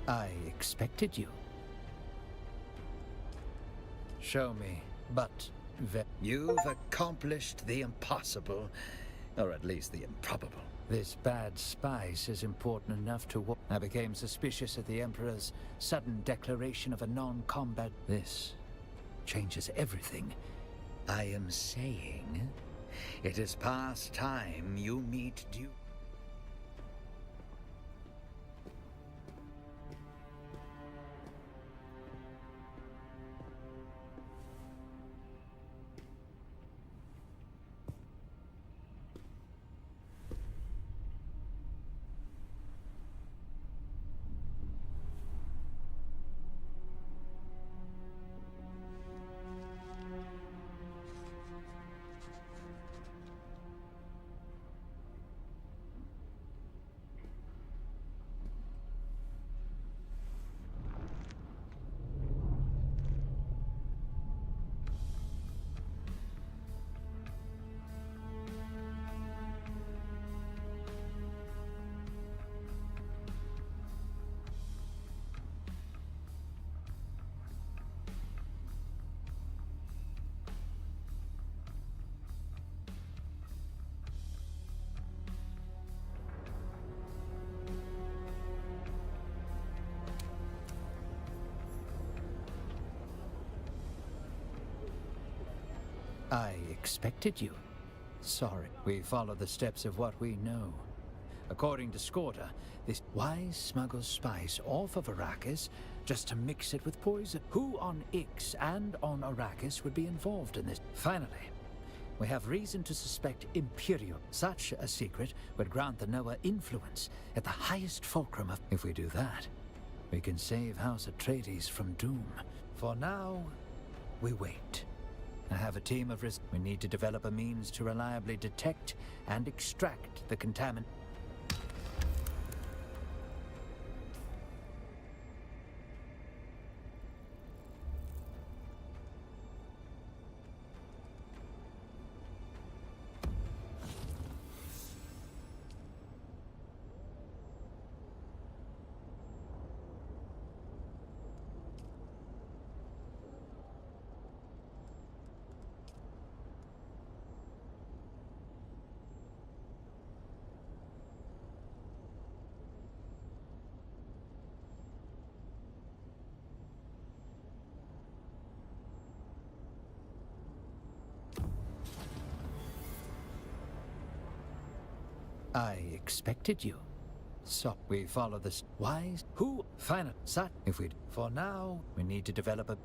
I expected you. Show me, but you've accomplished the impossible, or at least the improbable. This bad spice is important enough to I became suspicious of the Emperor's sudden declaration of a non-combat. This changes everything. I am saying it is past time you meet Dune. I expected you. Sorry. We follow the steps of what we know. According to Skorda, this wise smuggles spice off of Arrakis just to mix it with poison. Who on Ix and on Arrakis would be involved in this? Finally, we have reason to suspect Imperium. Such a secret would grant the Noah influence at the highest fulcrum of... If we do that, we can save House Atreides from doom. For now, we wait. I have a team of we need to develop a means to reliably detect and extract the contaminant. I expected you. So we follow this wise who final sat if we for now we need to develop a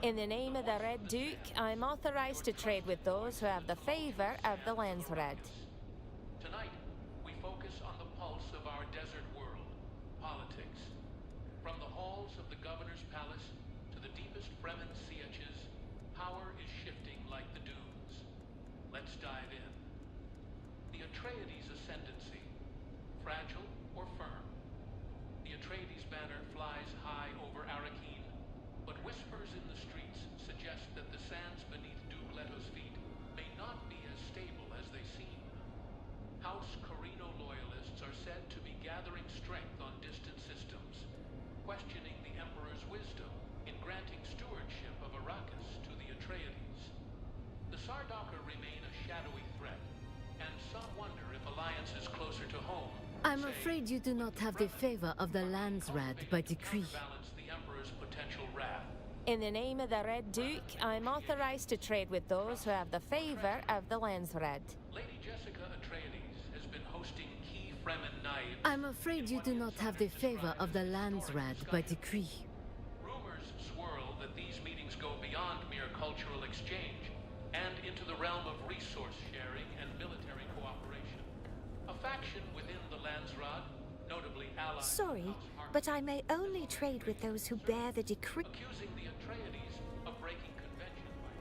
In the name of the Red Duke, I'm authorized to trade with those who have the favor of the Lens Red. Tonight, we focus on the pulse of our desert world, politics. From the halls of the governor's palace to the deepest Fremen sietches, power is shifting like the dunes. Let's dive in. The Atreides ascendancy, fragile or firm? The Atreides banner flies high over Arrakeen, but whispers in the streets suggest that the sands beneath Duke Leto's feet may not be as stable as they seem. House Carino loyalists are said to be gathering strength on distant systems, questioning the Emperor's wisdom in granting stewardship of Arrakis to the Atreides. The Sardaukar remain a shadowy threat, and some wonder if alliances closer to home... I'm afraid you do not have the favor of the Lands Red by decree. ...balance the Emperor's potential In the name of the Red Duke, I'm authorized to trade with those who have the favor of the Lensred. Lady Jessica Atreides has been hosting key Fremen knights. I'm afraid you do not have the favor of the Landsred by decree. Rumors swirl that these meetings go beyond mere cultural exchange and into the realm of resource sharing and military cooperation. A faction within the Landsraad, notably allied Sorry, but I may only trade with those who bear the decree. accusing the Atreides of breaking convention by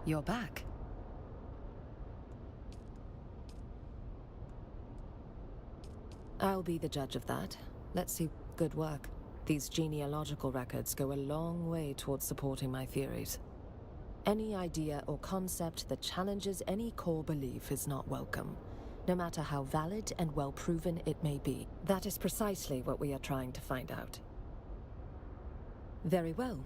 You're back. I'll be the judge of that. Let's see. Good work. These genealogical records go a long way towards supporting my theories. Any idea or concept that challenges any core belief is not welcome, no matter how valid and well-proven it may be. That is precisely what we are trying to find out. Very well.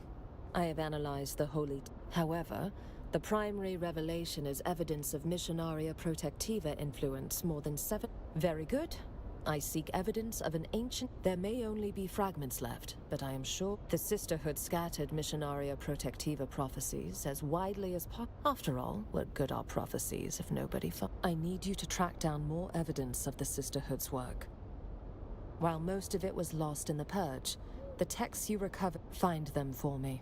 I have analyzed the holy... However, the primary revelation is evidence of Missionaria Protectiva influence more than 7... Very good. I seek evidence of an ancient... There may only be fragments left, but I am sure the Sisterhood scattered Missionaria Protectiva prophecies as widely as possible. After all, what good are prophecies if nobody... I need you to track down more evidence of the Sisterhood's work. While most of it was lost in the Purge, the texts you recovered... Find them for me.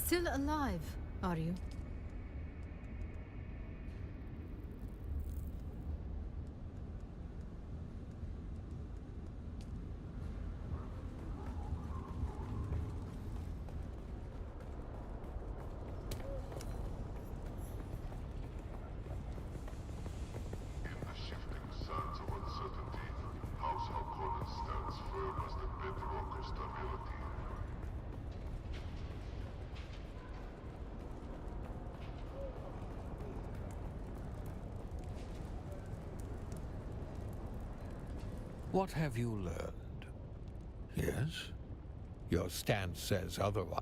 Still alive, are you? What have you learned? Yes? Your stance says otherwise.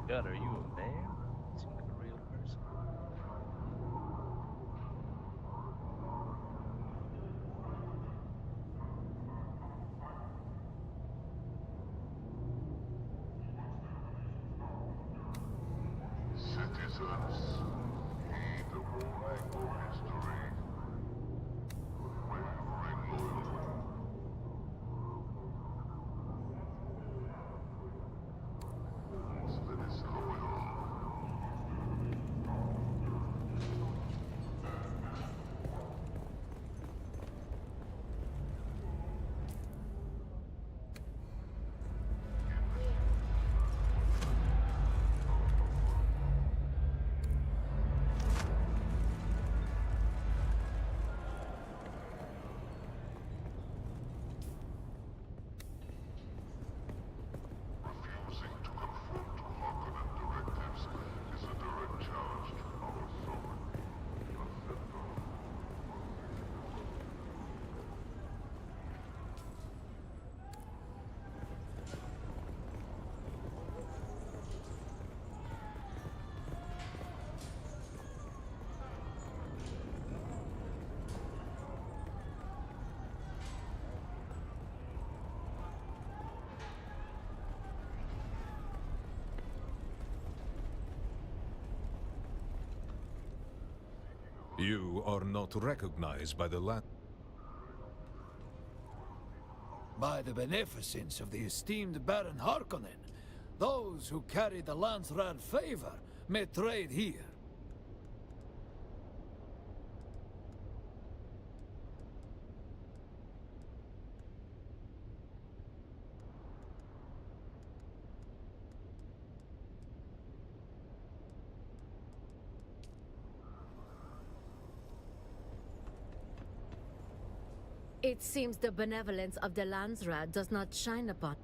God, are you a man? You seem like a real person. Citizens, heed the warning of history. Wavering loyalty. That is loyal. Refusing to conform to Harkonnen directives is a direct challenge to our sovereignty. You are not recognized by the land. By the beneficence of the esteemed Baron Harkonnen, those who carry the Landsraad favor may trade here. It seems the benevolence of the Landsraad does not shine upon.